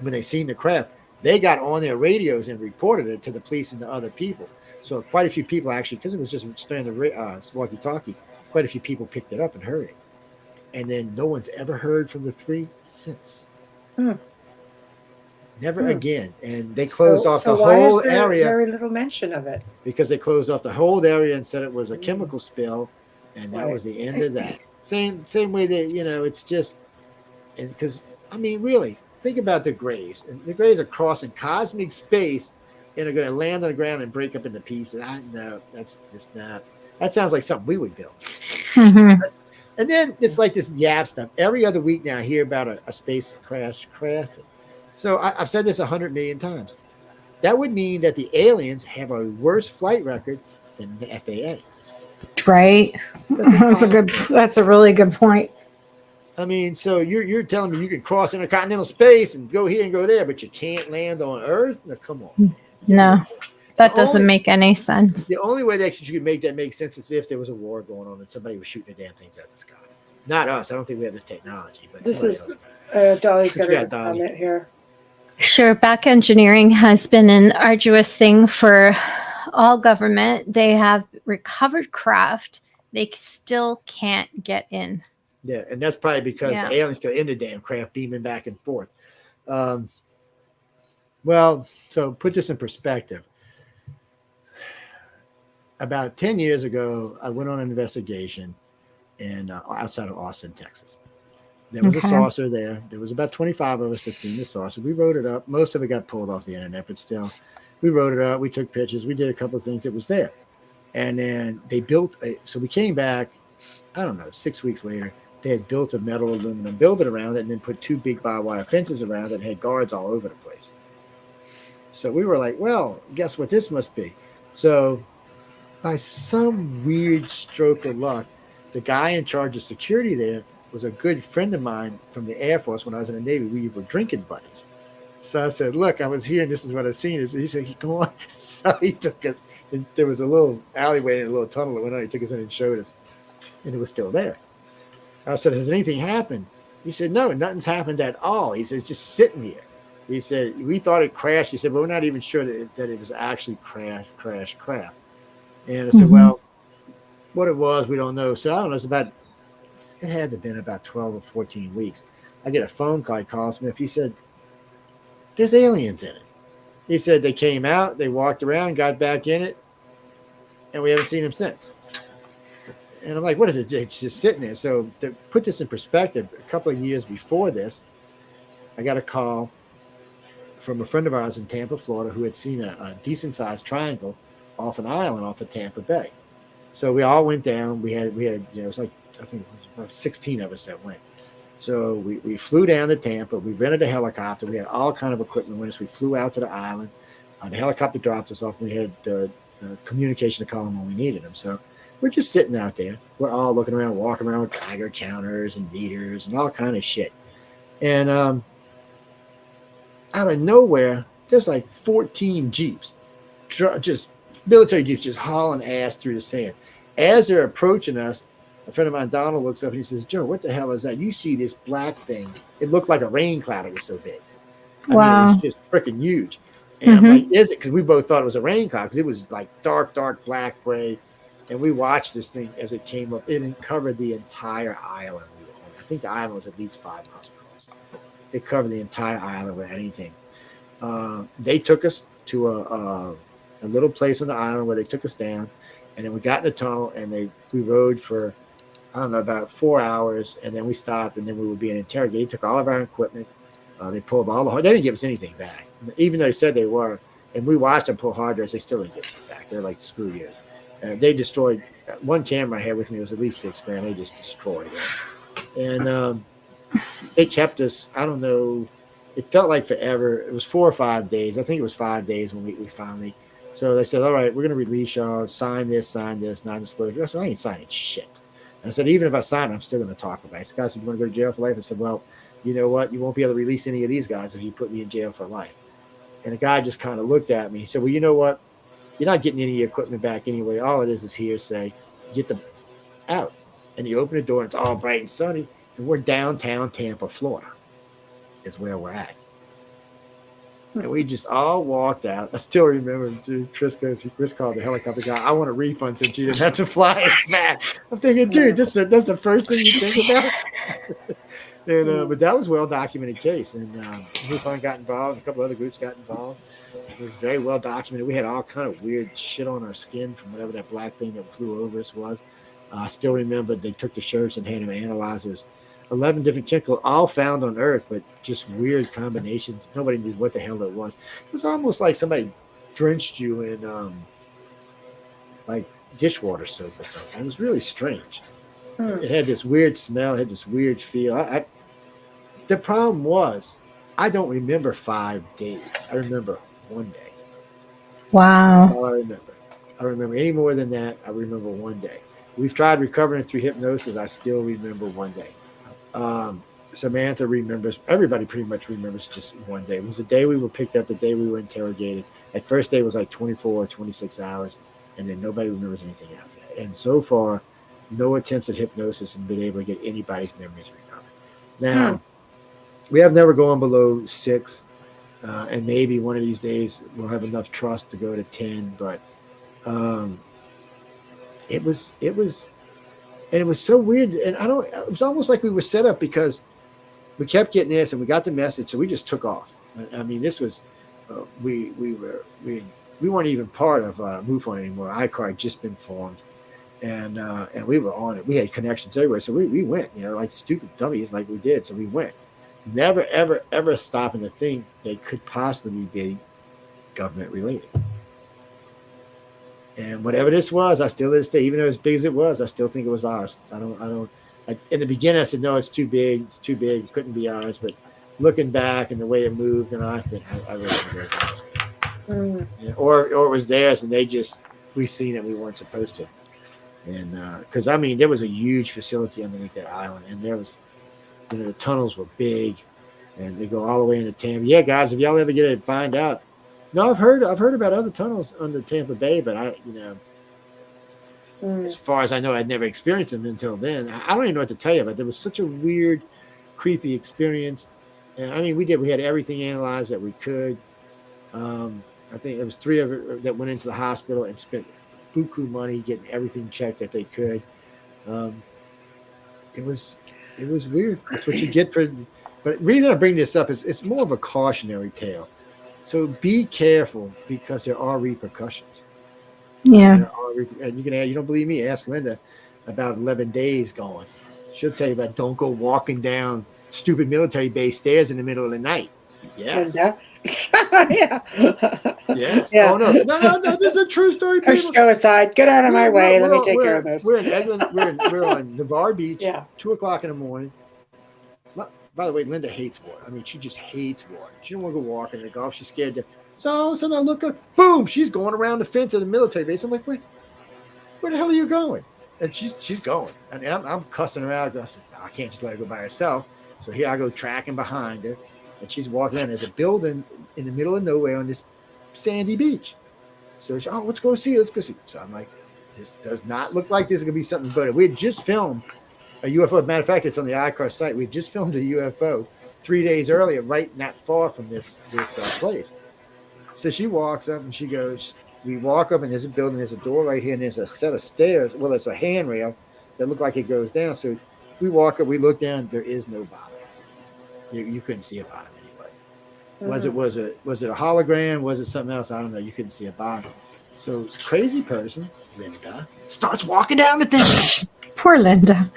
When they seen the craft, they got on their radios and reported it to the police and to other people. So quite a few people actually, because it was just standard walkie-talkie, quite a few people picked it up and heard it. And then no one's ever heard from the 3 since. Never again. And they closed off the whole area. Very little mention of it. Because they closed off the whole area and said it was a chemical spill, and that was the end of that. Same way that, it's just, and because, I mean, really, think about the Greys. And the Greys are crossing cosmic space and are going to land on the ground and break up into pieces. No, that's just not. That sounds like something we would build. Mm-hmm. And then it's like this yap stuff. Every other week now I hear about a space crash. So I've said this 100 million times. That would mean that the aliens have a worse flight record than the FAA. Right. That's a really good point. I mean, so you're telling me you can cross intercontinental space and go here and go there, but you can't land on Earth? No, come on. No, that doesn't make any sense. The only way that you could make that make sense is if there was a war going on and somebody was shooting the damn things out the sky. Not us. I don't think we have the technology. But this is Dolly's got a comment here. Sure. Back engineering has been an arduous thing for all government. They have recovered craft. They still can't get in. Yeah, and that's probably because the aliens still in the damn craft beaming back and forth. Well, so put this in perspective. About 10 years ago, I went on an investigation outside of Austin, Texas. There was a saucer there. There was about 25 of us that seen the saucer. We wrote it up. Most of it got pulled off the internet, but still, we wrote it up. We took pictures. We did a couple of things. It was there. And then they built so we came back, I don't know, 6 weeks later. They had built a metal aluminum building around it and then put 2 big barbed wire fences around it and had guards all over the place. So we were like, well, guess what this must be? So by some weird stroke of luck, the guy in charge of security there was a good friend of mine from the Air Force when I was in the Navy. We were drinking buddies. So I said, look, I was here and this is what I've seen. He said, come on. So he took us. And there was a little alleyway and a little tunnel that went on. He took us in and showed us. And it was still there. I said, has anything happened? He said, no, nothing's happened at all. He said, it's just sitting here. He said, we thought it crashed. He said, but we're not even sure that it was actually crash. And I said, well, what it was, we don't know. So I don't know. It had to have been about 12 or 14 weeks. I get a phone call. He calls me up. He said, there's aliens in it. He said they came out, they walked around, got back in it, and we haven't seen them since. And I'm like, what is it? It's just sitting there. So to put this in perspective, a couple of years before this, I got a call from a friend of ours in Tampa, Florida, who had seen a decent-sized triangle off an island off of Tampa Bay. So we all went down. We had it was like, I think it was about 16 of us that went. So we flew down to Tampa. We rented a helicopter. We had all kind of equipment with us. We flew out to the island. The helicopter dropped us off. We had communication to call them when we needed them. So we're just sitting out there. We're all looking around, walking around with Geiger counters and meters and all kind of shit. And out of nowhere, there's like 14 Jeeps, just military Jeeps, just hauling ass through the sand. As they're approaching us, a friend of mine, Donald, looks up and he says, Joe, what the hell is that? You see this black thing. It looked like a rain cloud. It was so big. I mean, it was just freaking huge. And I'm like, is it? Because we both thought it was a rain cloud because it was like dark black gray. And we watched this thing as it came up. It covered the entire island. I think the island was at least 5 miles across. It covered the entire island without anything. They took us to a little place on the island where they took us down. And then we got in the tunnel and we rode for, I don't know, about 4 hours. And then we stopped and then we were being interrogated. They took all of our equipment. They pulled all the hard. They didn't give us anything back, even though they said they were. And we watched them pull hard drives. They still didn't give us it back. They're like, screw you. They destroyed one camera I had with me. It was at least $6,000. They just destroyed it. And they kept us. I don't know. It felt like forever. It was 4 or 5 days. I think it was 5 days when we finally. So they said, all right, we're going to release y'all. Sign this, non-disclosure. I said, I ain't signing shit. And I said, even if I sign it, I'm still going to talk about it. This guy said, you want to go to jail for life? I said, well, you know what? You won't be able to release any of these guys if you put me in jail for life. And the guy just kind of looked at me. He said, well, you know what? You're not getting any of your equipment back anyway. All it is hearsay. Get them out. And you open the door, and it's all bright and sunny. And we're downtown Tampa, Florida, is where we're at. And we just all walked out. I still remember, dude, Chris called the helicopter guy. I want a refund since you didn't have to fly us back. I'm thinking, dude, that's the first thing you think about. And but that was a well-documented case. And MUFON got involved. A couple other groups got involved. It was very well-documented. We had all kind of weird shit on our skin from whatever that black thing that flew over us was. I still remember they took the shirts and had them analyzed. It was 11 different chemicals, all found on Earth, but just weird combinations. Nobody knew what the hell it was. It was almost like somebody drenched you in like dishwater soap or something. It was really strange. It had this weird smell, it had this weird feel. The problem was, I don't remember 5 days. I remember 1 day. Wow. That's all I remember. I don't remember any more than that. I remember 1 day. We've tried recovering through hypnosis. I still remember 1 day. Samantha remembers, everybody pretty much remembers just 1 day. It was the day we were picked up, the day we were interrogated. That first day was like 24 or 26 hours, and then nobody remembers anything after that. And so far, no attempts at hypnosis and been able to get anybody's memories recovered. Now, we have never gone below 6, and maybe one of these days we'll have enough trust to go to 10, but it was so weird. And it was almost like we were set up because we kept getting this and we got the message. So we just took off. I mean, this was, we weren't even part of MUFON anymore. ICAR had just been formed and we were on it. We had connections everywhere. So we went, like stupid dummies like we did. So we went, never, ever, ever stopping to think they could possibly be government related. And whatever this was, I still to this day, even though as big as it was, I still think it was ours. In the beginning, I said, no, it's too big. It's too big. It couldn't be ours. But looking back and the way it moved, and I think I really think it was ours. Yeah, or it was theirs, and we seen it. We weren't supposed to. And because there was a huge facility underneath that island, and there was, the tunnels were big, and they go all the way into Tampa. Yeah, guys, if y'all ever get to find out. No, I've heard about other tunnels under Tampa Bay, but as far as I know, I'd never experienced them until then. I don't even know what to tell you, but there was such a weird, creepy experience. And we had everything analyzed that we could. I think it was 3 of it that went into the hospital and spent buku money getting everything checked that they could. It was weird. That's what you get for. But the reason I bring this up is it's more of a cautionary tale. So be careful because there are repercussions. Yeah. And you don't believe me? Ask Linda about 11 days gone. She'll tell you about don't go walking down stupid military base stairs in the middle of the night. Yes. Yeah. Yes. Yeah. Oh no. This is a true story. Push People. Joe aside. Get out of my way. Let me take care of this. We're in Eglin. We're on Navarre Beach. Yeah. 2:00 in the morning. By the way, Linda hates water. She just hates water. She don't want to go walking in the Gulf. She's scared to. So I look up, boom, she's going around the fence of the military base. I'm like, where the hell are you going? And she's going. And I'm cussing her out. I said, I can't just let her go by herself. So here I go tracking behind her. And she's walking in. There's a building in the middle of nowhere on this sandy beach. So she, let's go see. So I'm like, this does not look like this is going to be something good. We had just filmed a UFO. Matter of fact, it's on the ICAR site. We just filmed a UFO 3 days earlier, right not far from this place. So she walks up and she goes, we walk up and there's a building, there's a door right here, and there's a set of stairs. Well, it's a handrail that look like it goes down. So we walk up, we look down, there is no bottom. You couldn't see a bottom anyway. Was it a hologram? Was it something else? I don't know. You couldn't see a bottom. So this crazy person, Linda, starts walking down the thing. Poor Linda.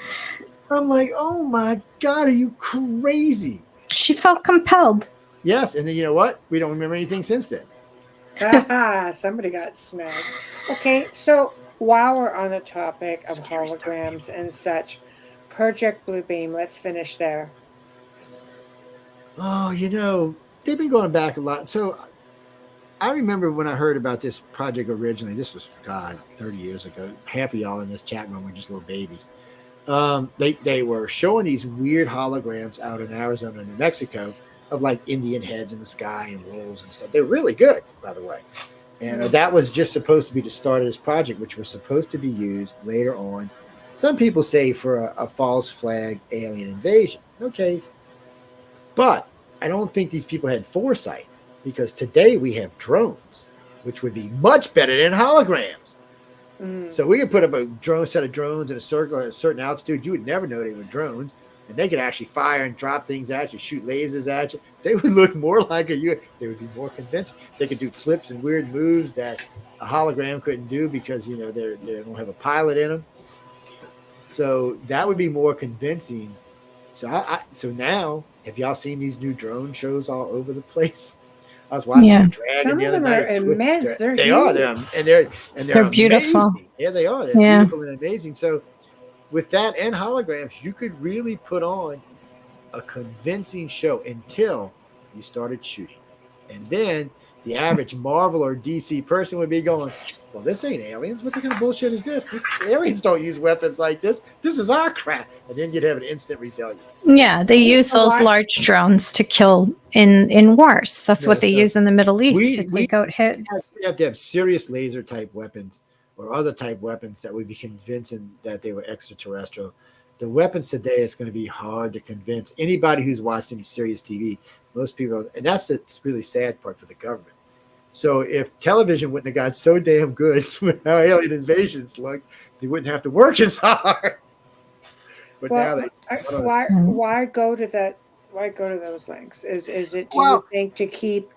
I'm like, oh my God, are you crazy? She felt compelled. Yes, and then you know what? We don't remember anything since then. Somebody got snagged. Okay, so while we're on the topic of holograms and such, Project Bluebeam, let's finish there. Oh, they've been going back a lot. So I remember when I heard about this project originally, this was, 30 years ago. Half of y'all in this chat room were just little babies. They were showing these weird holograms out in Arizona and New Mexico of like Indian heads in the sky and wolves and stuff. They're really good, by the way. And that was just supposed to be the start of this project, which was supposed to be used later on. Some people say for a false flag alien invasion. Okay. But I don't think these people had foresight, because today we have drones, which would be much better than holograms. So we could put up a set of drones in a circle at a certain altitude. You would never know they were drones. And they could actually fire and drop things at you, shoot lasers at you. They would look more like they would be more convincing. They could do flips and weird moves that a hologram couldn't do because, they don't have a pilot in them. So that would be more convincing. So now, have y'all seen these new drone shows all over the place? I was watching a dragon. Some of them are immense. They're beautiful. Amazing. Yeah, they are. They're beautiful and amazing. So with that and holograms, you could really put on a convincing show until you started shooting. And then the average Marvel or DC person would be going, well, this ain't aliens. What kind of bullshit is this? Aliens don't use weapons like this. This is our crap. And then you'd have an instant rebellion. Yeah, they use those large drones to kill in wars. That's what they use in the Middle East to take out hits. You have to have serious laser type weapons or other type weapons that would be convincing that they were extraterrestrial. The weapons today, it's going to be hard to convince anybody who's watched any serious TV. Most people, and that's the really sad part for the government. So if television wouldn't have got so damn good with how alien invasions look, they wouldn't have to work as hard. But now why go to that? Why go to those lengths? Is it you think to keep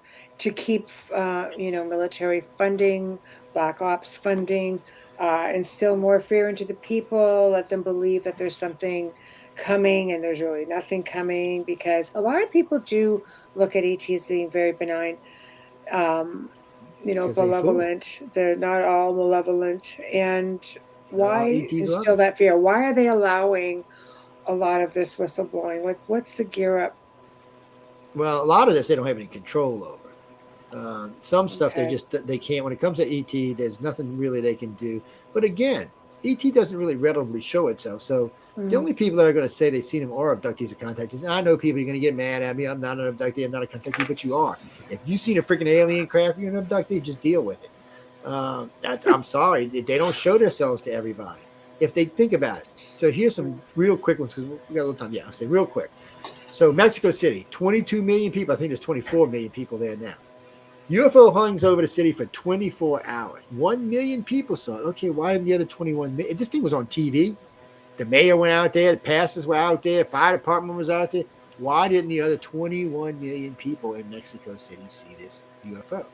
military funding, black ops funding, instill more fear into the people, let them believe that there's something coming and there's really nothing coming? Because a lot of people do look at ETs being very benign, malevolent. They're not all malevolent. And why instill that fear? Why are they allowing a lot of this whistleblowing? What's the gear up? Well, a lot of this they don't have any control over. Some stuff they can't. When it comes to ET, there's nothing really they can do. But again, ET doesn't really readily show itself. So the only people that are going to say they've seen him are abductees or contactees. And I know people are going to get mad at me. I'm not an abductee. I'm not a contactee, but you are. If you've seen a freaking alien craft, you're an abductee. Just deal with it. I'm sorry. They don't show themselves to everybody. If they think about it. So here's some real quick ones because we got a little time. Yeah, I'll say real quick. So Mexico City, 22 million people. I think there's 24 million people there now. UFO hangs over the city for 24 hours. 1 million people saw it. Okay, why didn't the other 21 million? This thing was on TV. The mayor went out there. The pastors were out there. The fire department was out there. Why didn't the other 21 million people in Mexico City see this UFO?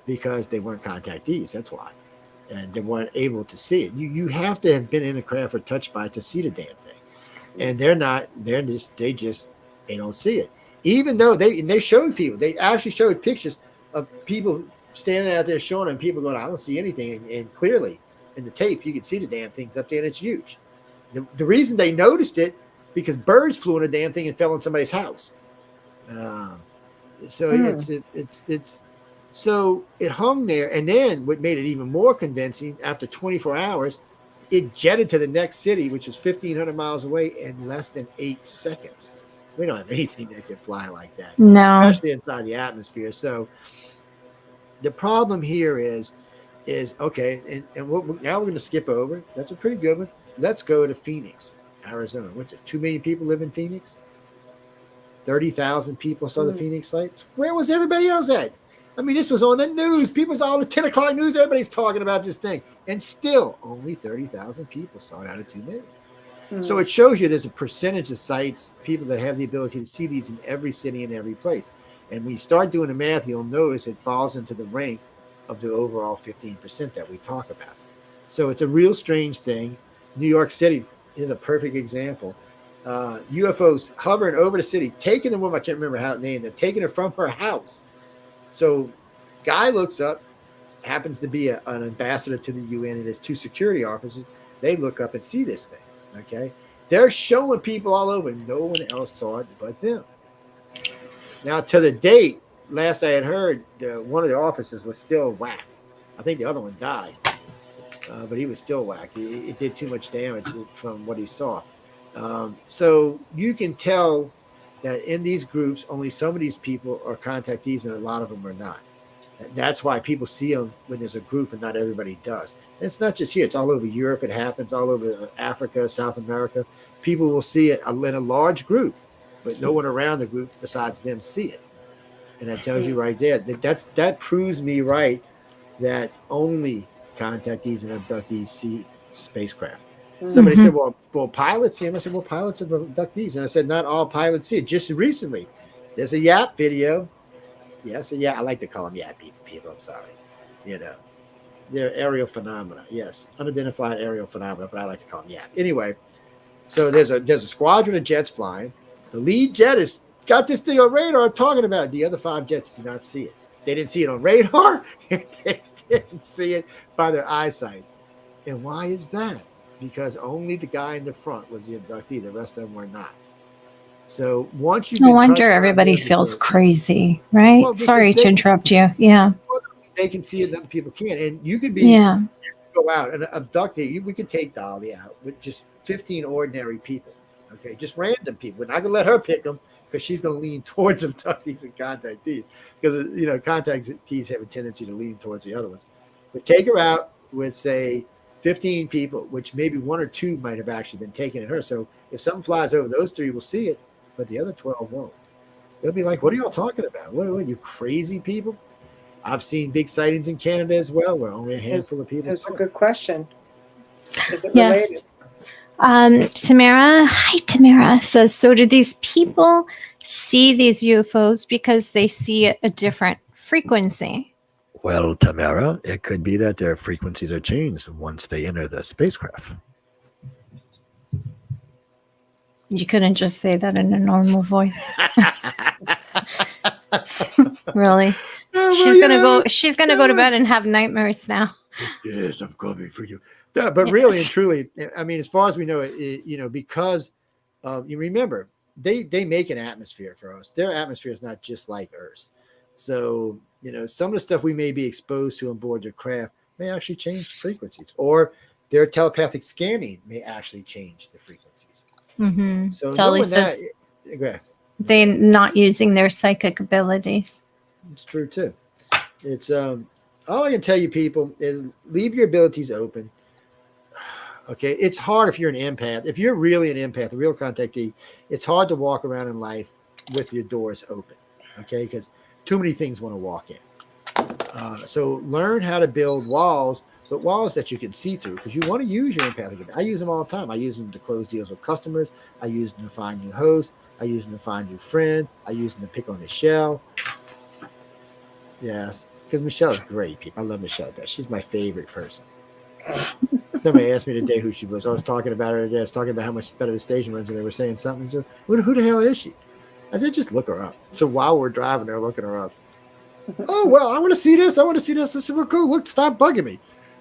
Because they weren't contactees. That's why. And they weren't able to see it. You have to have been in a craft or touched by it to see the damn thing. And they're not. They don't see it. Even though they showed people, they actually showed pictures of people standing out there showing them, people going, I don't see anything. And clearly in the tape, you can see the damn things up there and it's huge. The reason they noticed it, because birds flew in a damn thing and fell in somebody's house. So it hung there. And then what made it even more convincing, after 24 hours, it jetted to the next city, which is 1,500 miles away in less than 8 seconds. We don't have anything that can fly like that, especially inside the atmosphere. So the problem here is okay, and now we're going to skip over. That's a pretty good one. Let's go to Phoenix, Arizona. What's it? 2 million people live in Phoenix. 30,000 people saw the Phoenix Lights. Where was everybody else at? I mean, this was on the news. People's all the 10 o'clock news. Everybody's talking about this thing. And still, only 30,000 people saw it out of 2 million. So it shows you there's a percentage of sites, people that have the ability to see these in every city and every place. And when you start doing the math, you'll notice it falls into the rank of the overall 15% that we talk about. So it's a real strange thing. New York City is a perfect example. UFOs hovering over the city, taking the woman, I can't remember how named, they're taking her from her house. So guy looks up, happens to be an ambassador to the UN and his 2 security officers. They look up and see this thing. Okay, they're showing people all over. No one else saw it but them. Now, to the date, last I had heard, one of the officers was still whacked. I think the other one died, but he was still whacked. It did too much damage from what he saw. So you can tell that in these groups, only some of these people are contactees, and a lot of them are not. That's why people see them when there's a group and not everybody does. And it's not just here. It's all over Europe. It happens all over Africa, South America. People will see it in a large group, but no one around the group besides them see it. And that tells you right there that proves me right that only contactees and abductees see spacecraft. Somebody said, well, pilots see them. I said, well, pilots are abductees. And I said, not all pilots see it. Just recently, there's a YAP video. Yes, I like to call them YAP people. I'm sorry. They're aerial phenomena. Yes, unidentified aerial phenomena, but I like to call them YAP. Anyway, so there's a squadron of jets flying. The lead jet has got this thing on radar talking about it. The other 5 jets did not see it. They didn't see it on radar. They didn't see it by their eyesight. And why is that? Because only the guy in the front was the abductee. The rest of them were not. So once you, no wonder everybody feels crazy, right? Well, sorry to interrupt you. Yeah, they can see it, and other people can't. And you could be go out and abduct it. We could take Dolly out with just 15 ordinary people. Okay, just random people. We're not gonna let her pick them because she's gonna lean towards abductees and contactees because contactees have a tendency to lean towards the other ones. But take her out with say 15 people, which maybe 1 or 2 might have actually been taken at her. So if something flies over, those 3 will see it, but the other 12 won't. They'll be like, what are y'all talking about? What are you crazy people? I've seen big sightings in Canada as well, where only a handful of people. That's a good question. Is it related? Yes. Tamara says, so do these people see these UFOs because they see a different frequency? Well, Tamara, it could be that their frequencies are changed once they enter the spacecraft. You couldn't just say that in a normal voice. Really? She's gonna go to bed and have nightmares now. Yes, I'm coming for you. Yeah, but really and truly, I mean, as far as we know, because you remember, they make an atmosphere for us. Their atmosphere is not just like Earth's. So, some of the stuff we may be exposed to on board their craft may actually change frequencies, or their telepathic scanning may actually change the frequencies. Mm-hmm. So Dolly says they're not using their psychic abilities. It's true too. It's all I can tell you, people, is leave your abilities open. Okay, it's hard if you're an empath. If you're really an empath, a real contactee, it's hard to walk around in life with your doors open. Okay, because too many things want to walk in. So learn how to build walls, but walls that you can see through, because you want to use your empathic ability. I use them all the time. I use them to close deals with customers. I use them to find new hosts. I use them to find new friends. I use them to pick on Michelle. Yes, because Michelle is great, people. I love Michelle. She's my favorite person. Somebody asked me today who she was. I was talking about her today. I was talking about how much better the station runs, and they were saying something. So, who the hell is she? I said, just look her up. So while we're driving, they're looking her up. Oh, well, I want to see this. I want to see this. I said, well, go look. Stop bugging me.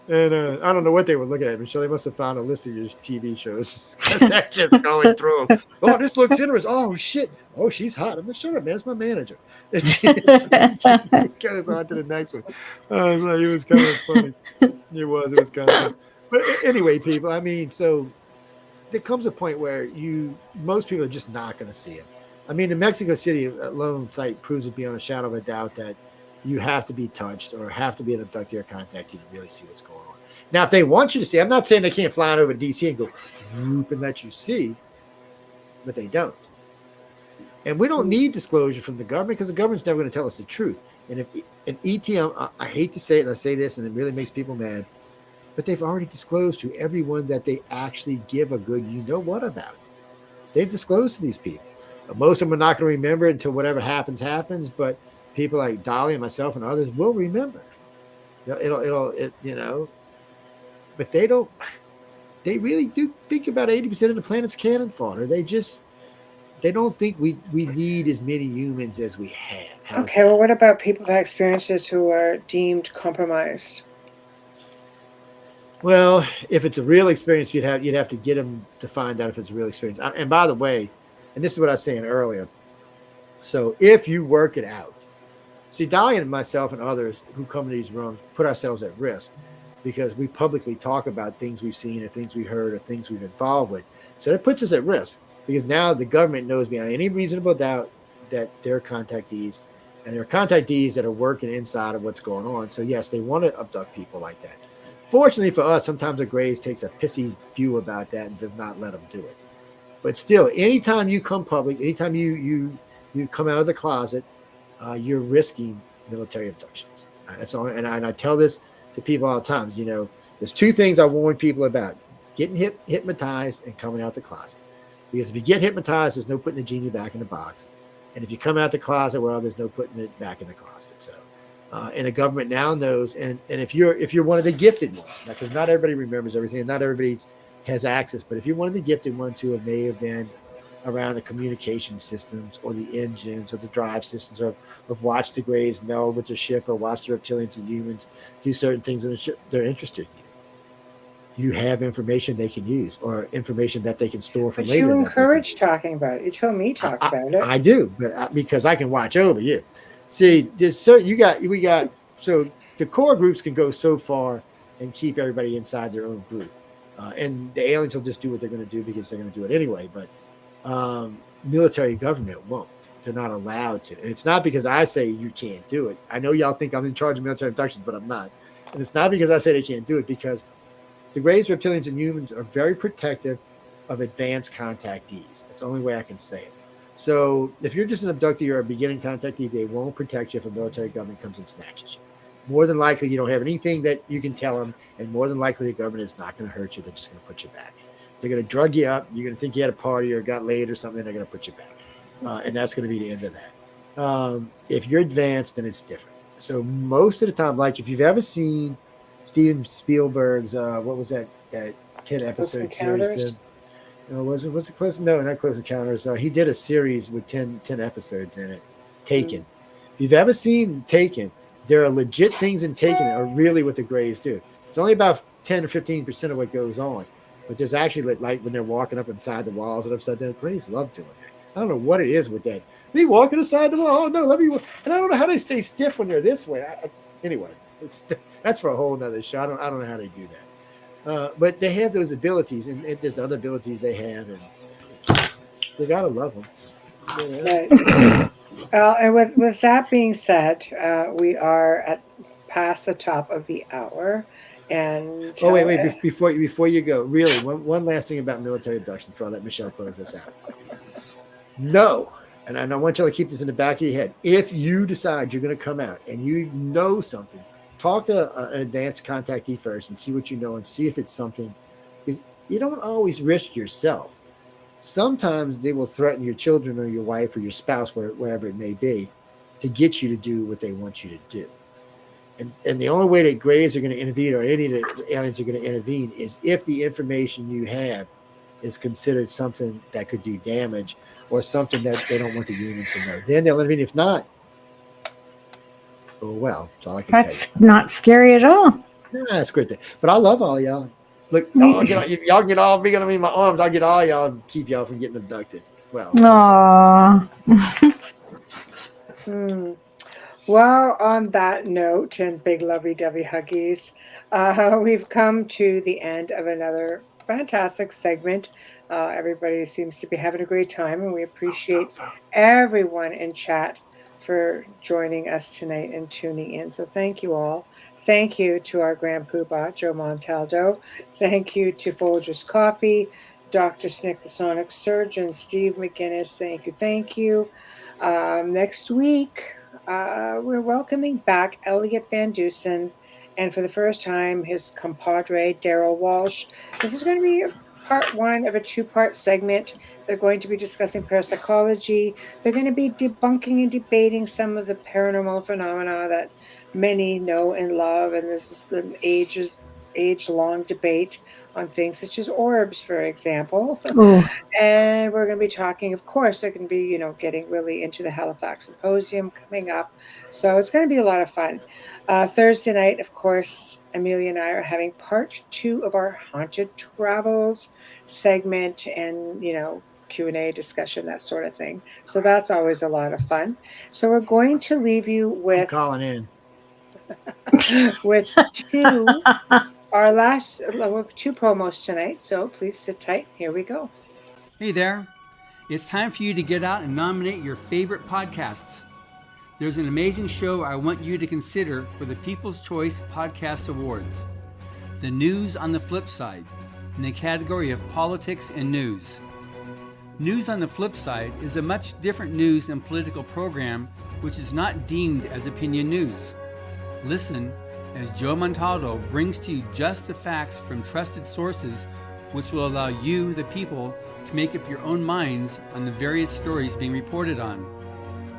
And I don't know what they were looking at, Michelle. They must have found a list of your TV shows. They're just going through them. Oh, this looks interesting. Oh, shit. Oh, she's hot. I'm like, shut up, man. It's my manager. She goes on to the next one. It was kind of funny. It was kind of funny. But anyway, people, I mean, so there comes a point where most people are just not going to see it. I mean, the Mexico City alone site proves it beyond a shadow of a doubt that you have to be touched or have to be an abductee or contactee to really see what's going on. Now, if they want you to see, I'm not saying they can't fly on over to DC and go whoop and let you see, but they don't. And we don't need disclosure from the government because the government's never going to tell us the truth. And if an ETM, I hate to say it, and I say this, and it really makes people mad, but they've already disclosed to everyone that they actually give a good you-know-what about. They've disclosed to these people. Most of them are not going to remember it until whatever happens, but people like Dolly and myself and others will remember. But they don't. They really do think about 80% of the planet's cannon fodder. They don't think we need as many humans as we have. Okay, well, what about people who have experiences who are deemed compromised? Well, if it's a real experience, you'd have to get them to find out if it's a real experience. And by the way, and this is what I was saying earlier. So if you work it out, see, Dolly and myself and others who come to these rooms put ourselves at risk because we publicly talk about things we've seen or things we heard or things we've been involved with. So that puts us at risk because now the government knows beyond any reasonable doubt that they're contactees, and they're contactees that are working inside of what's going on. So yes, they want to abduct people like that. Fortunately for us, sometimes the Grays takes a pissy view about that and does not let them do it. But still, anytime you come public, anytime you come out of the closet, you're risking military abductions. That's all, and I tell this to people all the time. There's two things I warn people about: getting hypnotized and coming out the closet. Because if you get hypnotized, there's no putting the genie back in the box, and if you come out the closet, well, there's no putting it back in the closet. So. And the government now knows, and if you're one of the gifted ones, because not everybody remembers everything, and not everybody has access, but if you're one of the gifted ones who may have been around the communication systems or the engines or the drive systems, or have watched the Greys meld with the ship or watched the reptilians and humans do certain things in the ship, they're interested in you. You have information they can use or information that they can store for but later. You encourage talking about it. You told me talk about it. I do, but because I can watch over you. See, so the core groups can go so far and keep everybody inside their own group, and the aliens will just do what they're going to do because they're going to do it anyway. But military government won't. They're not allowed to, and it's not because I say you can't do it. I know y'all think I'm in charge of military abductions, but I'm not. And it's not because I say they can't do it, because the Greys, reptilians, and humans are very protective of advanced contactees. That's the only way I can say it. So if you're just an abductee or a beginning contactee, they won't protect you if a military government comes and snatches you. More than likely, you don't have anything that you can tell them, and more than likely, the government is not going to hurt you. They're just going to put you back. They're going to drug you up. You're going to think you had a party or got laid or something. They're going to put you back, and that's going to be the end of that. If you're advanced, then it's different. So most of the time, like if you've ever seen Steven Spielberg's, what was that 10-episode series? Was it Close? No, not Close Encounters. He did a series with 10 episodes in it. Taken. If you've ever seen Taken, there are legit things in Taken that are really what the Greys do. It's only about 10 or 15% of what goes on, but there's actually like when they're walking up inside the walls and upside down. The Greys love doing that. I don't know what it is with that. Me walking aside the wall. Oh no, let me. And I don't know how they stay stiff when they're this way. Anyway, that's for a whole nother show. I don't know how they do that. But they have those abilities, and there's other abilities they have, and they gotta love them. Right. And with that being said, we are past the top of the hour, and wait! Before you go, really, one last thing about military abduction before I let Michelle close this out. No, and I want you to keep this in the back of your head. If you decide you're going to come out and you know something, talk to an advanced contactee first and see what you know and see if it's something. You don't always risk yourself. Sometimes they will threaten your children or your wife or your spouse, wherever it may be, to get you to do what they want you to do. And the only way that Greys are going to intervene, or any of the aliens are going to intervene, is if the information you have is considered something that could do damage or something that they don't want the humans to know. Then they'll intervene. If not, oh well, that's all I can tell you. That's not scary at all. Yeah, that's great. But I love all y'all. Look, y'all get all big on me in my arms. I'll get all y'all and keep y'all from getting abducted. Well. Aww. Well, on that note, and big lovey-dovey huggies, we've come to the end of another fantastic segment. Everybody seems to be having a great time, and we appreciate everyone in chat for joining us tonight and tuning in. So thank you all. Thank you to our Grand Poobah, Joe Montaldo. Thank you to Folgers Coffee, Dr. Snick, the Sonic Surgeon, Steve McGinnis, thank you. Next week, we're welcoming back Elliot Van Dusen, and for the first time, his compadre, Daryl Walsh. This is going to be part one of a two-part segment. They're going to be discussing parapsychology. They're going to be debunking and debating some of the paranormal phenomena that many know and love, and this is the age-long debate on things such as orbs, for example. And we're going to be talking, of course, they're going to be, getting really into the Halifax Symposium coming up. So it's going to be a lot of fun. Thursday night, of course, Amelia and I are having part 2 of our Haunted Travels segment and, Q&A discussion, that sort of thing. So that's always a lot of fun. So we're going to leave you with... I'm calling in. with our last 2 promos tonight, so please sit tight. Here we go. Hey there. It's time for you to get out and nominate your favorite podcasts. There's an amazing show I want you to consider for the People's Choice Podcast Awards. The News on the Flip Side, in the category of politics and news. News on the Flip Side is a much different news and political program which is not deemed as opinion news. Listen as Joe Montaldo brings to you just the facts from trusted sources which will allow you, the people, to make up your own minds on the various stories being reported on.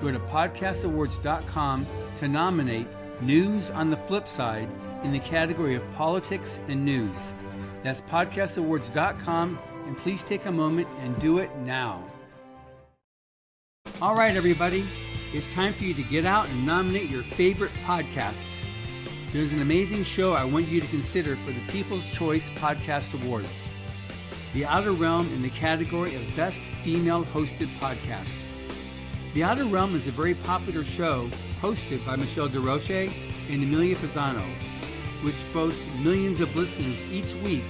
Go to podcastawards.com to nominate News on the Flip Side in the category of politics and news. That's podcastawards.com, and please take a moment and do it now. All right, everybody, it's time for you to get out and nominate your favorite podcasts. There's an amazing show I want you to consider for the People's Choice Podcast Awards. The Outer Realm in the category of Best Female Hosted Podcast. The Outer Realm is a very popular show hosted by Michelle Desrochers and Amelia Pisano, which boasts millions of listeners each week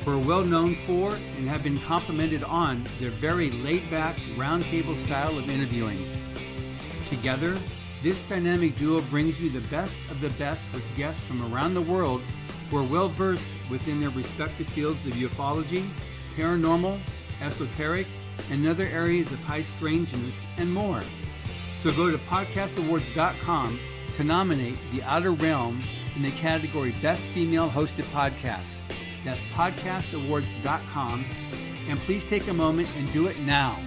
who are well known for and have been complimented on their very laid-back, roundtable style of interviewing. Together, this dynamic duo brings you the best of the best with guests from around the world who are well versed within their respective fields of ufology, paranormal, esoteric, and other areas of high strangeness and more. So go to podcastawards.com to nominate The Outer Realm in the category Best Female Hosted Podcast. That's podcastawards.com, and please take a moment and do it now.